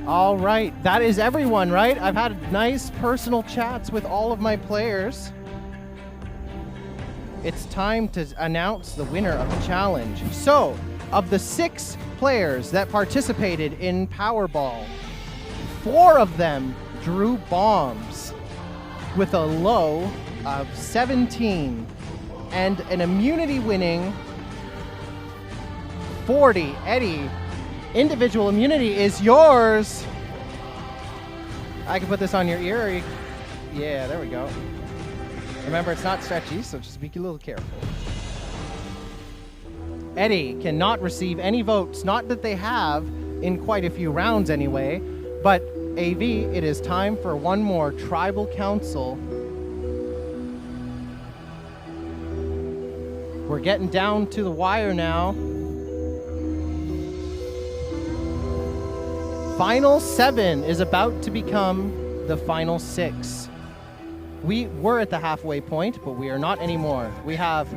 All right, that is everyone, right? I've had nice personal chats with all of my players. It's time to announce the winner of the challenge. So, of the 6 players that participated in Powerball, 4 of them drew bombs with a low of 17 and an immunity winning 40. Eddie, individual immunity is yours. I can put this on your ear. Or you... Yeah, there we go. Remember, it's not stretchy, so just be a little careful. Eddie cannot receive any votes. Not that they have in quite a few rounds anyway, but AV, it is time for one more tribal council. We're getting down to the wire now. Final 7 is about to become the final 6. We were at the halfway point, but we are not anymore. We have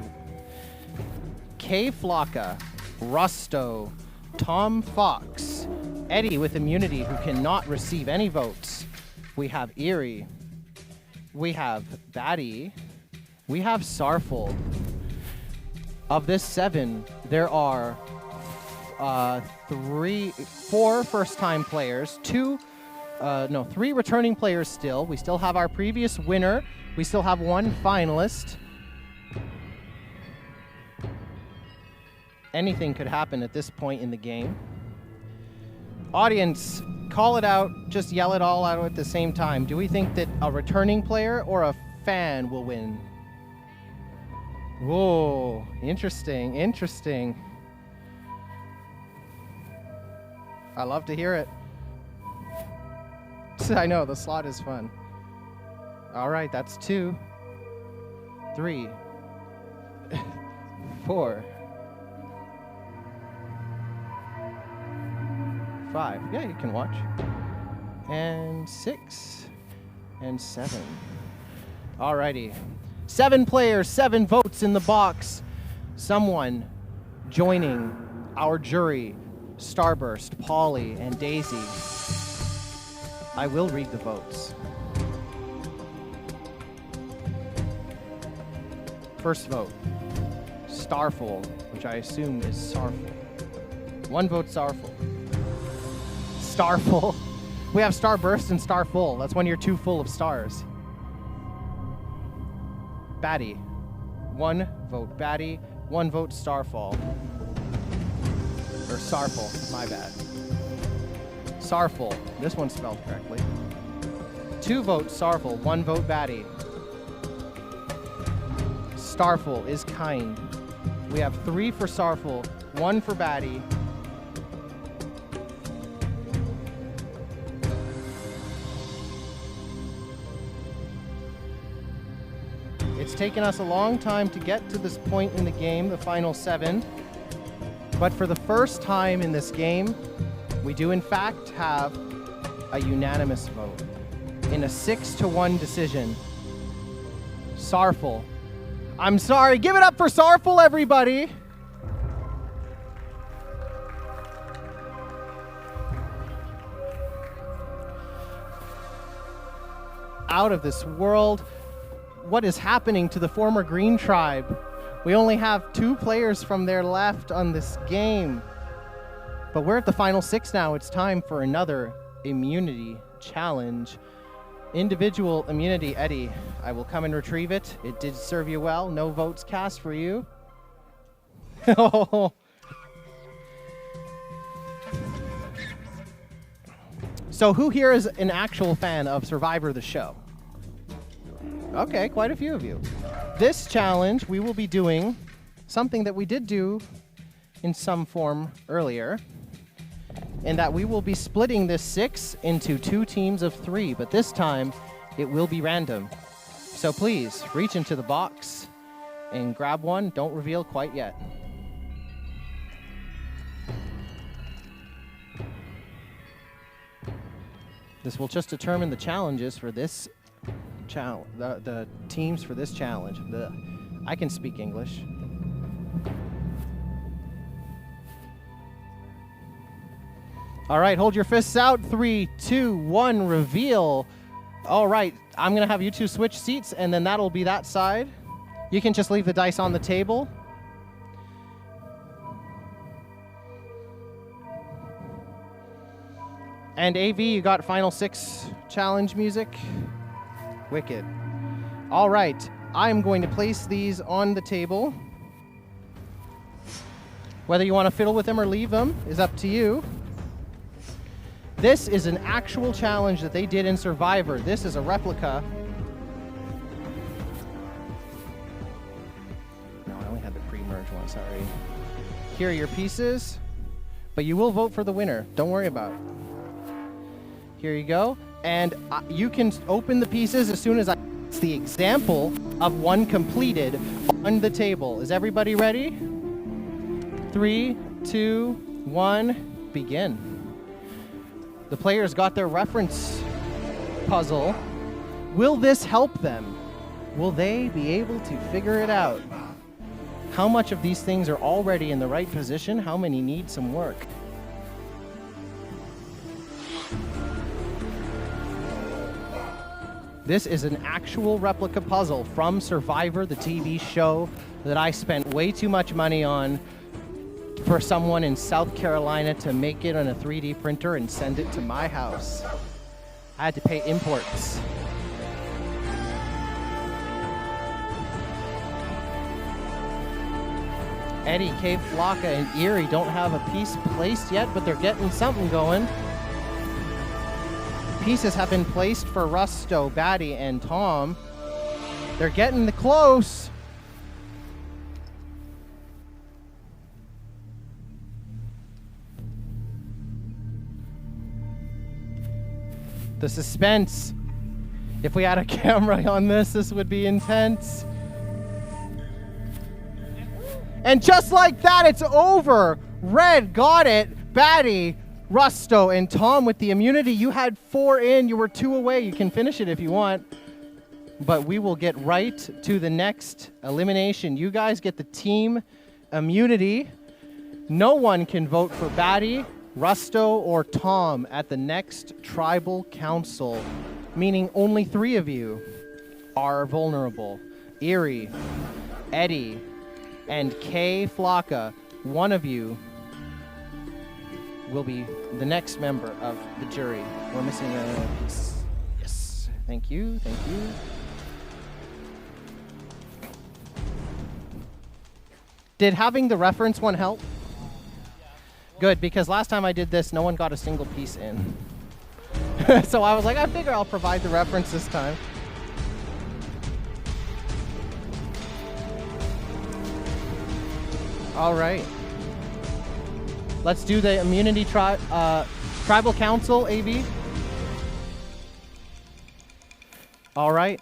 K. Flocka, Rusto, Tom Fox, Eddie with immunity who cannot receive any votes. We have Eerie. We have Batty. We have Sarful. Of this 7, there are 4 first-time players, 3 returning players still. We still have our previous winner. We still have 1 finalist. Anything could happen at this point in the game. Audience, call it out. Just yell it all out at the same time. Do we think that a returning player or a fan will win? Whoa, interesting, interesting. I love to hear it. I know, the slot is fun. All right, that's 2, 3, 4, 5. Yeah, you can watch. And 6, and 7. All righty. 7 players, 7 votes in the box. Someone joining our jury. Starburst, Polly, and Daisy. I will read the votes. First vote, Starful, which I assume is Sarful. 1 vote Starful. Starful. We have Starburst and Starful. That's when you're too full of stars. Batty. 1 vote Batty, 1 vote Starfall. Or Sarful, my bad. Sarful, this one's spelled correctly. 2 votes Sarful, 1 vote Batty. Starful is kind. We have 3 for Sarful, 1 for Batty. It's taken us a long time to get to this point in the game, the final 7. But for the first time in this game, we do in fact have a unanimous vote. In a 6-1 decision, Sarful. I'm sorry, give it up for Sarful, everybody! Out of this world. What is happening to the former Green Tribe? We only have 2 players from there left on this game. But we're at the final 6 now. It's time for another immunity challenge. Individual immunity, Eddie. I will come and retrieve it. It did serve you well. No votes cast for you. So who here is an actual fan of Survivor the show? Okay, quite a few of you. This challenge, we will be doing something that we did do in some form earlier, in that we will be splitting this 6 into 2 teams of 3, but this time it will be random. So please, reach into the box and grab one. Don't reveal quite yet. This will just determine the challenges for this the teams for this challenge. I can speak English. All right, hold your fists out. 3, 2, 1, reveal. All right, I'm going to have you 2 switch seats, and then that'll be that side. You can just leave the dice on the table. And AV, you got final 6 challenge music. Wicked. All right, I'm going to place these on the table. Whether you want to fiddle with them or leave them is up to you. This is an actual challenge that they did in Survivor. This is a replica. No, I only had the pre-merge one, sorry. Here are your pieces, but you will vote for the winner. Don't worry about it. Here you go. And you can open the pieces as soon as I see the example of one completed on the table. Is everybody ready? 3, 2, 1, begin. The players got their reference puzzle. Will this help them? Will they be able to figure it out? How much of these things are already in the right position? How many need some work? This is an actual replica puzzle from Survivor, the TV show that I spent way too much money on for someone in South Carolina to make it on a 3D printer and send it to my house. I had to pay imports. Eddie, Cave, Flocka, and Erie don't have a piece placed yet, but they're getting something going. Pieces have been placed for Rusto, Batty, and Tom. They're getting close. The suspense. If we had a camera on this would be intense. And just like that, it's over. Red got it. Batty, Rusto, and Tom with the immunity. You had 4 in. You were 2 away. You can finish it if you want. But we will get right to the next elimination. You guys get the team immunity. No one can vote for Batty, Rusto, or Tom at the next tribal council, meaning only 3 of you are vulnerable. Erie, Eddie, and Kay Flocka, one of you will be the next member of the jury. We're missing a piece. Yes. Thank you. Thank you. Did having the reference one help? Good, because last time I did this, no one got a single piece in. So I was like, I figure I'll provide the reference this time. All right. Let's do the immunity tribal council, AV. All right.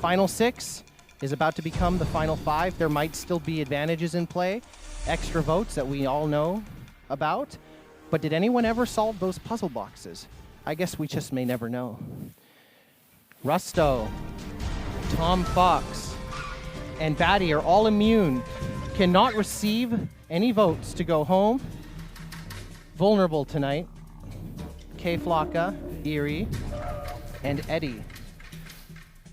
Final 6 is about to become the final 5. There might still be advantages in play. extra votes that we all know about. But did anyone ever solve those puzzle boxes? I guess we just may never know. Rusto, Tom Fox, and Batty are all immune. Cannot receive any votes to go home. Vulnerable tonight. K Flocka, Eerie, and Eddie.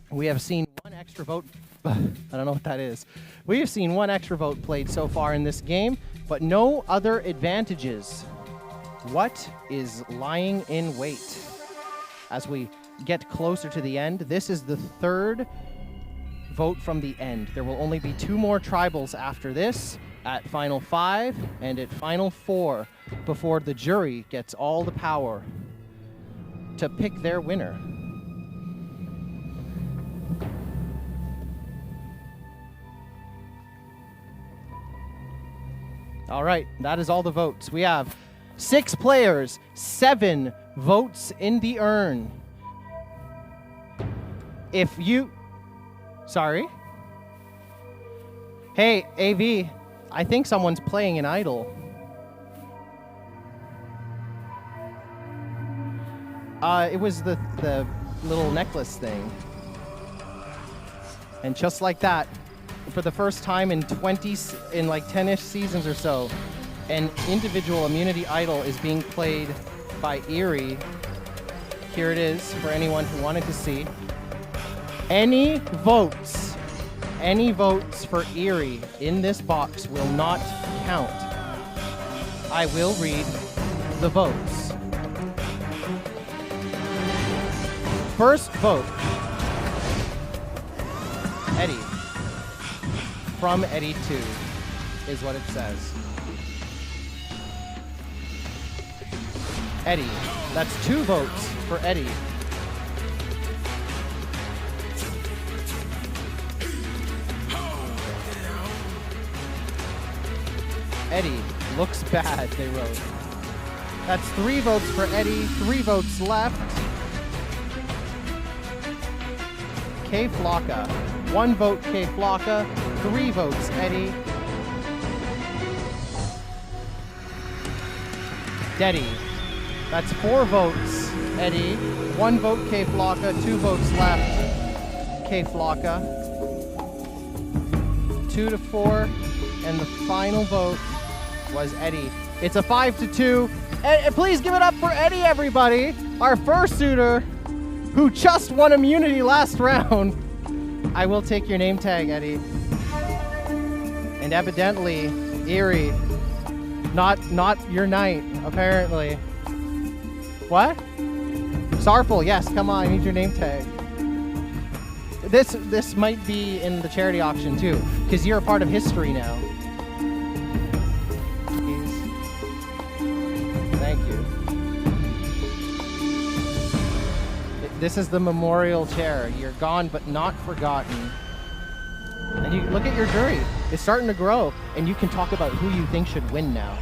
We have seen one extra vote. I don't know what that is. We have seen one extra vote played so far in this game, but no other advantages. What is lying in wait? As we get closer to the end, this is the third vote from the end. There will only be 2 more tribals after this, at Final 5 and at Final 4, before the jury gets all the power to pick their winner. All right, that is all the votes. We have 6 players, 7 votes in the urn. If you... Sorry? Hey, AV, I think someone's playing an idol. It was the little necklace thing. And just like that, for the first time in like 10-ish seasons or so, an individual immunity idol is being played by Eerie. Here it is for anyone who wanted to see. Any votes for Eerie in this box will not count. I will read the votes. First vote, Eddie. From Eddie 2 is what it says. Eddie. That's 2 votes for Eddie. Eddie looks bad, they wrote. That's 3 votes for Eddie, 3 votes left. K Flocka. 1 vote K Flocka, 3 votes Eddie. Deddy. That's 4 votes Eddie, 1 vote K Flocka, 2 votes left K Flocka. 2 to 4, and the final vote was Eddie. It's a 5-2. Please give it up for Eddie, everybody, our fursuiter, who just won immunity last round. I will take your name tag, Eddie. And evidently, Eerie, not your night, apparently. What? Sarful, yes, come on, I need your name tag. This might be in the charity auction too, because you're a part of history now. Thank you. This is the memorial chair. You're gone but not forgotten. And you look at your jury. It's starting to grow, and you can talk about who you think should win now.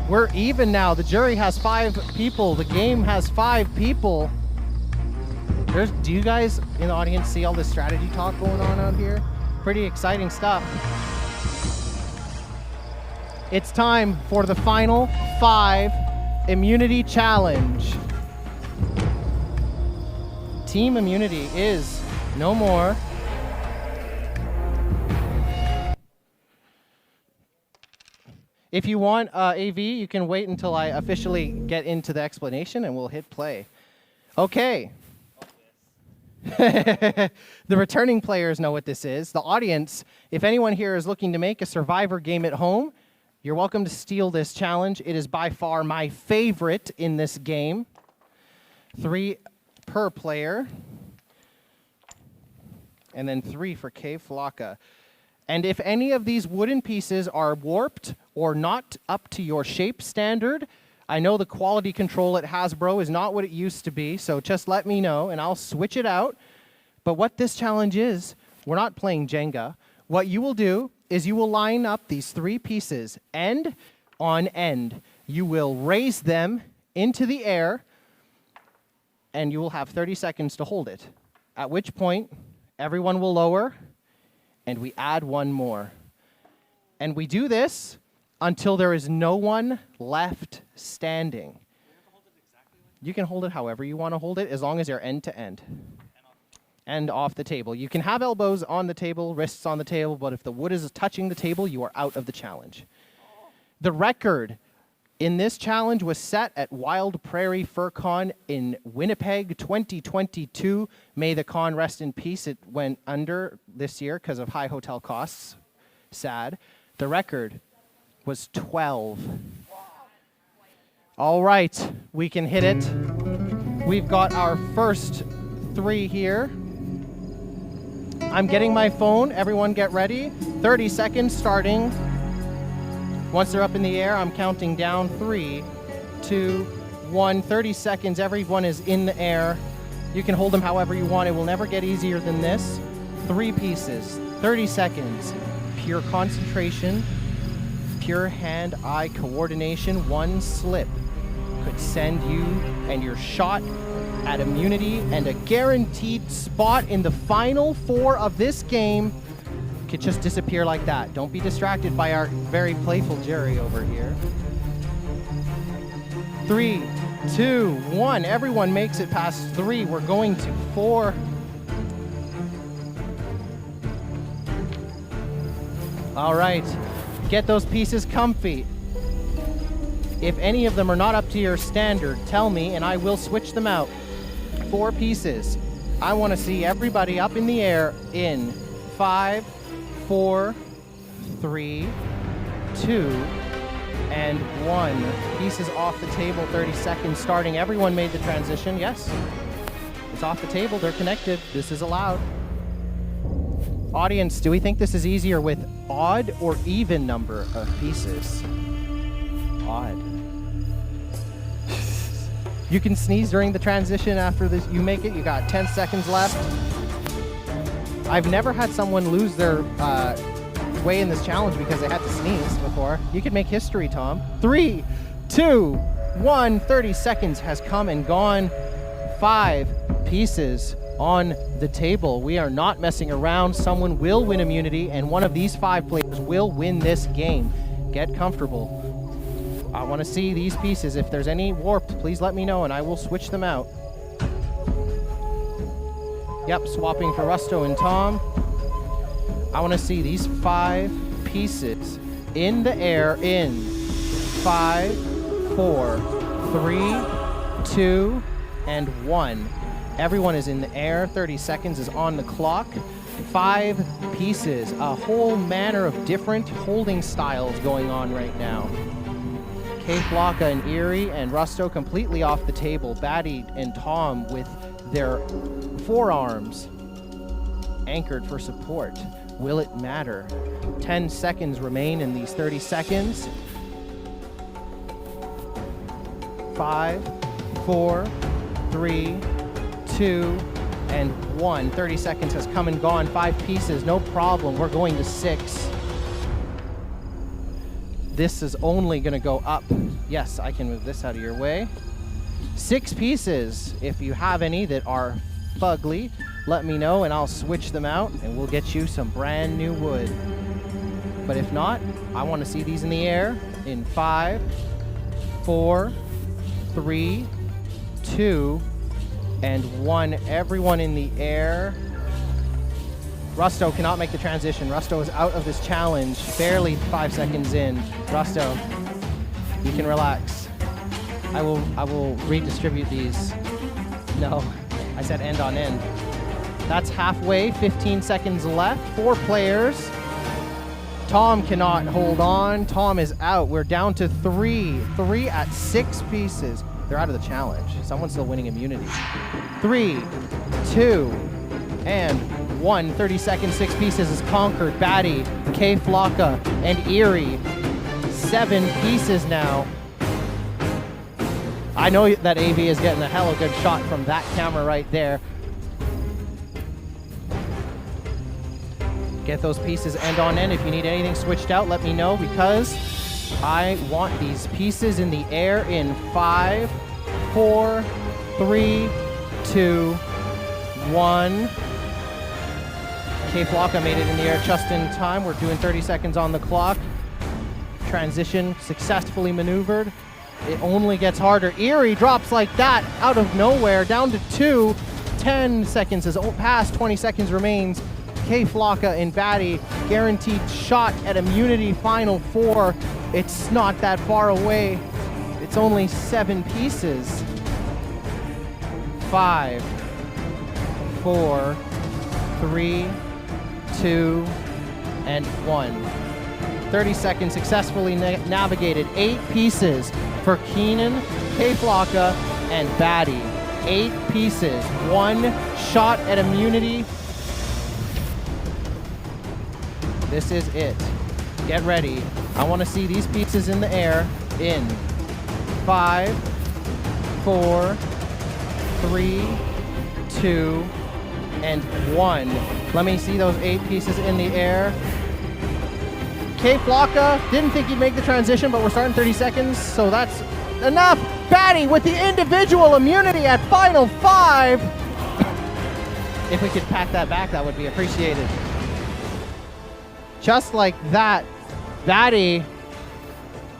We're even now. The jury has 5 people. The game has 5 people. Do you guys in the audience see all this strategy talk going on out here? Pretty exciting stuff. It's time for the final 5 immunity challenge. Team immunity is no more. If you want AV, you can wait until I officially get into the explanation and we'll hit play. Okay. The returning players know what this is. The audience, if anyone here is looking to make a Survivor game at home, you're welcome to steal this challenge. It is by far my favorite in this game. 3 per player. And then 3 for K Flocka. And if any of these wooden pieces are warped or not up to your shape standard, I know the quality control at Hasbro is not what it used to be, so just let me know and I'll switch it out. But what this challenge is, we're not playing Jenga. What you will do is you will line up these 3 pieces end on end. You will raise them into the air and you will have 30 seconds to hold it. At which point, everyone will lower and we add 1 more. And we do this until there is no one left standing. You can hold it however you want to hold it, as long as you're end to end. And off the table. You can have elbows on the table, wrists on the table, but if the wood is touching the table, you are out of the challenge. The record in this challenge was set at Wild Prairie Fur Con in Winnipeg 2022. May the con rest in peace. It went under this year because of high hotel costs. Sad. The record was 12. All right, we can hit it. We've got our first 3 here. I'm getting my phone. Everyone get ready. 30 seconds starting. Once they're up in the air, I'm counting down. 3, 2, 1. 30 seconds. Everyone is in the air. You can hold them however you want. It will never get easier than this. 3 pieces. 30 seconds. Pure concentration. Pure hand-eye coordination. 1 slip could send you and your shot at immunity, and a guaranteed spot in the final 4 of this game could just disappear like that. Don't be distracted by our very playful jury over here. 3, 2, 1. Everyone makes it past 3. We're going to 4. All right, get those pieces comfy. If any of them are not up to your standard, tell me and I will switch them out. 4 pieces. I want to see everybody up in the air in 5, 4, 3, 2, and 1. Pieces off the table, 30 seconds starting. Everyone made the transition, yes? It's off the table, they're connected. This is allowed. Audience, do we think this is easier with odd or even number of pieces? Odd. You can sneeze during the transition after this. You make it. You got 10 seconds left. I've never had someone lose their way in this challenge because they had to sneeze before. You could make history, Tom. 3, 2, 1. 30 seconds has come and gone. 5 pieces on the table. We are not messing around. Someone will win immunity, and one of these 5 players will win this game. Get comfortable. I want to see these pieces. If there's any warped, please let me know and I will switch them out. Yep, swapping for Rusto and Tom. I want to see these 5 pieces in the air in 5, 4, 3, 2, and 1. Everyone is in the air. 30 seconds is on the clock. 5 pieces. A whole manner of different holding styles going on right now. Flocka and Erie and Rusto completely off the table. Batty and Tom with their forearms anchored for support. Will it matter? 10 seconds remain in these 30 seconds. 5, 4, 3, 2, and 1. 30 seconds has come and gone. 5 pieces, no problem. We're going to 6. This is only going to go up. Yes, I can move this out of your way. 6 pieces. If you have any that are fugly, let me know and I'll switch them out and we'll get you some brand new wood. But if not, I want to see these in the air in 5, 4, 3, 2, and 1. Everyone in the air. Rusto cannot make the transition. Rusto is out of this challenge, barely 5 seconds in. Rusto, you can relax. I will redistribute these. No, I said end on end. That's halfway, 15 seconds left, 4 players. Tom cannot hold on. Tom is out. We're down to 3. 3 at 6 pieces. They're out of the challenge. Someone's still winning immunity. 3, 2, and 1. 30 seconds, 6 pieces is conquered. Batty, Flocka, and Erie. 7 pieces now. I know that AV is getting a hella good shot from that camera right there. Get those pieces end on end. If you need anything switched out, let me know because I want these pieces in the air in 5, 4, 3, 2, 1. K-Flocka made it in the air just in time. We're doing 30 seconds on the clock. Transition successfully maneuvered. It only gets harder. Eerie drops like that out of nowhere down to 2. 10 seconds has passed, 20 seconds remains. K-Flocka and Batty guaranteed shot at immunity final 4. It's not that far away. It's only 7 pieces. 5, 4, 3, 2, and 1. 30 seconds successfully navigated. 8 pieces for Keenan, K-Flocka, and Batty. 8 pieces. 1 shot at immunity. This is it. Get ready. I want to see these pieces in the air. In 5, 4, 3, 2, and 1. Let me see those 8 pieces in the air. K-Flocka didn't think he'd make the transition, but we're starting 30 seconds, so that's enough. Batty with the individual immunity at final 5. If we could pack that back, that would be appreciated. Just like that, Batty,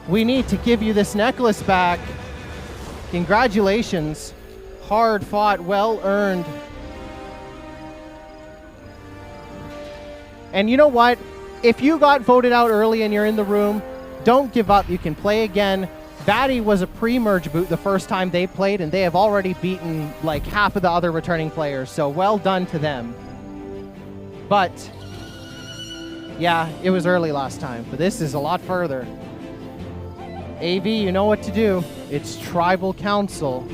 we need to give you this necklace back. Congratulations. Hard fought, well earned. And you know what? If you got voted out early and you're in the room, don't give up. You can play again. Batty was a pre-merge boot the first time they played, and they have already beaten like half of the other returning players, so well done to them. But yeah, it was early last time, but this is a lot further. AV, you know what to do. It's Tribal Council.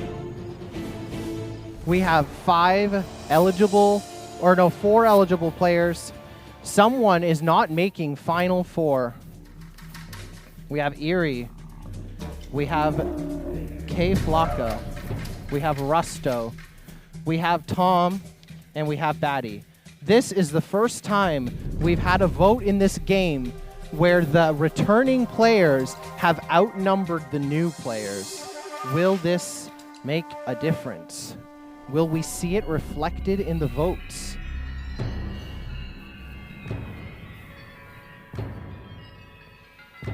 We have 4 eligible players. Someone is not making Final 4. We have Eerie. We have K-Flocka. We have Rusto. We have Tom. And we have Batty. This is the first time we've had a vote in this game where the returning players have outnumbered the new players. Will this make a difference? Will we see it reflected in the votes?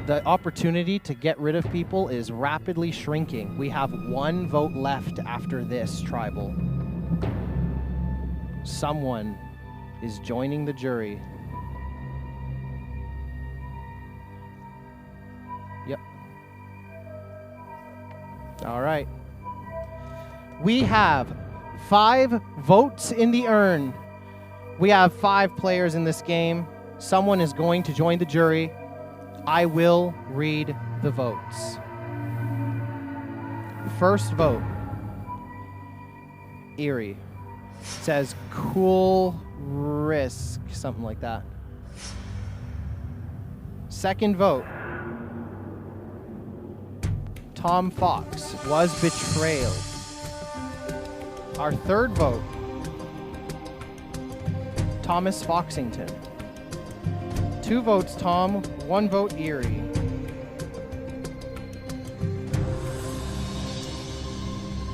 The opportunity to get rid of people is rapidly shrinking. We have 1 vote left after this, Tribal. Someone is joining the jury. Yep. All right. We have 5 votes in the urn. We have 5 players in this game. Someone is going to join the jury. I will read the votes. First vote. Eerie. Says cool risk, something like that. Second vote. Tom Fox was betrayal. Our third vote. Thomas Foxington. 2 votes Tom, 1 vote Eerie.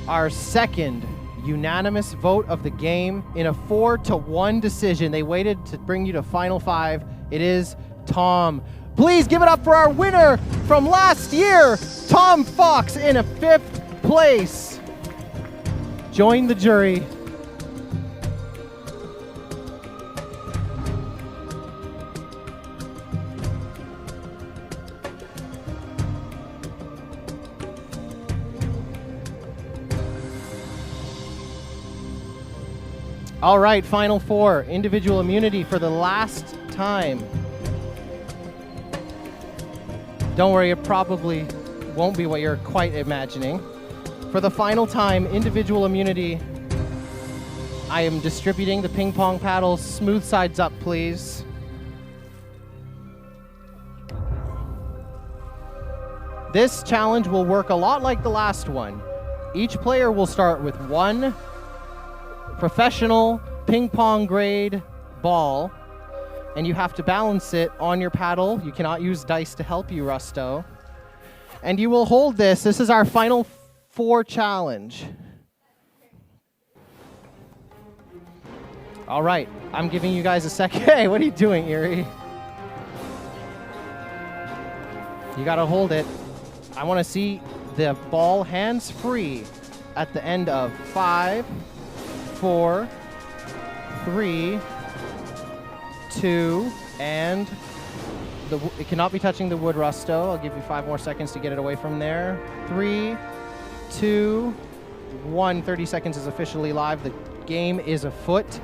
Our second unanimous vote of the game in a 4-1 decision. They waited to bring you to Final 5. It is Tom. Please give it up for our winner from last year, Tom Fox in a 5th place. Join the jury. All right, Final 4, individual immunity for the last time. Don't worry, it probably won't be what you're quite imagining. For the final time, individual immunity. I am distributing the ping pong paddles. Smooth sides up, please. This challenge will work a lot like the last one. Each player will start with 1 professional ping pong grade ball, and you have to balance it on your paddle. You cannot use dice to help you, Rusto. And you will hold this. This is our Final 4 challenge. All right, I'm giving you guys a second. Hey, what are you doing, Erie? You gotta hold it. I want to see the ball hands free at the end of 5, 4, 3, 2, and it cannot be touching the wood, Rusto. I'll give you 5 more seconds to get it away from there. 3, 2, 1. 30 seconds is officially live. The game is afoot.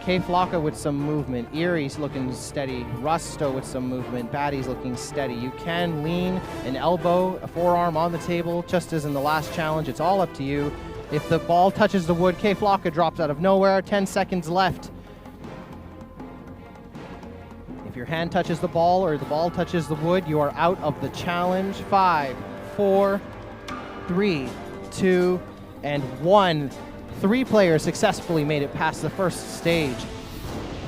K-Flocka with some movement. Erie's looking steady. Rusto with some movement. Batty's looking steady. You can lean an elbow, a forearm on the table, just as in the last challenge. It's all up to you. If the ball touches the wood, K-Flocka drops out of nowhere. 10 seconds left. If your hand touches the ball or the ball touches the wood, you are out of the challenge. 5, 4, 3, 2, and 1. 3 players successfully made it past the first stage.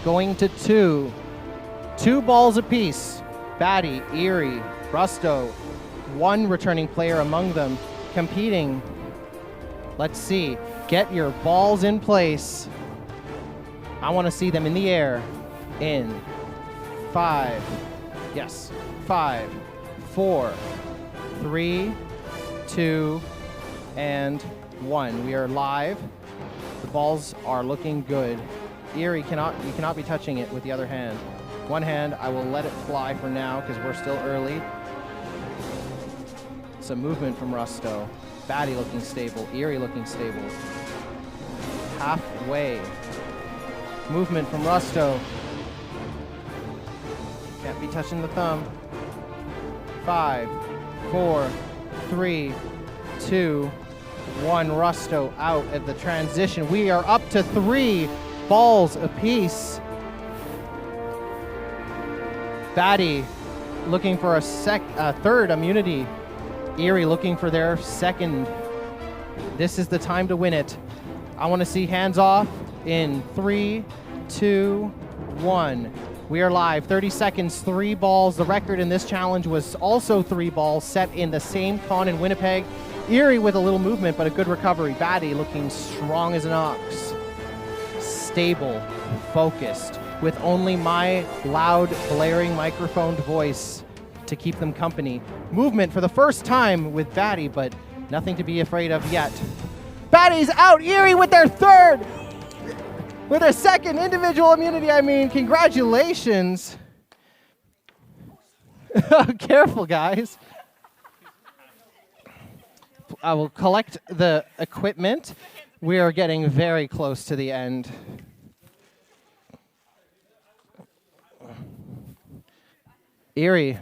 Going to 2. 2 balls apiece. Batty, Erie, Rusto. 1 returning player among them competing. Let's see. Get your balls in place. I want to see them in the air. In 5. Yes. 5, 4, 3, 2, and 1. We are live. The balls are looking good. Erie, you cannot be touching it with the other hand. One hand, I will let it fly for now because we're still early. Some movement from Rusto. Batty looking stable. Erie looking stable. Halfway. Movement from Rusto. Can't be touching the thumb. 5, 4, 3, 2, 1. Rusto out at the transition. We are up to 3 balls apiece. Batty looking for a third immunity. Erie looking for their second. This is the time to win it. I want to see hands off in 3, 2, 1. We are live. 30 seconds, 3 balls. The record in this challenge was also 3 balls set in the same con in Winnipeg. Erie with a little movement, but a good recovery. Batty looking strong as an ox. Stable, focused, with only my loud, blaring microphoned voice to keep them company. Movement for the first time with Batty, but nothing to be afraid of yet. Batty's out! Erie with their third! With their second individual immunity, I mean, congratulations! Careful, guys. I will collect the equipment. We are getting very close to the end. Erie,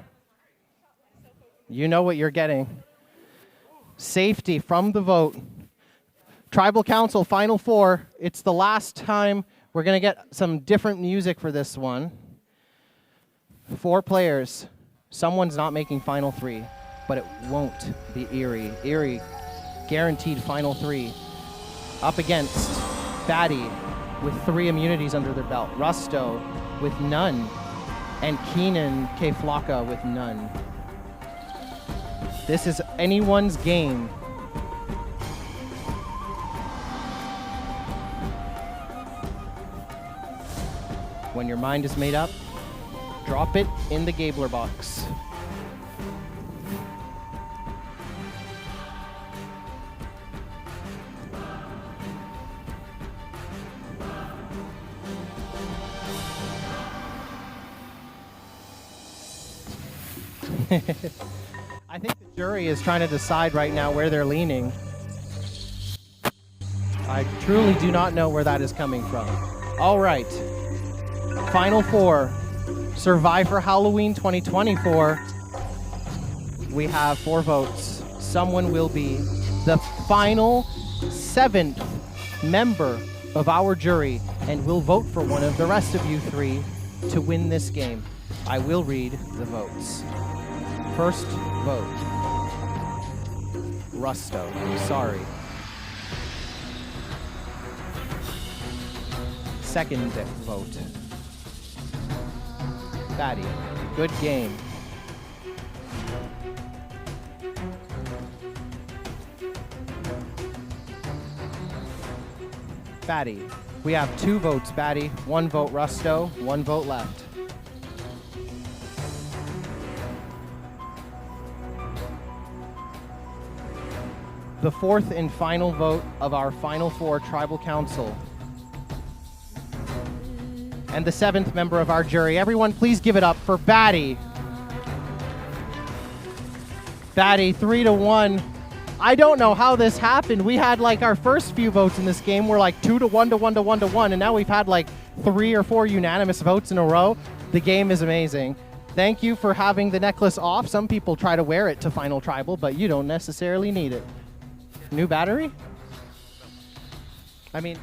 you know what you're getting. Safety from the vote. Tribal Council, Final 4. It's the last time. We're going to get some different music for this one. 4 players. Someone's not making Final 3. But it won't be Erie. Erie, guaranteed Final 3. Up against Batty with 3 immunities under their belt. Rusto with none. And Keenan K-Flocka with none. This is anyone's game. When your mind is made up, drop it in the Gabler box. I think the jury is trying to decide right now where they're leaning. I truly do not know where that is coming from. All right. Final 4. SurviFur Howloween 2024. We have 4 votes. Someone will be the final 7th member of our jury and will vote for one of the rest of you 3 to win this game. I will read the votes. First vote. Rusto. Sorry. Second vote. Batty. Good game. Batty. We have 2 votes, Batty. 1 vote, Rusto. 1 vote left. The 4th and final vote of our final 4 Tribal Council. And the 7th member of our jury. Everyone, please give it up for Batty. Batty, 3-1. I don't know how this happened. We had like our first few votes in this game were like 2-1 to 1 to 1 to 1, and now we've had like 3 or 4 unanimous votes in a row. The game is amazing. Thank you for having the necklace off. Some people try to wear it to Final Tribal, but you don't necessarily need it. New battery? I mean...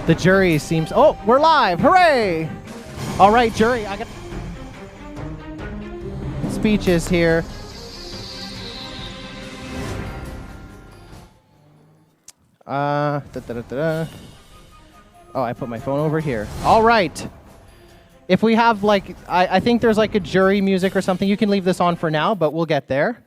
The jury seems... Oh, we're live! Hooray! All right, jury, I got speeches here. Oh, I put my phone over here. All right. If we have like... I think there's like a jury music or something. You can leave this on for now, but we'll get there.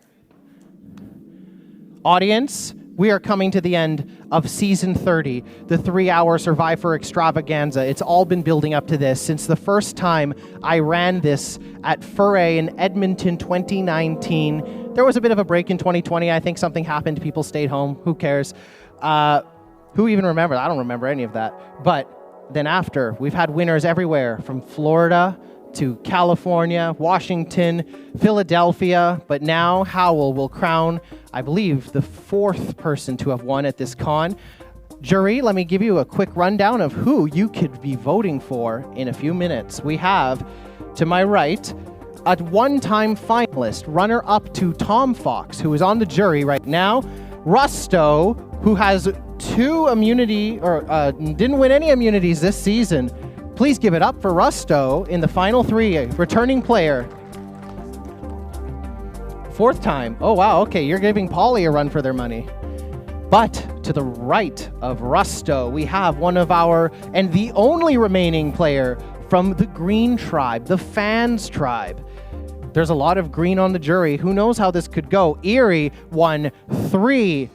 Audience, we are coming to the end of Season 30, the 3-hour SurviFur extravaganza. It's all been building up to this since the first time I ran this at Furry in Edmonton 2019. There was a bit of a break in 2020. I think something happened. People stayed home. Who cares? Who even remembers? I don't remember any of that. But then after, we've had winners everywhere from Florida to California, Washington, Philadelphia, but now Howl will crown, I believe, the 4th person to have won at this con. Jury, let me give you a quick rundown of who you could be voting for in a few minutes. We have, to my right, a one-time finalist, runner-up to Tom Fox, who is on the jury right now, Rusto, who has 2 immunity, or didn't win any immunities this season. Please give it up for Rusto in the final 3, returning player. 4th time. Oh, wow. Okay, you're giving Polly a run for their money. But to the right of Rusto, we have one of our, and the only remaining player from the Green Tribe, the Fans Tribe. There's a lot of green on the jury. Who knows how this could go? Erie won 3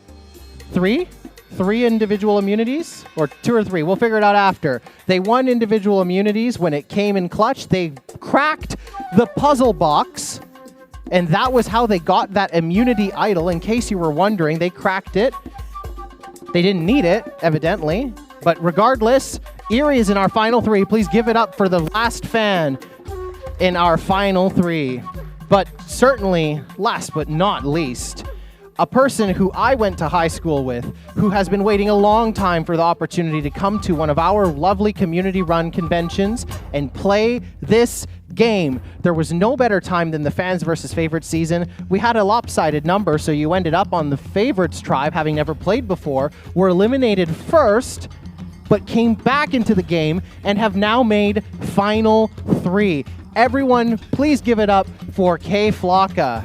individual immunities, or 2 or 3. We'll figure it out after. They won individual immunities when it came in clutch. They cracked the puzzle box, and that was how they got that immunity idol. In case you were wondering, they cracked it. They didn't need it, evidently. But regardless, Erie is in our final 3. Please give it up for the last fan in our final 3. But certainly, last but not least, a person who I went to high school with, who has been waiting a long time for the opportunity to come to one of our lovely community-run conventions and play this game. There was no better time than the Fans versus Favorites season. We had a lopsided number, so you ended up on the Favorites tribe, having never played before, were eliminated first, but came back into the game and have now made final 3. Everyone, please give it up for K Flocka.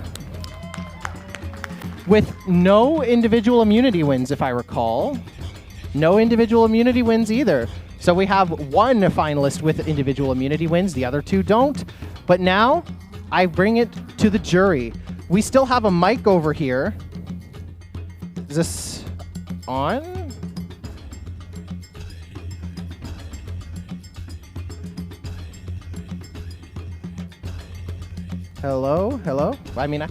With no individual immunity wins, if I recall. No individual immunity wins either. So we have 1 finalist with individual immunity wins, the other 2 don't. But now, I bring it to the jury. We still have a mic over here. Is this on? Hello? Hello? I mean,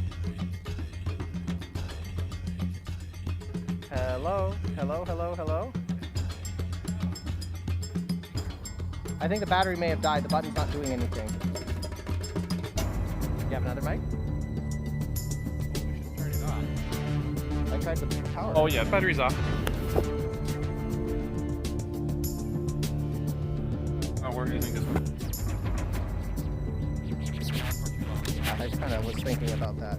Hello? Hello, hello, hello. I think the battery may have died. The button's not doing anything. You have another mic? Turn it on. I tried the power. Oh yeah, battery's off. Oh, we're using this one. I just kind of was thinking about that.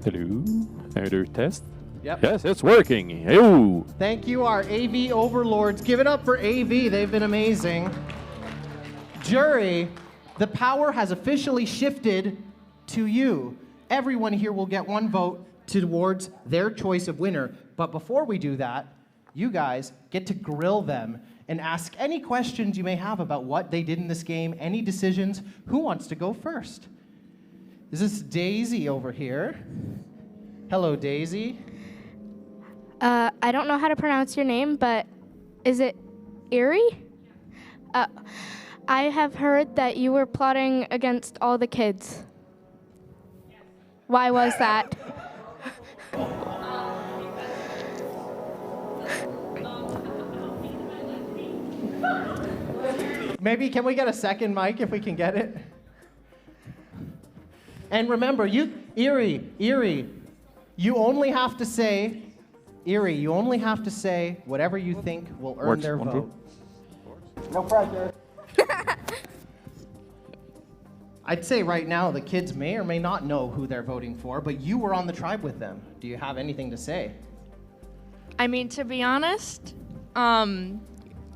Hello. Another test. Yep. Yes, it's working. Oh. Thank you, our AV overlords. Give it up for AV. They've been amazing. Jury, the power has officially shifted to you. Everyone here will get one vote towards their choice of winner. But before we do that, you guys get to grill them and ask any questions you may have about what they did in this game, any decisions. Who wants to go first? Is this Daisy over here? Hello, Daisy. I don't know how to pronounce your name, but is it Erie? I have heard that you were plotting against all the kids. Why was that? Maybe can we get a second mic if we can get it? And remember, Erie, you only have to say, whatever you think will earn their vote. No pressure. I'd say right now the kids may or may not know who they're voting for, but you were on the tribe with them. Do you have anything to say? I mean, to be honest,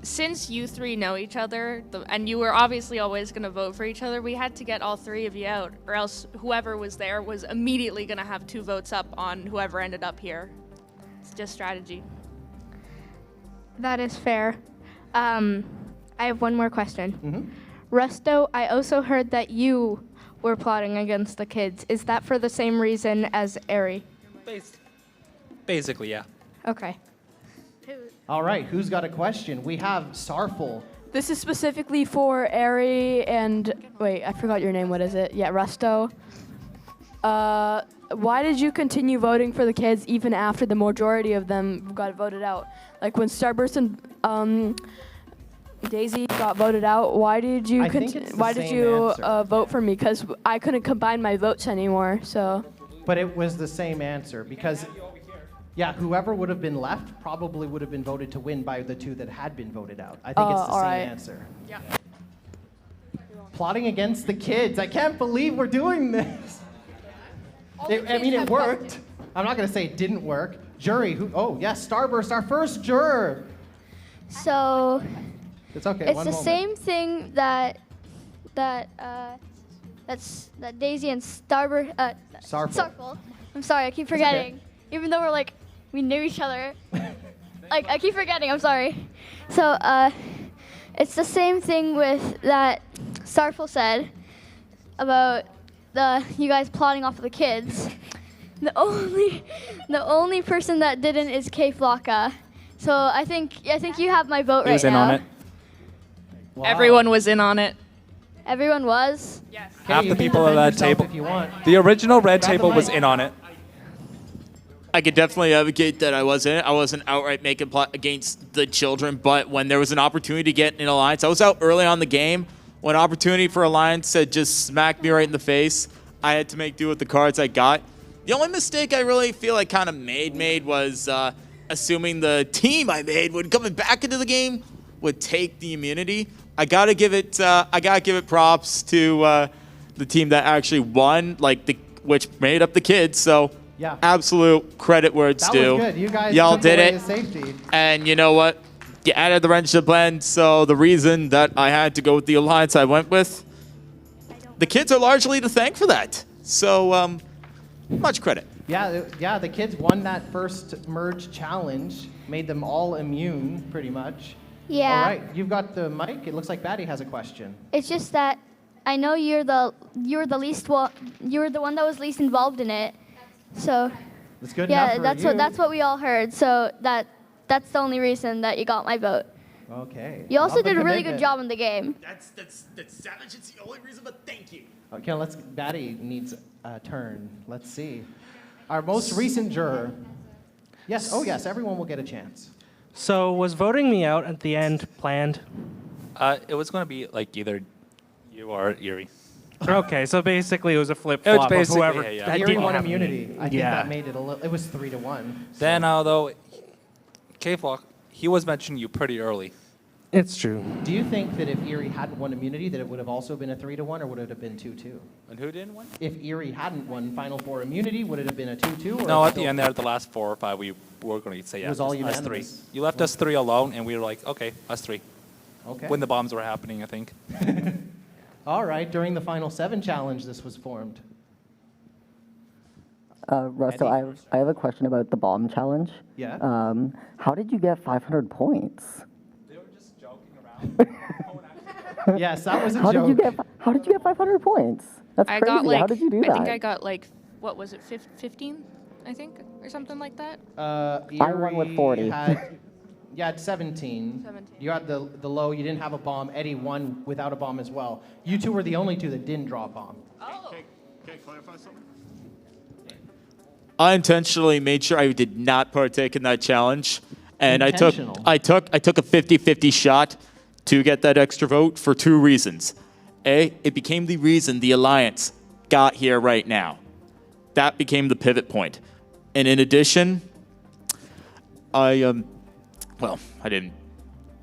since you three know each other, and you were obviously always going to vote for each other, we had to get all three of you out, or else whoever was there was immediately going to have 2 votes up on whoever ended up here. It's just strategy. That is fair. I have one more question. Mm-hmm. Rusto, I also heard that you were plotting against the kids. Is that for the same reason as Eri? Basically, yeah. Okay. All right, who's got a question? We have Sarful. This is specifically for Eri and, wait, I forgot your name. What is it? Yeah, Rusto. Why did you continue voting for the kids even after the majority of them got voted out? Like when Starburst and Daisy got voted out, why did you vote for me? Because I couldn't combine my votes anymore. So. But it was the same answer because, yeah, whoever would have been left probably would have been voted to win by the 2 that had been voted out. I think it's the same answer. Yeah. Plotting against the kids. I can't believe we're doing this. It worked. I'm not going to say it didn't work. Jury, oh, yes, Starburst, our first juror. So, it's okay. It's the same thing that Daisy and Starburst. Sarful. I'm sorry, I keep forgetting. Okay. Even though we knew each other. I keep forgetting. I'm sorry. So, it's the same thing with that Sarful said about you guys plotting off of the kids. The only person that didn't is K Flocka. So I think you have my vote right now. He was in on it. Wow. Everyone was in on it. Everyone was? Yes. Half the people at that table. The original red table was in on it. I could definitely advocate that I wasn't outright making plot against the children, but when there was an opportunity to get in alliance, I was out early on the game. When opportunity for alliance had just smacked me right in the face, I had to make do with the cards I got. The only mistake I really feel I kind of made was assuming the team I made when coming back into the game would take the immunity. I gotta give it props to the team that actually won, which made up the kids. So yeah, absolute credit where it's due. That was good. You guys y'all did away it. The safety. And you know what? You added the wrench to the blend. So the reason that I had to go with the alliance I went with, the kids are largely to thank for that. So much credit. Yeah, the kids won that first merge challenge, made them all immune, pretty much. Yeah. All right, you've got the mic. It looks like Batty has a question. It's just that I know you're the one that was least involved in it. So That's good enough Yeah, for that's you. that's what we all heard. So that's the only reason that you got my vote. Okay. You also Love the did a really commitment. good job in the game. That's savage. It's the only reason, but thank you. Okay, Batty needs a turn. Let's see. Our most recent juror. Yes. Oh, yes. Everyone will get a chance. So was voting me out at the end planned? It was going to be like either you or Erie. Okay, so basically it was a flip It was flop of basically, whoever. yeah. that Erie didn't won have immunity. I think Yeah. that made it a little. It was 3-1. So. Then, though, K-Flock, he was mentioning you pretty early. It's true. Do you think that if Erie hadn't won immunity, that it would have also been a 3-1, or would it have been 2-2? And who didn't win? If Erie hadn't won Final Four immunity, would it have been a 2-2? No, at the end there, the last 4 or 5, we were going to say yes. was all us 3. unanimous. You left us 3 alone, and we were like, okay, us 3. Okay. When the bombs were happening, I think. All right. During the Final 7 challenge, this was formed. Russell, I have a question about the bomb challenge. Yeah. How did you get 500 points? They were just joking around. Yes, that was a How joke. How did you get 500 points? That's I crazy. got like, How did you do that? I think I got like, what was it, 15, I think, or something like that? I won with 40. You had 17. 17. You had the low. You didn't have a bomb. Eddie won without a bomb as well. You two were the only two that didn't draw a bomb. Oh. Can I clarify something? I intentionally made sure I did not partake in that challenge, and I took Intentional. a 50-50 shot to get that extra vote for 2 reasons. A, it became the reason the Alliance got here right now. That became the pivot point. And in addition, I didn't.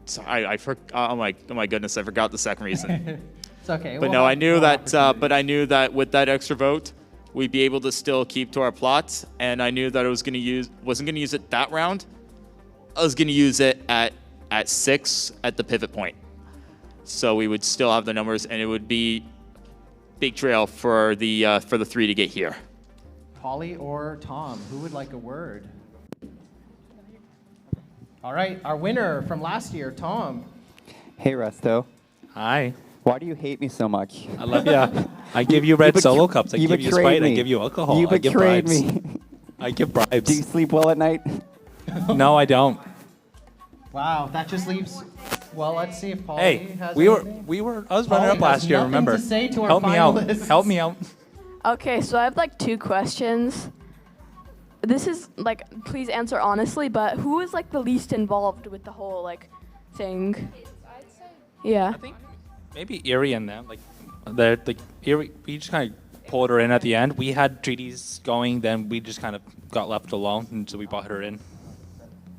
So I forgot. Oh my goodness! I forgot the second reason. It's okay. But no, I knew that. But I knew that with that extra vote, we'd be able to still keep to our plots. And I knew that I wasn't going to use it that round. I was going to use it at 6 at the pivot point. So we would still have the numbers, and it would be big trail for the 3 to get here. Polly or Tom, who would like a word? All right, our winner from last year, Tom. Hey, Resto. Hi. Why do you hate me so much? I love you. I give you red solo cups. I give you Sprite. I give you alcohol. You I give betrayed bribes. me. I give bribes. Do you sleep well at night? No, I don't. Wow, that just leaves. Well, let's see if Polly Hey, has we anything. were. I was Polly running up last has year. nothing Remember? to say to our Help me out. finalists. Help me out. Okay, so I have like 2 questions. This is like, please answer honestly, but who is like the least involved with the whole like thing? Yeah. I think maybe Erie and them. Like, Erie. We just kind of pulled her in at the end. We had treaties going, then we just kind of got left alone, and so we brought her in.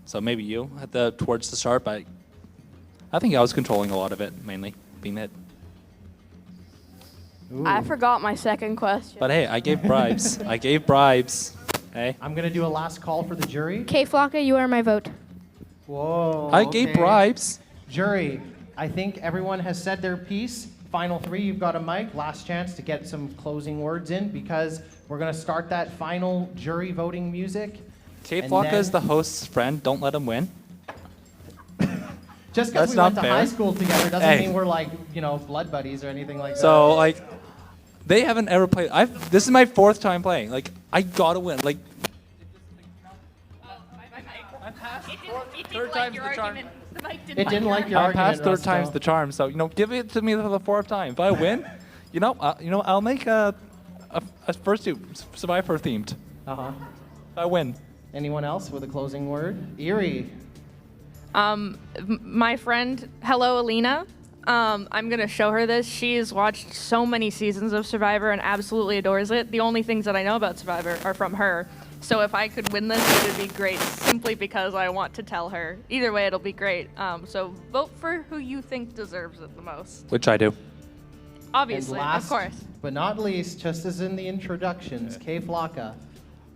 So maybe you towards the start, but I think I was controlling a lot of it, mainly being hit. I forgot my second question. But hey, I gave bribes. I gave bribes. Hey. I'm gonna do a last call for the jury. K-Flocka, you are my vote. Whoa. I gave bribes. Jury, I think everyone has said their piece. Final 3, you've got a mic. Last chance to get some closing words in, because we're gonna start that final jury voting music. K-Flocka is the host's friend. Don't let him win. Just because That's we not went to fair. high school together doesn't Hey. mean we're like, blood buddies or anything like that. So like, they haven't ever played. This is my 4th time playing. Like, I gotta win. Like, Third time's the charm. It didn't like your I argument, passed 3rd Rusto. time's the charm. So give it to me for the 4th time. If I win, I'll make a first SurviFur themed. Uh-huh. If I win. Anyone else with a closing word? Erie. My friend, hello, Alina. I'm going to show her this. She has watched so many seasons of Survivor and absolutely adores it. The only things that I know about Survivor are from her. So if I could win this, it would be great, simply because I want to tell her. Either way, it'll be great. So vote for who you think deserves it the most. Which I do. Obviously, And last, of course. but not least, just as in the introductions, K-Flocka.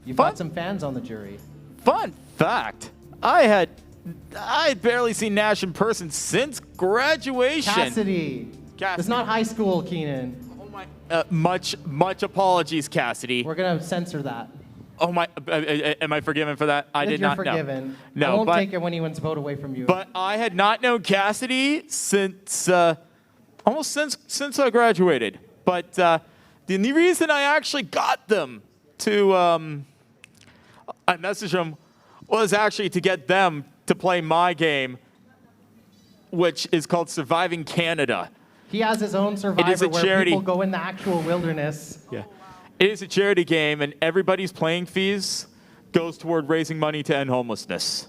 You've got some fans on the jury. Fun fact: I had barely seen Nash in person since graduation. Cassidy. It's not high school, Keenan. Oh my! Much apologies, Cassidy. We're gonna censor that. Oh my! Am I forgiven for that? I did You're not know. forgiven. No, I won't but, take anyone's vote away from you. But I had not known Cassidy since almost since I graduated. But the reason I actually got them to I messaged him was actually to get them to play my game, which is called Surviving Canada. He has his own Survivor It is a where charity. people go in the actual wilderness. Yeah. It is a charity game, and everybody's playing fees goes toward raising money to end homelessness.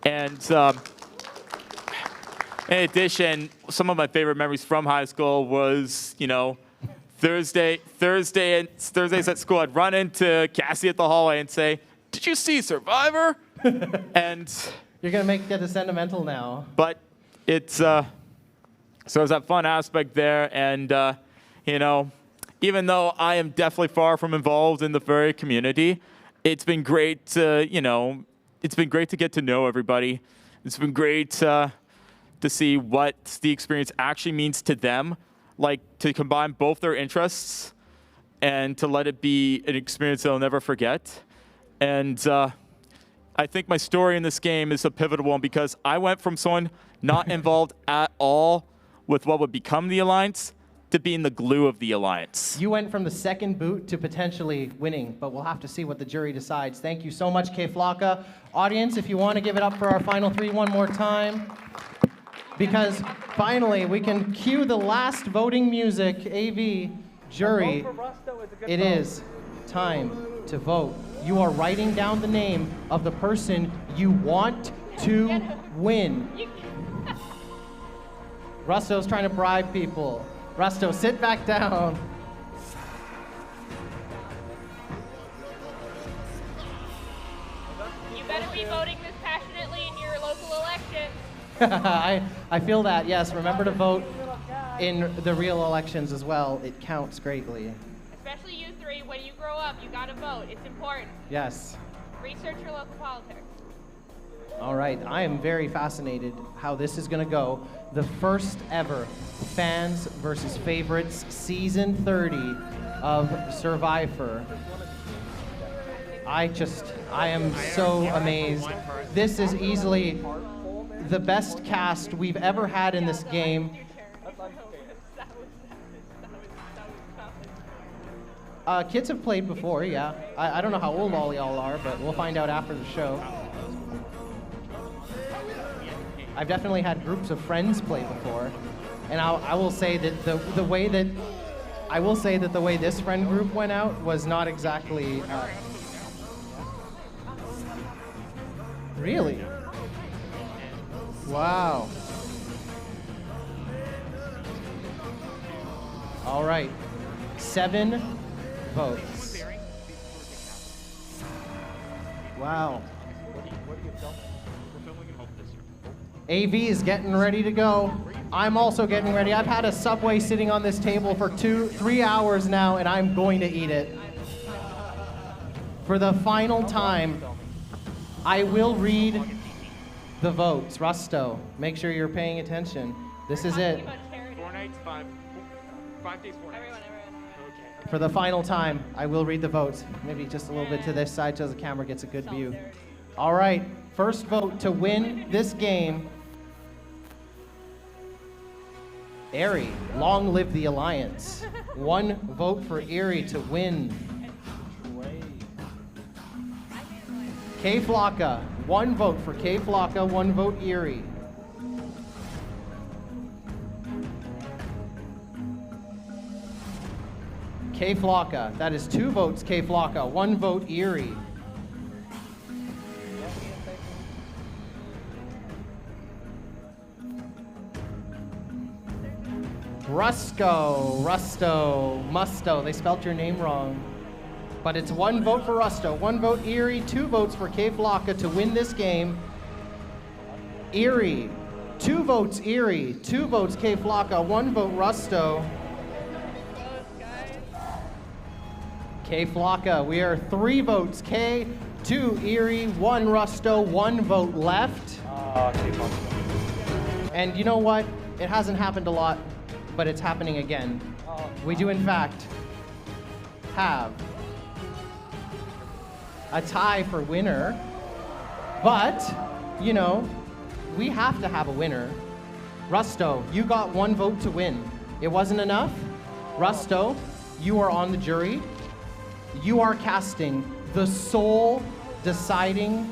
And in addition, some of my favorite memories from high school was, you know, Thursdays at school, I'd run into Cassidy at the hallway and say, "Did you see Survivor?" And you're gonna get a sentimental now. But it's so there's that fun aspect there, and you know, even though I am definitely far from involved in the furry community, it's been great to, you know, it's been great to get to know everybody. It's been great to see what the experience actually means to them, like to combine both their interests and to let it be an experience they'll never forget. And I think my story in this game is a pivotal one because I went from someone not involved at all with what would become the Alliance to being the glue of the Alliance. You went from the second boot to potentially winning, but we'll have to see what the jury decides. Thank you so much, K Flocka. Audience, if you want to give it up for our final three one more time, because finally we can cue the last voting music. AV, jury, it is time to vote. You are writing down the name of the person you want to win. Rusto's trying to bribe people. Rusto, sit back down. You better be voting this passionately in your local election. I feel that, yes. Remember to vote in the real elections as well. It counts greatly. Especially you three, when you grow up, you gotta vote. It's important. Yes. Research your local politics. All right, I am very fascinated how this is going to go. The first ever Fans versus Favorites Season 30 of SurviFur. I am so amazed. This is easily the best cast we've ever had in this game. Kids have played before, yeah. I don't know how old all y'all are, but we'll find out after the show. I've definitely had groups of friends play before, and I will say that the way this friend group went out was not exactly. Really? Wow. All right, 7 votes. Wow. AV is getting ready to go. I'm also getting ready. I've had a Subway sitting on this table for 3 hours now, and I'm going to eat it. For the final time, I will read the votes. Rusto, make sure you're paying attention. This is it. 4 nights, 5 days, 4 nights. Okay. For the final time, I will read the votes. Maybe just a little bit to this side so the camera gets a good view. All right, first vote to win this game. Erie, long live the Alliance. 1 vote for Erie to win. K Flocka, 1 vote for K Flocka, 1 vote Erie. K Flocka, that is 2 votes K Flocka, 1 vote Erie. Musto, they spelt your name wrong. But it's 1 vote for Rusto, 1 vote Erie, 2 votes for K Flocka to win this game. Erie, 2 votes Erie, 2 votes K Flocka, 1 vote Rusto. K Flocka, we are 3 votes K, 2 Erie, 1 Rusto, 1 vote left. And you know what? It hasn't happened a lot, but it's happening again. We do, in fact, have a tie for winner, but, you know, we have to have a winner. Rusto, you got 1 vote to win. It wasn't enough? Rusto, you are on the jury. You are casting the sole deciding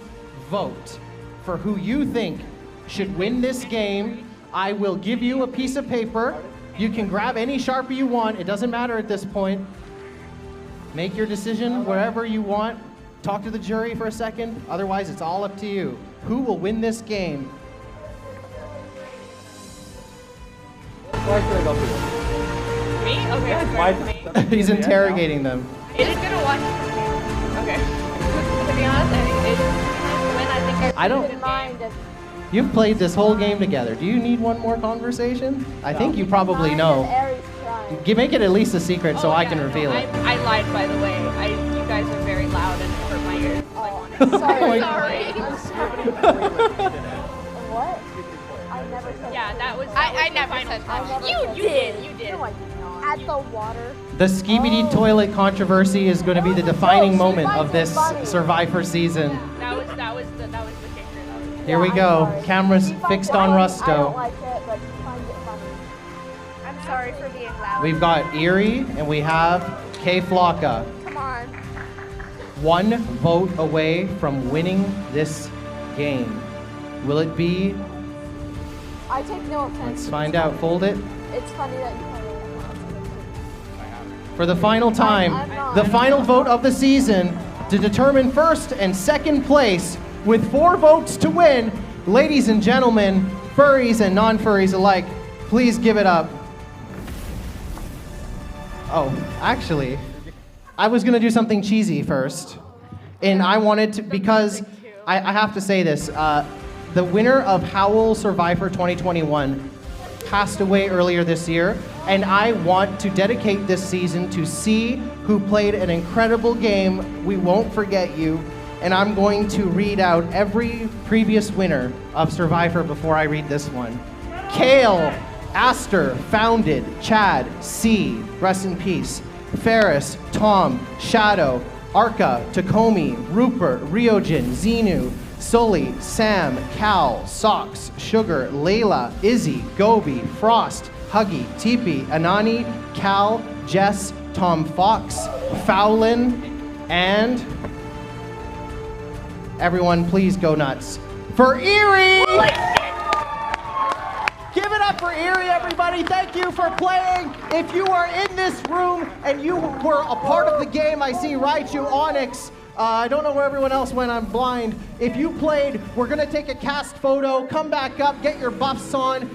vote for who you think should win this game, I will give you a piece of paper. You can grab any Sharpie you want. It doesn't matter at this point. Make your decision wherever you want. Talk to the jury for a second. Otherwise, it's all up to you. Who will win this game? Why should I go for Me? Okay, Yeah, me. He's interrogating them. It is gonna watch it from here. Okay. To be honest, I think I don't mind. You've played this whole game together. Do you need one more conversation? I think you probably know. Make it at least a secret so I can reveal it. I lied, by the way. You guys are very loud and it hurt my ears. Sorry. What? I never said. Yeah, that was. I never said that. You did. You did. No, I did not. At the water. The Skibidi toilet controversy is going to be the defining moment of this SurviFur season. That was the kicker. Here we go. Cameras fixed on Rusto. I don't like it, but you find it funny. I'm sorry for being loud. We've got Erie and we have K Flocka. Come on. One vote away from winning this game. Will it be? I take no offense. Let's find out. Fold it. It's funny that you kind of. For the final time, the final vote of the season to determine first and second place with 4 votes to win. Ladies and gentlemen, furries and non-furries alike, please give it up. Oh, actually, I was gonna do something cheesy first. And I wanted to, because I have to say this, the winner of Howl SurviFur 2021 passed away earlier this year, and I want to dedicate this season to C, who played an incredible game. We won't forget you, and I'm going to read out every previous winner of SurviFur before I read this one. Kale, Aster, Founded, Chad, C, rest in peace, Ferris, Tom, Shadow, Arca, Takomi, Rupert, Ryojin, Xenu, Sully, Sam, Cal, Socks, Sugar, Layla, Izzy, Gobi, Frost, Huggy, Teepee, Anani, Cal, Jess, Tom Fox, Fowlin, and everyone please go nuts for Erie! Give it up for Erie, everybody. Thank you for playing. If you are in this room and you were a part of the game, I see Raichu, Onyx, I don't know where everyone else went, I'm blind. If you played, we're gonna take a cast photo, come back up, get your buffs on.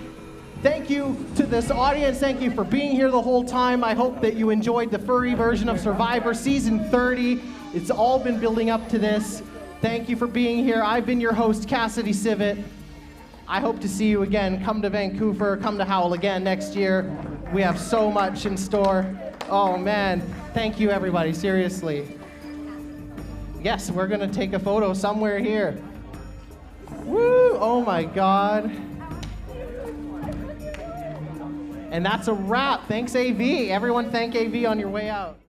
Thank you to this audience, thank you for being here the whole time. I hope that you enjoyed the furry version of SurviFur Season 30. It's all been building up to this. Thank you for being here. I've been your host, Cassidy Civet. I hope to see you again. Come to Vancouver, come to Howl again next year. We have so much in store. Oh man, thank you everybody, seriously. Yes, we're gonna take a photo somewhere here. Woo, oh my God. And that's a wrap. Thanks AV. Everyone thank AV on your way out.